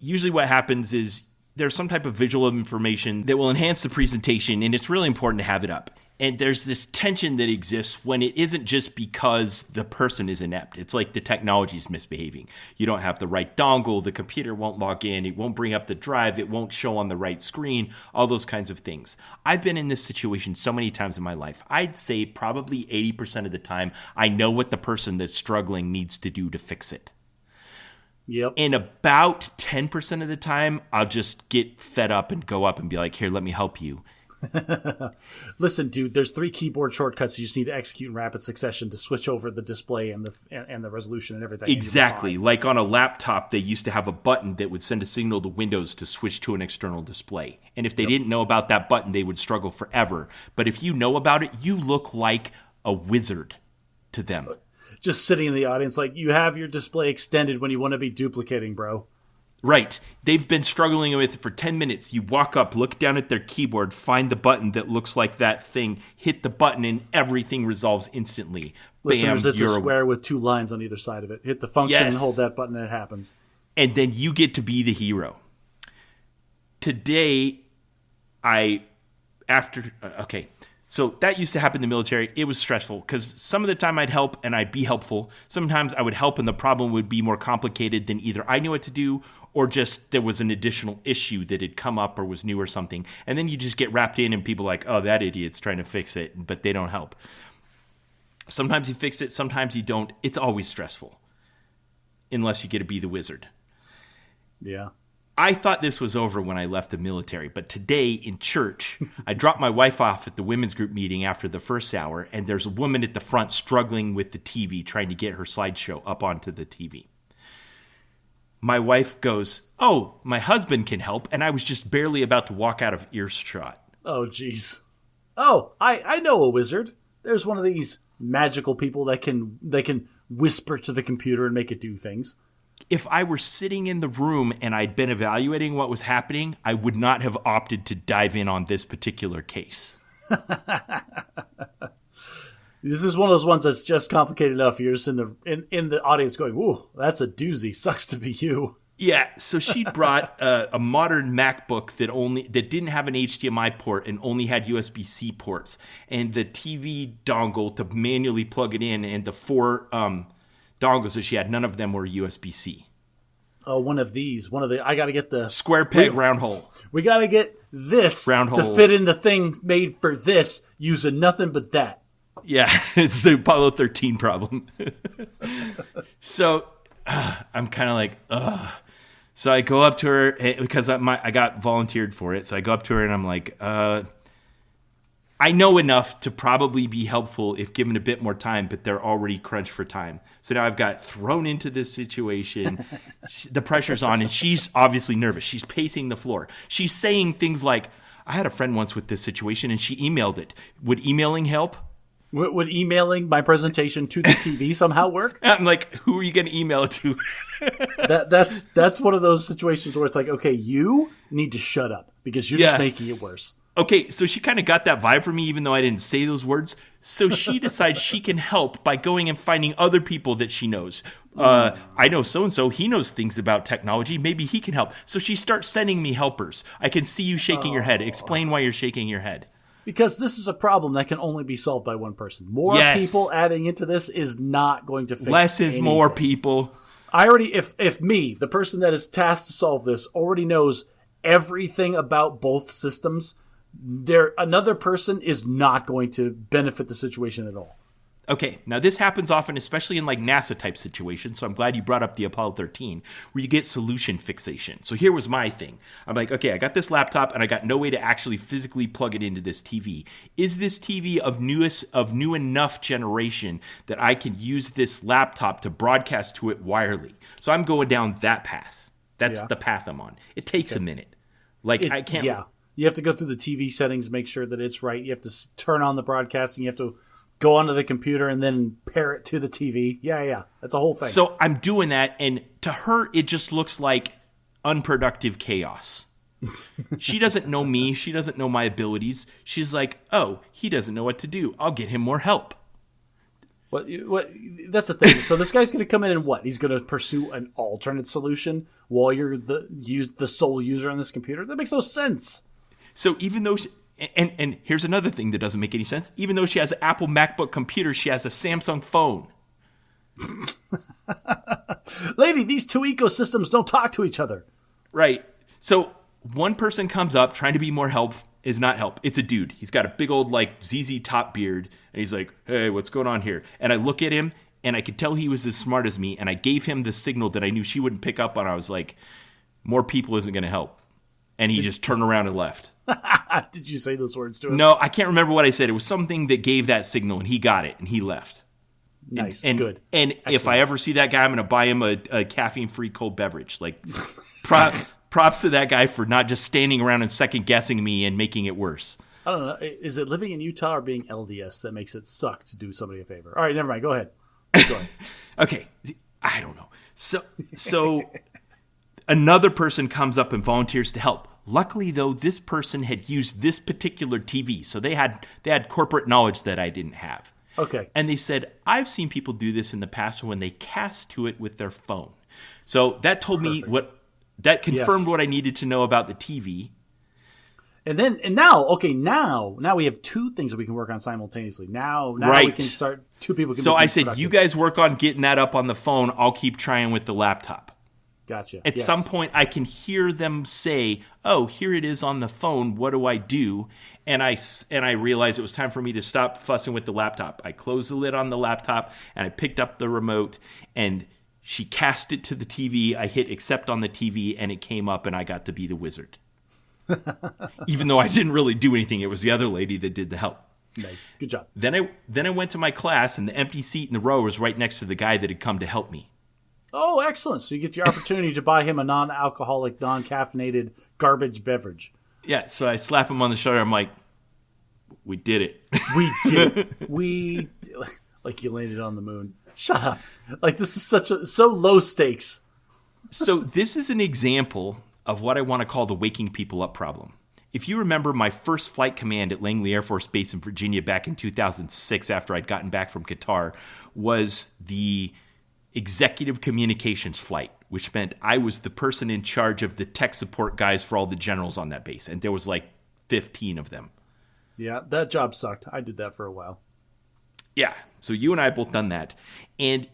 Speaker 1: usually what happens is there's some type of visual information that will enhance the presentation, and it's really important to have it up. And there's this tension that exists when it isn't just because the person is inept. It's like the technology is misbehaving. You don't have the right dongle, the computer won't log in, it won't bring up the drive, it won't show on the right screen, all those kinds of things. I've been in this situation so many times in my life. I'd say probably 80% of the time, I know what the person that's struggling needs to do to fix it.
Speaker 2: Yep.
Speaker 1: And about 10% of the time, I'll just get fed up and go up and be like, here, let me help you.
Speaker 2: Listen, dude, there's 3 keyboard shortcuts you just need to execute in rapid succession to switch over the display and the resolution and everything.
Speaker 1: Exactly. Like on a laptop, they used to have a button that would send a signal to Windows to switch to an external display. And if they didn't know about that button, they would struggle forever. But if you know about it, you look like a wizard to them.
Speaker 2: Just sitting in the audience like you have your display extended when you want to be duplicating, bro.
Speaker 1: Right. They've been struggling with it for 10 minutes. You walk up, look down at their keyboard, find the button that looks like that thing, hit the button, and everything resolves instantly.
Speaker 2: Listeners,
Speaker 1: Bam,
Speaker 2: it's a square with 2 lines on either side of it. Hit the function and hold that button and it happens.
Speaker 1: And then you get to be the hero. Today, so that used to happen in the military. It was stressful because some of the time I'd help and I'd be helpful. Sometimes I would help and the problem would be more complicated than either I knew what to do or just there was an additional issue that had come up or was new or something. And then you just get wrapped in and people are like, oh, that idiot's trying to fix it, but they don't help. Sometimes you fix it, sometimes you don't. It's always stressful unless you get to be the wizard.
Speaker 2: Yeah.
Speaker 1: I thought this was over when I left the military, but today in church, I dropped my wife off at the women's group meeting after the first hour, and there's a woman at the front struggling with the TV, trying to get her slideshow up onto the TV. My wife goes, oh, my husband can help, and I was just barely about to walk out of earshot.
Speaker 2: Oh, jeez. Oh, I know a wizard. There's one of these magical people that can whisper to the computer and make it do things.
Speaker 1: If I were sitting in the room and I'd been evaluating what was happening, I would not have opted to dive in on this particular case.
Speaker 2: This is one of those ones that's just complicated enough. You're just in the audience going, ooh, that's a doozy. Sucks to be you.
Speaker 1: Yeah, so she brought a modern MacBook that didn't have an HDMI port and only had USB-C ports, and the TV dongle to manually plug it in, and the 4 dongles that she had, none of them were USB-C.
Speaker 2: Oh, one of the I got to get the
Speaker 1: square peg round hole.
Speaker 2: We got to get this
Speaker 1: round
Speaker 2: to
Speaker 1: hole.
Speaker 2: Fit in the thing made for this using nothing but that.
Speaker 1: Yeah, it's the Apollo 13 problem. So I'm kind of like, ugh. So I go up to her because I got volunteered for it. So I go up to her and I'm like, I know enough to probably be helpful if given a bit more time, but they're already crunched for time. So now I've got thrown into this situation. The pressure's on, and she's obviously nervous. She's pacing the floor. She's saying things like, I had a friend once with this situation, and she emailed it. Would emailing help?
Speaker 2: Would emailing my presentation to the TV somehow work?
Speaker 1: I'm like, who are you going to email it to?
Speaker 2: That's one of those situations where it's like, okay, you need to shut up because you're just making it worse.
Speaker 1: Okay, so she kind of got that vibe from me, even though I didn't say those words. So she decides she can help by going and finding other people that she knows. I know so-and-so. He knows things about technology. Maybe he can help. So she starts sending me helpers. I can see you shaking your head. Explain why you're shaking your head.
Speaker 2: Because this is a problem that can only be solved by one person. More people adding into this is not going to fix
Speaker 1: Less is
Speaker 2: anything.
Speaker 1: more, people.
Speaker 2: I already, if me, the person that is tasked to solve this, already knows everything about both systems, another person is not going to benefit the situation at all.
Speaker 1: Okay, now this happens often, especially in like NASA type situations. So I'm glad you brought up the Apollo 13, where you get solution fixation. So here was my thing. I'm like, okay, I got this laptop and I got no way to actually physically plug it into this TV. Is this TV of new enough generation that I can use this laptop to broadcast to it wirely? So I'm going down that path. That's the path I'm on. It takes a minute. I can't.
Speaker 2: Yeah, you have to go through the TV settings, make sure that it's right. You have to turn on the broadcasting. You have to go onto the computer and then pair it to the TV. Yeah. That's a whole thing.
Speaker 1: So I'm doing that, and to her, it just looks like unproductive chaos. She doesn't know me. She doesn't know my abilities. She's like, oh, he doesn't know what to do. I'll get him more help.
Speaker 2: What? That's the thing. So this guy's going to come in and what? He's going to pursue an alternate solution while you're the sole user on this computer? That makes no sense.
Speaker 1: So even though and here's another thing that doesn't make any sense. Even though she has an Apple MacBook computer, she has a Samsung phone.
Speaker 2: Lady, these two ecosystems don't talk to each other.
Speaker 1: Right. So one person comes up trying to be more help is not help. It's a dude. He's got a big old like ZZ Top beard. And he's like, hey, what's going on here? And I look at him and I could tell he was as smart as me. And I gave him the signal that I knew she wouldn't pick up on. I was like, more people isn't going to help. And he just turned around and left.
Speaker 2: Did you say those words to him?
Speaker 1: No, I can't remember what I said. It was something that gave that signal, and he got it, and he left.
Speaker 2: Nice,
Speaker 1: and,
Speaker 2: good.
Speaker 1: And
Speaker 2: Excellent.
Speaker 1: If I ever see that guy, I'm going to buy him a caffeine-free cold beverage. Like, props to that guy for not just standing around and second-guessing me and making it worse.
Speaker 2: I don't know. Is it living in Utah or being LDS that makes it suck to do somebody a favor? All right, never mind. Go ahead.
Speaker 1: Okay, I don't know. So another person comes up and volunteers to help. Luckily, though, this person had used this particular TV, so they had corporate knowledge that I didn't have.
Speaker 2: Okay.
Speaker 1: And they said, I've seen people do this in the past when they cast to it with their phone. So that told me that confirmed what I needed to know about the TV. And
Speaker 2: now we have two things that we can work on simultaneously. Now we can start. Two people can.
Speaker 1: So I said, you guys work on getting that up on the phone. I'll keep trying with the laptop.
Speaker 2: Gotcha.
Speaker 1: At some point, I can hear them say, oh, here it is on the phone. What do I do? And I realized it was time for me to stop fussing with the laptop. I closed the lid on the laptop, and I picked up the remote, and she cast it to the TV. I hit accept on the TV, and it came up, and I got to be the wizard. Even though I didn't really do anything. It was the other lady that did the help.
Speaker 2: Nice. Good job.
Speaker 1: Then I went to my class, and the empty seat in the row was right next to the guy that had come to help me.
Speaker 2: Oh, excellent. So you get your opportunity to buy him a non-alcoholic, non-caffeinated garbage beverage.
Speaker 1: Yeah, so I slap him on the shoulder. I'm like, we did it.
Speaker 2: We did it. Like you landed on the moon. Shut up. Like this is so low stakes.
Speaker 1: So this is an example of what I want to call the waking people up problem. If you remember my first flight command at Langley Air Force Base in Virginia back in 2006 after I'd gotten back from Qatar was the executive communications flight, which meant I was the person in charge of the tech support guys for all the generals on that base. And there was like 15 of them.
Speaker 2: Yeah, that job sucked. I did that for a while.
Speaker 1: Yeah, so you and I both done that. And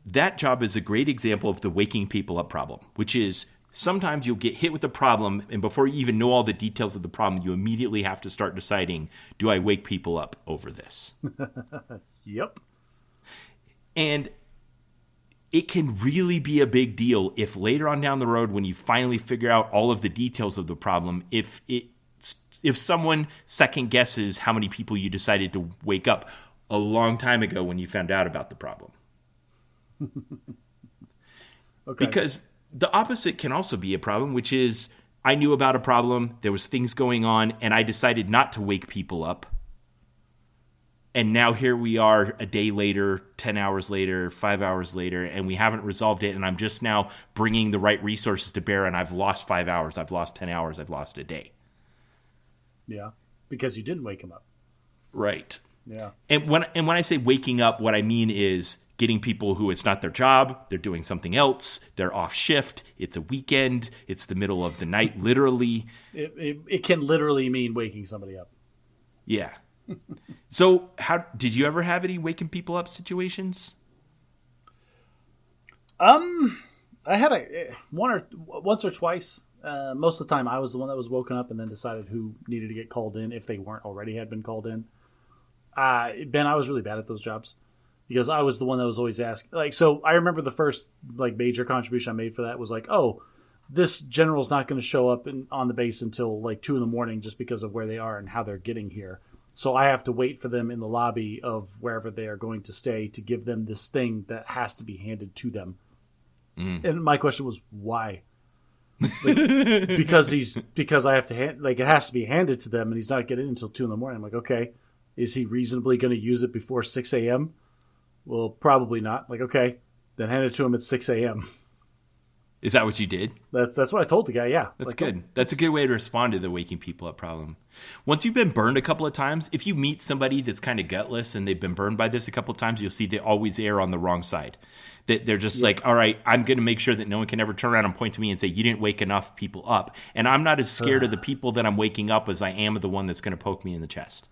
Speaker 1: that job is a great example of the waking people up problem, which is sometimes you'll get hit with a problem, and before you even know all the details of the problem, you immediately have to start deciding, do I wake people up over this?
Speaker 2: Yep.
Speaker 1: And it can really be a big deal if later on down the road, when you finally figure out all of the details of the problem, if someone second guesses how many people you decided to wake up a long time ago when you found out about the problem. Okay. Because the opposite can also be a problem, which is I knew about a problem, there was things going on, and I decided not to wake people up. And now here we are a day later, 10 hours later, 5 hours later, and we haven't resolved it. And I'm just now bringing the right resources to bear, and I've lost 5 hours. I've lost 10 hours. I've lost a day.
Speaker 2: Yeah, because you didn't wake him up.
Speaker 1: Right.
Speaker 2: Yeah.
Speaker 1: And when I say waking up, what I mean is getting people who it's not their job, they're doing something else, they're off shift, it's a weekend, it's the middle of the night, literally.
Speaker 2: It can literally mean waking somebody up.
Speaker 1: Yeah. So, how did you ever have any waking people up situations?
Speaker 2: I had once or twice. Most of the time, I was the one that was woken up and then decided who needed to get called in if they weren't already had been called in. Ben, I was really bad at those jobs because I was the one that was always asked. Like, so I remember the first major contribution I made for that was like, oh, this general's not going to show up on the base until 2 a.m. just because of where they are and how they're getting here. So I have to wait for them in the lobby of wherever they are going to stay to give them this thing that has to be handed to them. And my question was, why? Because I have to it has to be handed to them, and he's not getting it until 2 a.m. I'm like, okay, is he reasonably going to use it before 6 a.m.? Well, probably not. Like, okay, then hand it to him at 6 a.m.
Speaker 1: Is that what you did?
Speaker 2: That's what I told the guy, yeah.
Speaker 1: That's good. That's a good way to respond to the waking people up problem. Once you've been burned a couple of times, if you meet somebody that's kind of gutless and they've been burned by this a couple of times, you'll see they always err on the wrong side. That they're just like, all right, I'm going to make sure that no one can ever turn around and point to me and say, you didn't wake enough people up. And I'm not as scared of the people that I'm waking up as I am of the one that's going to poke me in the chest.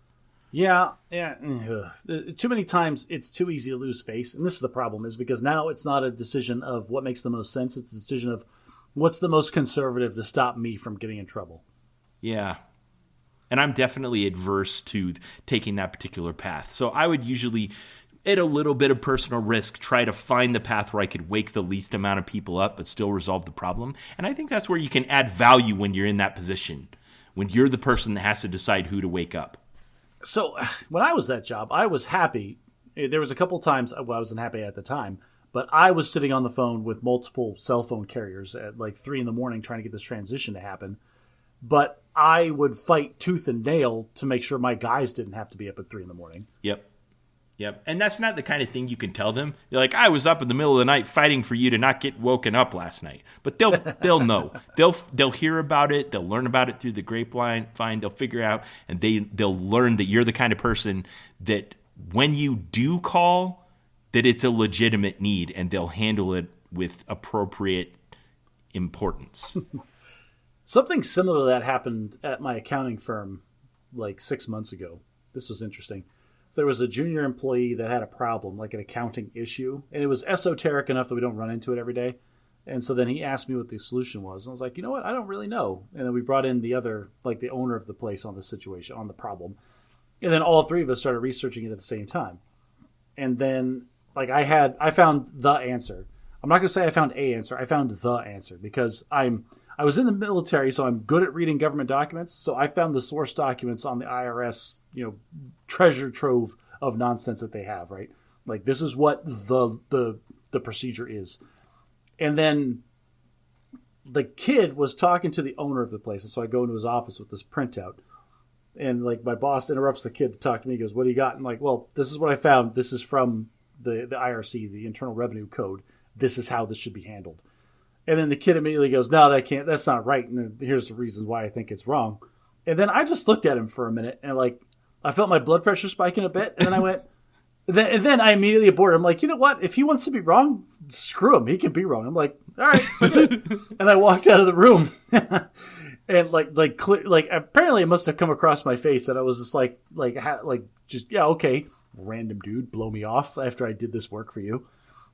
Speaker 2: Yeah. Too many times it's too easy to lose face. And this is the problem, is because now it's not a decision of what makes the most sense. It's a decision of what's the most conservative to stop me from getting in trouble.
Speaker 1: Yeah. And I'm definitely adverse to taking that particular path. So I would usually, at a little bit of personal risk, try to find the path where I could wake the least amount of people up but still resolve the problem. And I think that's where you can add value when you're in that position, when you're the person that has to decide who to wake up.
Speaker 2: So when I was that job, I was happy. There was a couple times I wasn't happy at the time, but I was sitting on the phone with multiple cell phone carriers at 3 a.m. trying to get this transition to happen. But I would fight tooth and nail to make sure my guys didn't have to be up at 3 a.m.
Speaker 1: Yep. And that's not the kind of thing you can tell them. You're like, I was up in the middle of the night fighting for you to not get woken up last night. But they'll know. They'll hear about it. They'll learn about it through the grapevine. They'll figure out, and they'll learn that you're the kind of person that when you do call, that it's a legitimate need, and they'll handle it with appropriate importance.
Speaker 2: Something similar to that happened at my accounting firm 6 months ago. This was interesting. There was a junior employee that had a problem, like an accounting issue, and it was esoteric enough that we don't run into it every day. And so then he asked me what the solution was. And I was like, you know what? I don't really know. And then we brought in the other, the owner of the place on the situation, on the problem. And then all three of us started researching it at the same time. And then I found the answer. I'm not going to say I found a answer. I found the answer because I was in the military, so I'm good at reading government documents. So I found the source documents on the IRS, treasure trove of nonsense that they have, right? This is what the procedure is. And then the kid was talking to the owner of the place. And so I go into his office with this printout. And my boss interrupts the kid to talk to me. He goes, what do you got? And well, this is what I found. This is from the IRC, the Internal Revenue Code. This is how this should be handled. And then the kid immediately goes, no, that's not right. And here's the reasons why I think it's wrong. And then I just looked at him for a minute and I felt my blood pressure spiking a bit. And then I went, and then I immediately aborted. I'm like, you know what? If he wants to be wrong, screw him. He can be wrong. I'm like, all right. And I walked out of the room and apparently it must have come across my face that I was just yeah, okay. Random dude, blow me off after I did this work for you.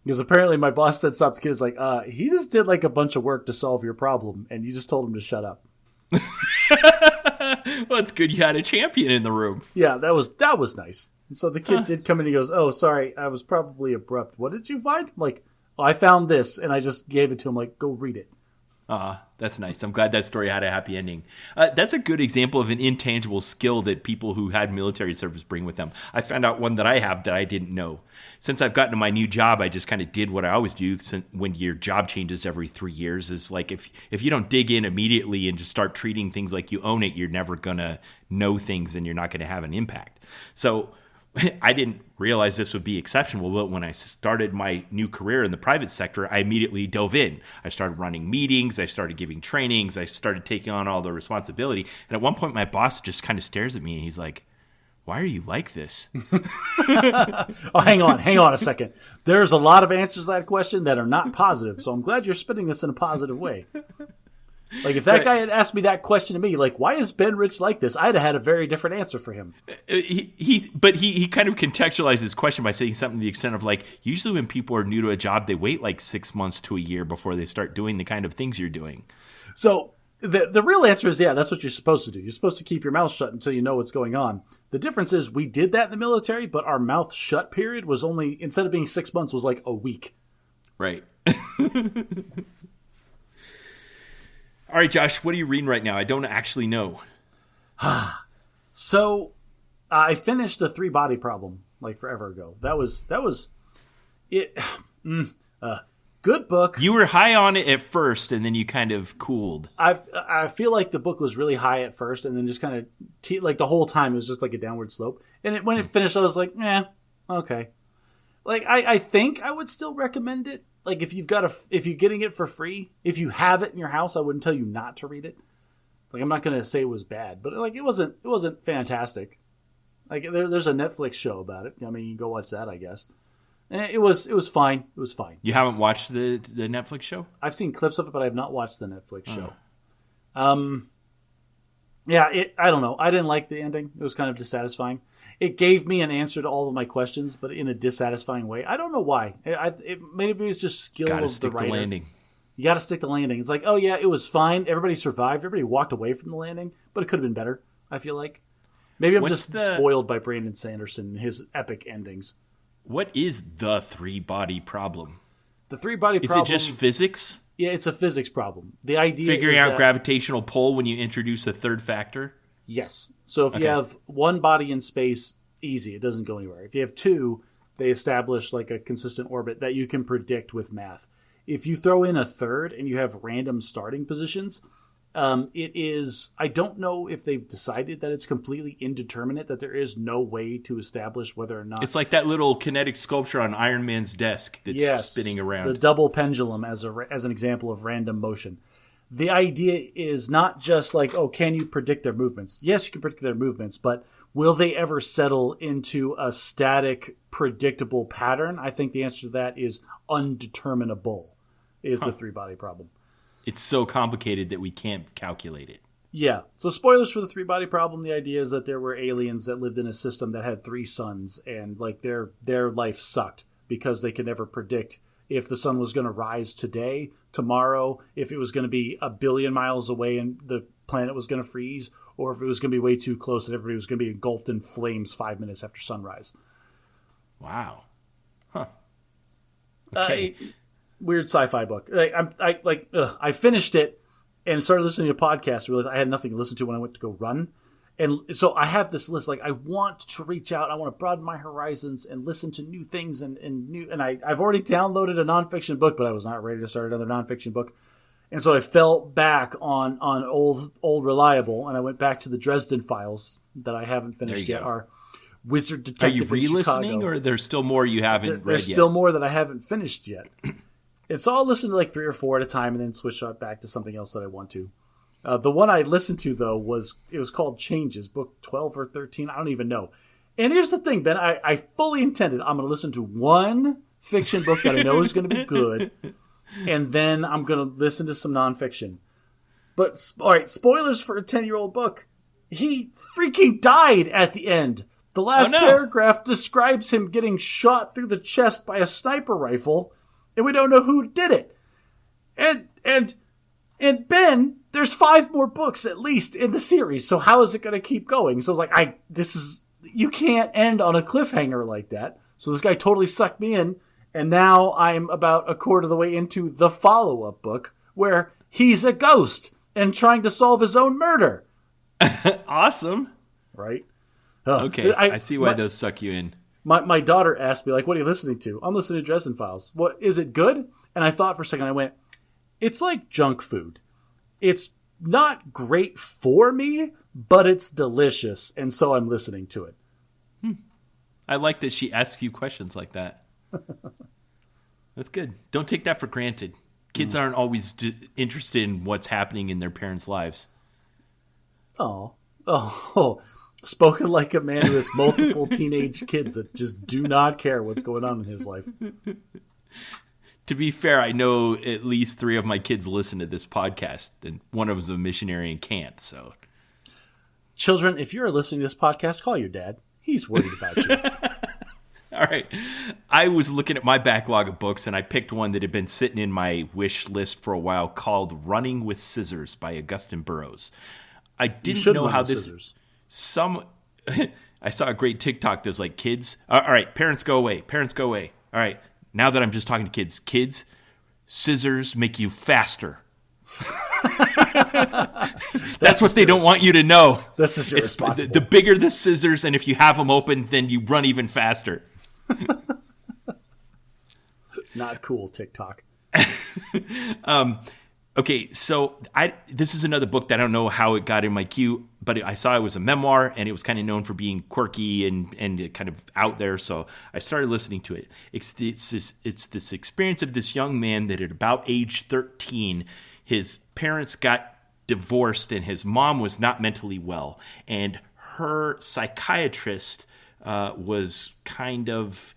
Speaker 2: Because apparently my boss then stopped the kid is like, he just did a bunch of work to solve your problem, and you just told him to shut up.
Speaker 1: Well, it's good you had a champion in the room.
Speaker 2: Yeah, that was nice. And so the kid did come in and he goes, oh, sorry, I was probably abrupt. What did you find? I'm like, oh, I found this, and I just gave it to him, go read it.
Speaker 1: That's nice. I'm glad that story had a happy ending. That's a good example of an intangible skill that people who had military service bring with them. I found out one that I have that I didn't know. Since I've gotten to my new job, I just kind of did what I always do when your job changes every 3 years. Is if you don't dig in immediately and just start treating things like you own it, you're never going to know things and you're not going to have an impact. So I didn't realize this would be exceptional, but when I started my new career in the private sector, I immediately dove in. I started running meetings. I started giving trainings. I started taking on all the responsibility. And at one point, my boss just kind of stares at me and he's like, why are you like this?
Speaker 2: Oh, hang on a second. There's a lot of answers to that question that are not positive. So I'm glad you're spinning this in a positive way. Like, if that guy had asked me that question to me, like, why is Ben Rich like this? I'd have had a very different answer for him.
Speaker 1: He kind of contextualized his question by saying something to the extent of, like, usually when people are new to a job, they wait like 6 months to a year before they start doing the kind of things you're doing.
Speaker 2: So the real answer is, yeah, that's what you're supposed to do. You're supposed to keep your mouth shut until you know what's going on. The difference is we did that in the military, but our mouth shut period was only, instead of being 6 months, was like a week.
Speaker 1: Right. All right, Josh, what are you reading right now? I don't actually know.
Speaker 2: So I finished The Three Body Problem like forever ago. That was it. Good book.
Speaker 1: You were high on it at first, and then you kind of cooled.
Speaker 2: I feel like the book was really high at first, and then just kind of like the whole time it was just like a downward slope. And when it finished, I was like, okay. Like I think I would still recommend it. Like if you're getting it for free, if you have it in your house, I wouldn't tell you not to read it. Like I'm not going to say it was bad, but like it wasn't fantastic. Like there's a Netflix show about it. I mean, you can go watch that, I guess. And it was fine. It was fine.
Speaker 1: You haven't watched the Netflix show?
Speaker 2: I've seen clips of it, but I have not watched the Netflix show. Yeah, I don't know. I didn't like the ending. It was kind of dissatisfying. It gave me an answer to all of my questions, but in a dissatisfying way. I don't know why. Maybe it's just skill
Speaker 1: Gotta
Speaker 2: of the
Speaker 1: stick
Speaker 2: writer.
Speaker 1: the landing.
Speaker 2: You got to stick the landing. It's like, oh yeah, it was fine. Everybody survived. Everybody walked away from the landing, but it could have been better. I feel like maybe I'm just spoiled by Brandon Sanderson and his epic endings.
Speaker 1: What is the three-body problem?
Speaker 2: The three-body problem...
Speaker 1: Is it just physics?
Speaker 2: Yeah, it's a physics problem. The idea
Speaker 1: Figuring
Speaker 2: is
Speaker 1: out gravitational pull when you introduce a third factor?
Speaker 2: Yes. So if you have one body in space, easy. It doesn't go anywhere. If you have two, they establish like a consistent orbit that you can predict with math. If you throw in a third and you have random starting positions, it is... I don't know if they've decided that it's completely indeterminate, that there is no way to establish whether or not...
Speaker 1: It's like that little kinetic sculpture on Iron Man's desk that's spinning around.
Speaker 2: The double pendulum as an example of random motion. The idea is not just like, oh, can you predict their movements? Yes, you can predict their movements, but will they ever settle into a static, predictable pattern? I think the answer to that is undeterminable, is the three-body problem.
Speaker 1: It's so complicated that we can't calculate it.
Speaker 2: Yeah. So spoilers for the three-body problem. The idea is that there were aliens that lived in a system that had three suns, and like their life sucked because they could never predict if the sun was going to rise today, tomorrow, if it was going to be 1 billion miles away and the planet was going to freeze, or if it was going to be way too close and everybody was going to be engulfed in flames 5 minutes after sunrise.
Speaker 1: Wow. Huh. Okay.
Speaker 2: Weird sci-fi book. I finished it and started listening to podcasts. Realized I had nothing to listen to when I went to go run. And so I have this list, like I want to reach out, I want to broaden my horizons and listen to new things and I've already downloaded a nonfiction book, but I was not ready to start another nonfiction book. And so I fell back on old reliable, and I went back to the Dresden Files that I haven't finished yet. Our Wizard Detective.
Speaker 1: Are you re-listening, or there's still more you haven't read yet?
Speaker 2: There's still more that I haven't finished yet. It's all listened to like 3 or 4 at a time, and then switch back to something else that I want to. The one I listened to, though, was called Changes, book 12 or 13. I don't even know. And here's the thing, Ben. I fully intended I'm going to listen to one fiction book that I know is going to be good, and then I'm going to listen to some nonfiction. But, all right, spoilers for a 10-year-old book. He freaking died at the end. The last paragraph describes him getting shot through the chest by a sniper rifle, and we don't know who did it. And Ben, there's 5 more books at least in the series, so how is it going to keep going? So I was like, you can't end on a cliffhanger like that. So this guy totally sucked me in, and now I'm about a quarter of the way into the follow-up book where he's a ghost and trying to solve his own murder.
Speaker 1: Awesome.
Speaker 2: Right?
Speaker 1: Okay, I see why those suck you in.
Speaker 2: My daughter asked me, like, what are you listening to? I'm listening to Dresden Files. What, is it good? And I thought for a second, I went, it's like junk food. It's not great for me, but it's delicious, and so I'm listening to it.
Speaker 1: I like that she asks you questions like that. That's good. Don't take that for granted. Kids aren't always interested in what's happening in their parents' lives.
Speaker 2: Oh, spoken like a man who has multiple teenage kids that just do not care what's going on in his life.
Speaker 1: To be fair, I know at least 3 of my kids listen to this podcast, and one of them is a missionary and can't, so.
Speaker 2: Children, if you're listening to this podcast, call your dad. He's worried about you.
Speaker 1: All right. I was looking at my backlog of books, and I picked one that had been sitting in my wish list for a while called Running with Scissors by Augustine Burroughs. I didn't know how this... Scissors. I saw a great TikTok that was like, kids... All right, parents go away. Parents go away. All right, now that I'm just talking to kids. Kids, scissors make you faster. That's what they don't want you to know.
Speaker 2: That's just irresponsible.
Speaker 1: The bigger the scissors, and if you have them open, then you run even faster.
Speaker 2: Not cool, TikTok.
Speaker 1: Okay, so this is another book that I don't know how it got in my queue, but I saw it was a memoir, and it was kind of known for being quirky and kind of out there, so I started listening to it. It's this experience of this young man that at about age 13, his parents got divorced, and his mom was not mentally well, and her psychiatrist was kind of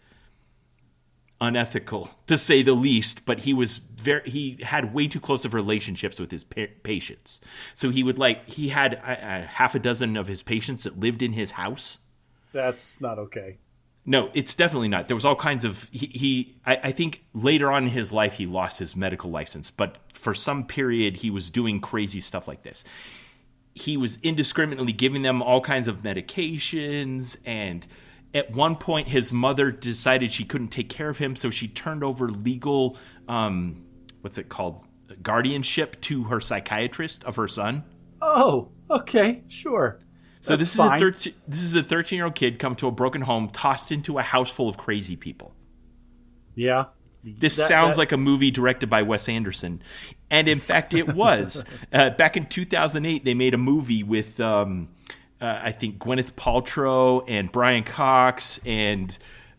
Speaker 1: unethical, to say the least, but he had way too close of relationships with his patients. So he had half a dozen of his patients that lived in his house.
Speaker 2: That's not okay.
Speaker 1: No, it's definitely not. There was all kinds of I think later on in his life he lost his medical license, but for some period he was doing crazy stuff like this. He was indiscriminately giving them all kinds of medications, and at one point, his mother decided she couldn't take care of him, so she turned over legal, guardianship to her psychiatrist of her son.
Speaker 2: Oh, okay, sure.
Speaker 1: So this is a 13-year-old kid come to a broken home, tossed into a house full of crazy people.
Speaker 2: Yeah.
Speaker 1: This sounds like a movie directed by Wes Anderson. And in fact, it was. Back in 2008, they made a movie with... I think Gwyneth Paltrow and Brian Cox and...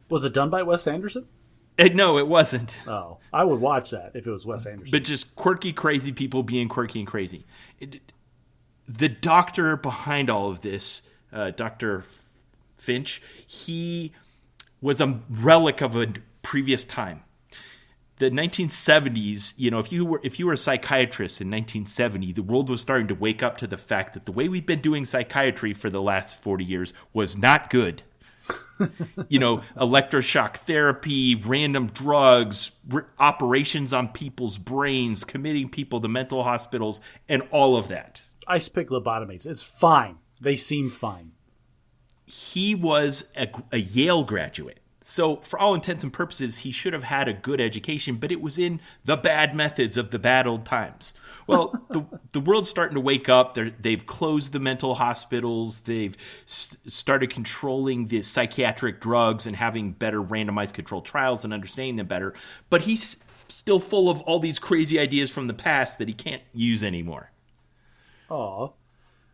Speaker 2: Was it done by Wes Anderson?
Speaker 1: No, it wasn't.
Speaker 2: Oh, I would watch that if it was Wes Anderson.
Speaker 1: But just quirky, crazy people being quirky and crazy. The doctor behind all of this, Dr. Finch, he was a relic of a previous time. The 1970s, if you were a psychiatrist in 1970, the world was starting to wake up to the fact that the way we've been doing psychiatry for the last 40 years was not good. Electroshock therapy, random drugs, operations on people's brains, committing people to mental hospitals, and all of that.
Speaker 2: Ice pick lobotomies. It's fine. They seem fine.
Speaker 1: He was a Yale graduate. So for all intents and purposes, he should have had a good education, but it was in the bad methods of the bad old times. Well, the world's starting to wake up. They've closed the mental hospitals. They've started controlling the psychiatric drugs and having better randomized controlled trials and understanding them better. But he's still full of all these crazy ideas from the past that he can't use anymore.
Speaker 2: Aw.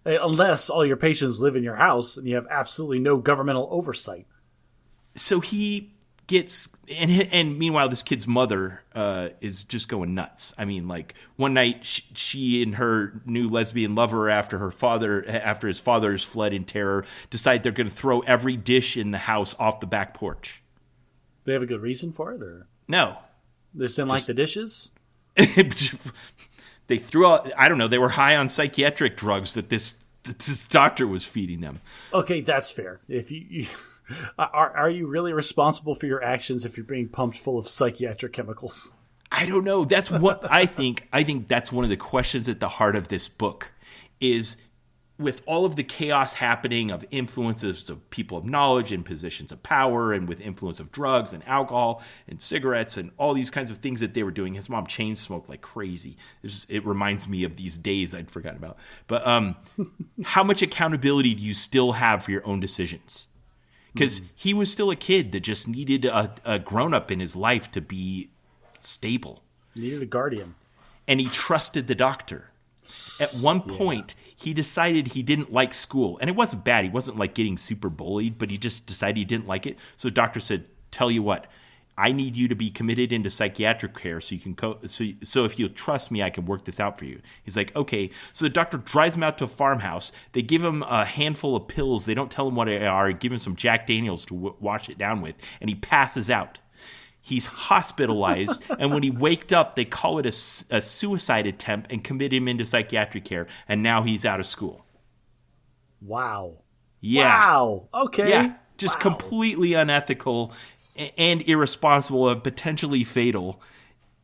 Speaker 2: Unless all your patients live in your house and you have absolutely no governmental oversight.
Speaker 1: So he gets, and meanwhile, this kid's mother is just going nuts. I mean, like one night, she and her new lesbian lover, after his father's fled in terror, decide they're going to throw every dish in the house off the back porch.
Speaker 2: They have a good reason for it, or
Speaker 1: no?
Speaker 2: They just didn't like the dishes.
Speaker 1: They threw out. I don't know. They were high on psychiatric drugs that this doctor was feeding them.
Speaker 2: Okay, that's fair. If you Are you really responsible for your actions if you're being pumped full of psychiatric chemicals?
Speaker 1: I don't know. That's what I think. I think that's one of the questions at the heart of this book is, with all of the chaos happening of influences of people of knowledge and positions of power, and with influence of drugs and alcohol and cigarettes and all these kinds of things that they were doing. His mom chain smoked like crazy. It reminds me of these days I'd forgotten about. But how much accountability do you still have for your own decisions? Because he was still a kid that just needed a grown-up in his life to be stable.
Speaker 2: Needed a guardian.
Speaker 1: And he trusted the doctor. At one point, he decided he didn't like school. And it wasn't bad. He wasn't like getting super bullied, but he just decided he didn't like it. So the doctor said, tell you what, I need you to be committed into psychiatric care so you can so if you'll trust me, I can work this out for you. He's like, okay. So the doctor drives him out to a farmhouse. They give him a handful of pills. They don't tell him what they are. Give him some Jack Daniels to wash it down with. And he passes out. He's hospitalized. And when he waked up, they call it a suicide attempt and commit him into psychiatric care. And now he's out of school.
Speaker 2: Wow.
Speaker 1: Yeah.
Speaker 2: Wow. Okay.
Speaker 1: Yeah. Just completely unethical and irresponsible and potentially fatal.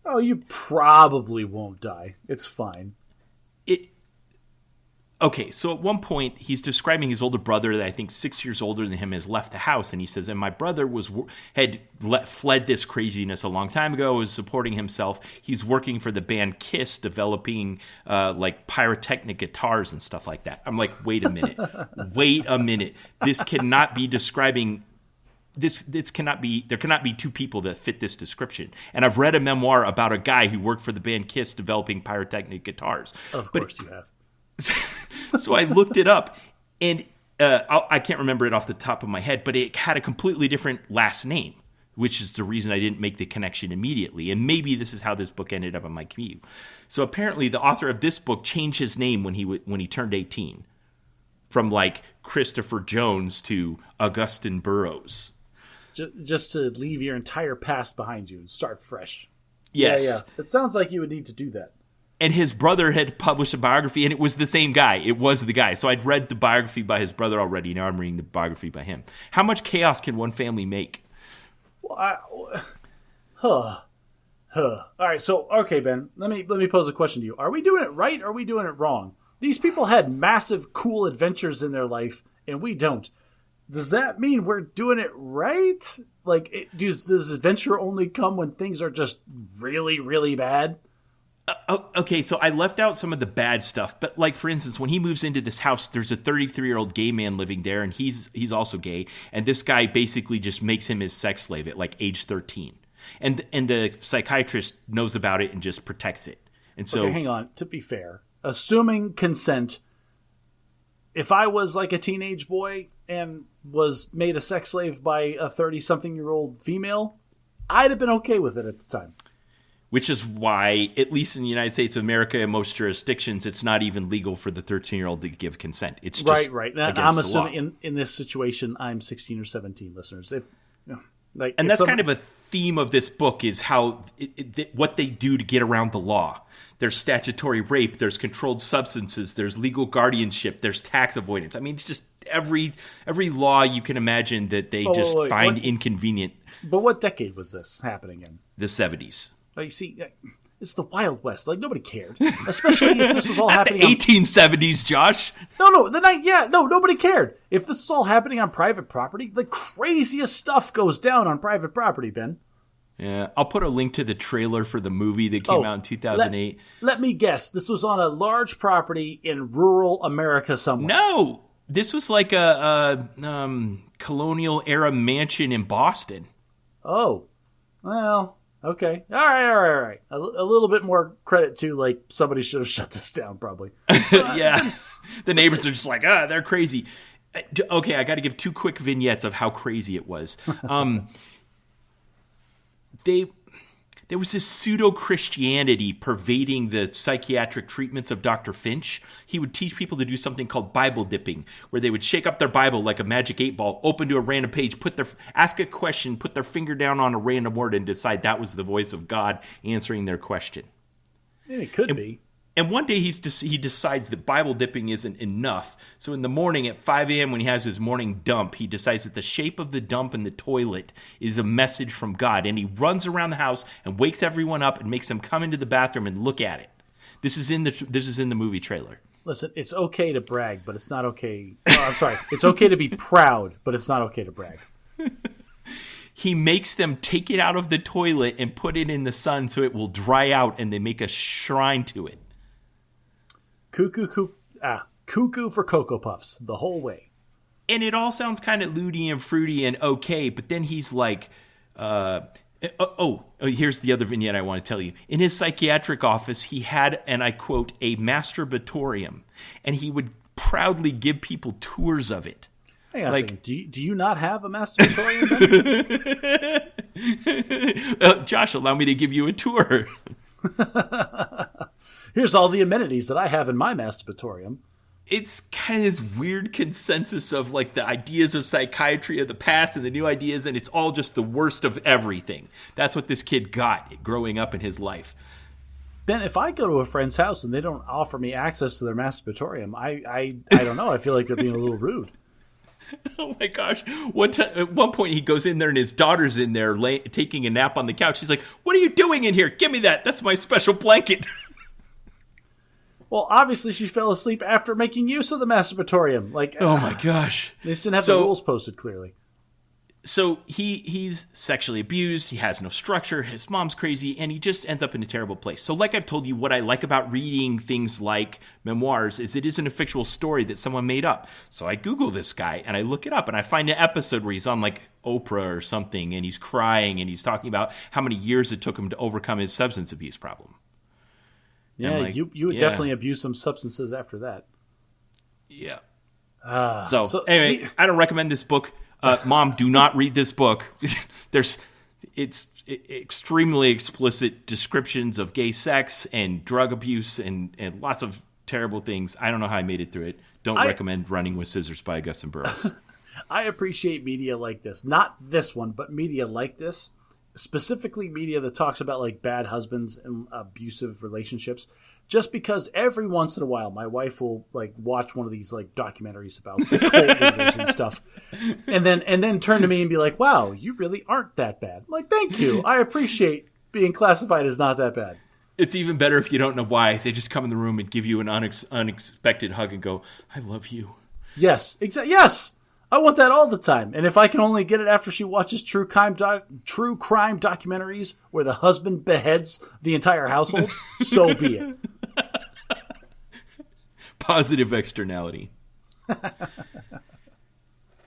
Speaker 2: Oh, you probably won't die. It's fine.
Speaker 1: Okay, so at one point, he's describing his older brother that I think 6 years older than him has left the house. And he says, and my brother had fled this craziness a long time ago, was supporting himself. He's working for the band Kiss, developing like pyrotechnic guitars and stuff like that. I'm like, wait a minute. Wait a minute. This cannot be describing... This cannot be. There cannot be two people that fit this description. And I've read a memoir about a guy who worked for the band Kiss developing pyrotechnic guitars.
Speaker 2: Of course you have.
Speaker 1: So I looked it up, and I can't remember it off the top of my head, but it had a completely different last name, which is the reason I didn't make the connection immediately. And maybe this is how this book ended up on my commute. So apparently, the author of this book changed his name when he turned 18, from like Christopher Jones to Augustine Burroughs.
Speaker 2: Just to leave your entire past behind you and start fresh.
Speaker 1: Yes.
Speaker 2: Yeah. It sounds like you would need to do that.
Speaker 1: And his brother had published a biography, and it was the same guy. It was the guy. So I'd read the biography by his brother already. Now I'm reading the biography by him. How much chaos can one family make?
Speaker 2: Well, All right, so, okay, Ben, let me pose a question to you. Are we doing it right or are we doing it wrong? These people had massive, cool adventures in their life, and we don't. Does that mean we're doing it right? Like, does adventure only come when things are just really, really bad?
Speaker 1: Okay, so I left out some of the bad stuff, but like, for instance, when he moves into this house, there's a 33-year-old gay man living there, and he's also gay, and this guy basically just makes him his sex slave at like age 13. And the psychiatrist knows about it and just protects it. And so,
Speaker 2: okay, hang on. To be fair, assuming consent, if I was like a teenage boy and was made a sex slave by a 30-something-year-old female, I'd have been okay with it at the time.
Speaker 1: Which is why, at least in the United States of America and most jurisdictions, it's not even legal for the 13-year-old to give consent. It's just
Speaker 2: right.
Speaker 1: Against
Speaker 2: I'm
Speaker 1: the
Speaker 2: assuming
Speaker 1: law.
Speaker 2: in this situation, I'm 16 or 17, listeners.
Speaker 1: And that's kind of a theme of this book is how what they do to get around the law. There's statutory rape, there's controlled substances, there's legal guardianship, there's tax avoidance. I mean, it's just every law you can imagine that they find inconvenient.
Speaker 2: But what decade was this happening in?
Speaker 1: The 70s.
Speaker 2: Like, see, it's the Wild West. Like, nobody cared. Especially if this was all happening
Speaker 1: the 1870s, Josh.
Speaker 2: Nobody cared. If this is all happening on private property, the craziest stuff goes down on private property, Ben.
Speaker 1: Yeah, I'll put a link to the trailer for the movie that came out in 2008.
Speaker 2: Let me guess. This was on a large property in rural America somewhere.
Speaker 1: No, this was like a colonial-era mansion in Boston.
Speaker 2: Oh, well, okay. All right. A little bit more credit to, like, somebody should have shut this down, probably.
Speaker 1: Yeah, the neighbors are just like, they're crazy. Okay, I got to give two quick vignettes of how crazy it was. There was this pseudo-Christianity pervading the psychiatric treatments of Dr. Finch. He would teach people to do something called Bible dipping, where they would shake up their Bible like a magic 8-ball, open to a random page, ask a question, put their finger down on a random word, and decide that was the voice of God answering their question.
Speaker 2: Yeah, it could be.
Speaker 1: And one day he decides that Bible dipping isn't enough. So in the morning at 5 a.m. when he has his morning dump, he decides that the shape of the dump in the toilet is a message from God. And he runs around the house and wakes everyone up and makes them come into the bathroom and look at it. This is in the movie trailer.
Speaker 2: Listen, it's okay to brag, but it's not okay. I'm sorry. It's okay to be proud, but it's not okay to brag.
Speaker 1: He makes them take it out of the toilet and put it in the sun so it will dry out, and they make a shrine to it.
Speaker 2: Cuckoo for Cocoa Puffs the whole way.
Speaker 1: And it all sounds kind of lewdy and fruity and okay, but then he's like, Here's the other vignette I want to tell you. In his psychiatric office, he had, and I quote, a masturbatorium, and he would proudly give people tours of it.
Speaker 2: Hang on a second. Do you not have a masturbatorium?
Speaker 1: Josh, allow me to give you a tour.
Speaker 2: Here's all the amenities that I have in my masturbatorium.
Speaker 1: It's kind of this weird consensus of like the ideas of psychiatry of the past and the new ideas, and it's all just the worst of everything. That's what this kid got growing up in his life.
Speaker 2: Ben, if I go to a friend's house and they don't offer me access to their masturbatorium, I don't know. I feel like they're being a little rude.
Speaker 1: Oh my gosh. At one point he goes in there and his daughter's in there taking a nap on the couch. He's like, "What are you doing in here? Give me that. That's my special blanket."
Speaker 2: Well, obviously she fell asleep after making use of the masturbatorium. Like,
Speaker 1: oh my gosh.
Speaker 2: They just didn't have the rules posted clearly.
Speaker 1: So he's sexually abused. He has no structure. His mom's crazy, and he just ends up in a terrible place. So like I've told you, what I like about reading things like memoirs is it isn't a fictional story that someone made up. So I Google this guy, and I look it up, and I find an episode where he's on like Oprah or something, and he's crying, and he's talking about how many years it took him to overcome his substance abuse problem.
Speaker 2: Yeah, like, you would definitely abuse some substances after that.
Speaker 1: Yeah. So anyway, I don't recommend this book. Mom, do not read this book. It's extremely explicit descriptions of gay sex and drug abuse and lots of terrible things. I don't know how I made it through it. Don't recommend Running with Scissors by Augustin Burroughs.
Speaker 2: I appreciate media like this. Not this one, but media like this. Specifically media that talks about like bad husbands and abusive relationships, just because every once in a while my wife will like watch one of these like documentaries about cult leaders and stuff, and then turn to me and be like, "Wow, you really aren't that bad." I'm like, thank you. I appreciate being classified as not that bad.
Speaker 1: It's even better if you don't know why. They just come in the room and give you an unexpected hug and go, "I love you."
Speaker 2: Yes, exactly. Yes. I want that all the time. And if I can only get it after she watches true crime documentaries where the husband beheads the entire household, so be it.
Speaker 1: Positive externality.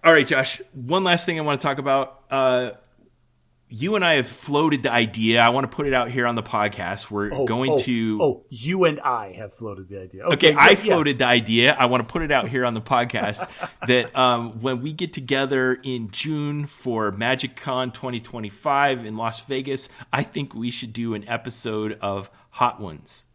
Speaker 1: All right, Josh, one last thing I want to talk about. You and I have floated the idea. I want to put it out here on the podcast. We're going to...
Speaker 2: Oh, you and I have floated the idea.
Speaker 1: Okay, I floated the idea. I want to put it out here on the podcast that when we get together in June for MagicCon 2025 in Las Vegas, I think we should do an episode of Hot Ones.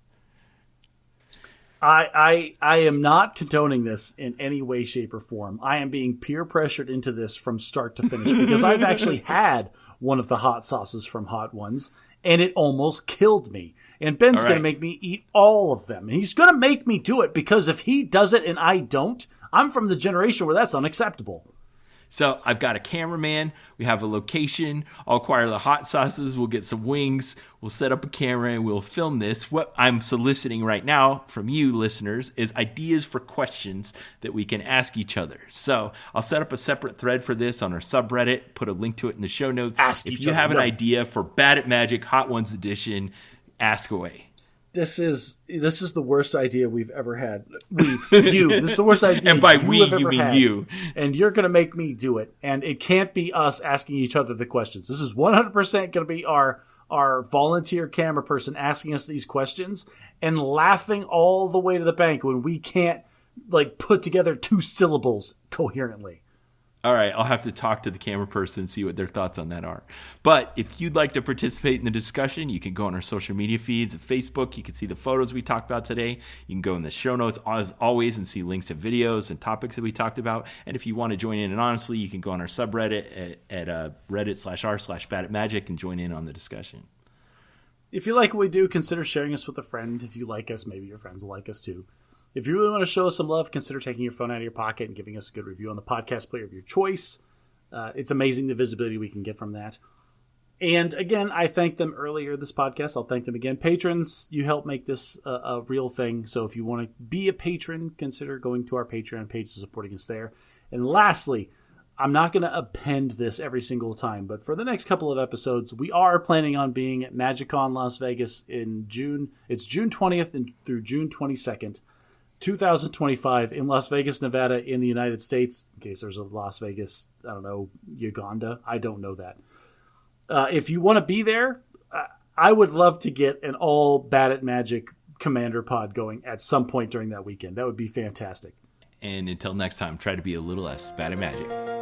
Speaker 2: I am not condoning this in any way, shape, or form. I am being peer pressured into this from start to finish because I've actually had one of the hot sauces from Hot Ones, and it almost killed me. And Ben's going to make me eat all of them. And he's going to make me do it because if he does it and I don't, I'm from the generation where that's unacceptable.
Speaker 1: So I've got a cameraman. We have a location. I'll acquire the hot sauces. We'll get some wings. We'll set up a camera and we'll film this. What I'm soliciting right now from you listeners is ideas for questions that we can ask each other. So I'll set up a separate thread for this on our subreddit. Put a link to it in the show notes. If you have an idea for Bad at Magic Hot Ones edition, ask away.
Speaker 2: This is the worst idea we've ever had. This is the worst idea.
Speaker 1: And by we, you mean you.
Speaker 2: And you're going to make me do it. And it can't be us asking each other the questions. This is 100% going to be our volunteer camera person asking us these questions and laughing all the way to the bank when we can't like put together 2 syllables coherently.
Speaker 1: All right, I'll have to talk to the camera person and see what their thoughts on that are. But if you'd like to participate in the discussion, you can go on our social media feeds at Facebook. You can see the photos we talked about today. You can go in the show notes, as always, and see links to videos and topics that we talked about. And if you want to join in anonymously, you can go on our subreddit at reddit.r/badatmagic and join in on the discussion.
Speaker 2: If you like what we do, consider sharing us with a friend. If you like us, maybe your friends will like us too. If you really want to show us some love, consider taking your phone out of your pocket and giving us a good review on the podcast player of your choice. It's amazing the visibility we can get from that. And again, I thanked them earlier this podcast. I'll thank them again. Patrons, you help make this a real thing. So if you want to be a patron, consider going to our Patreon page and supporting us there. And lastly, I'm not going to append this every single time, but for the next couple of episodes, we are planning on being at MagicCon Las Vegas in June. It's June 20th through June 22nd. 2025 in Las Vegas, Nevada, in the United States, in case there's a Las Vegas, I don't know, Uganda. I don't know that. If you want to be there, I would love to get an all Bad at Magic Commander pod going at some point during that weekend. That would be fantastic.
Speaker 1: And until next time, try to be a little less bad at magic.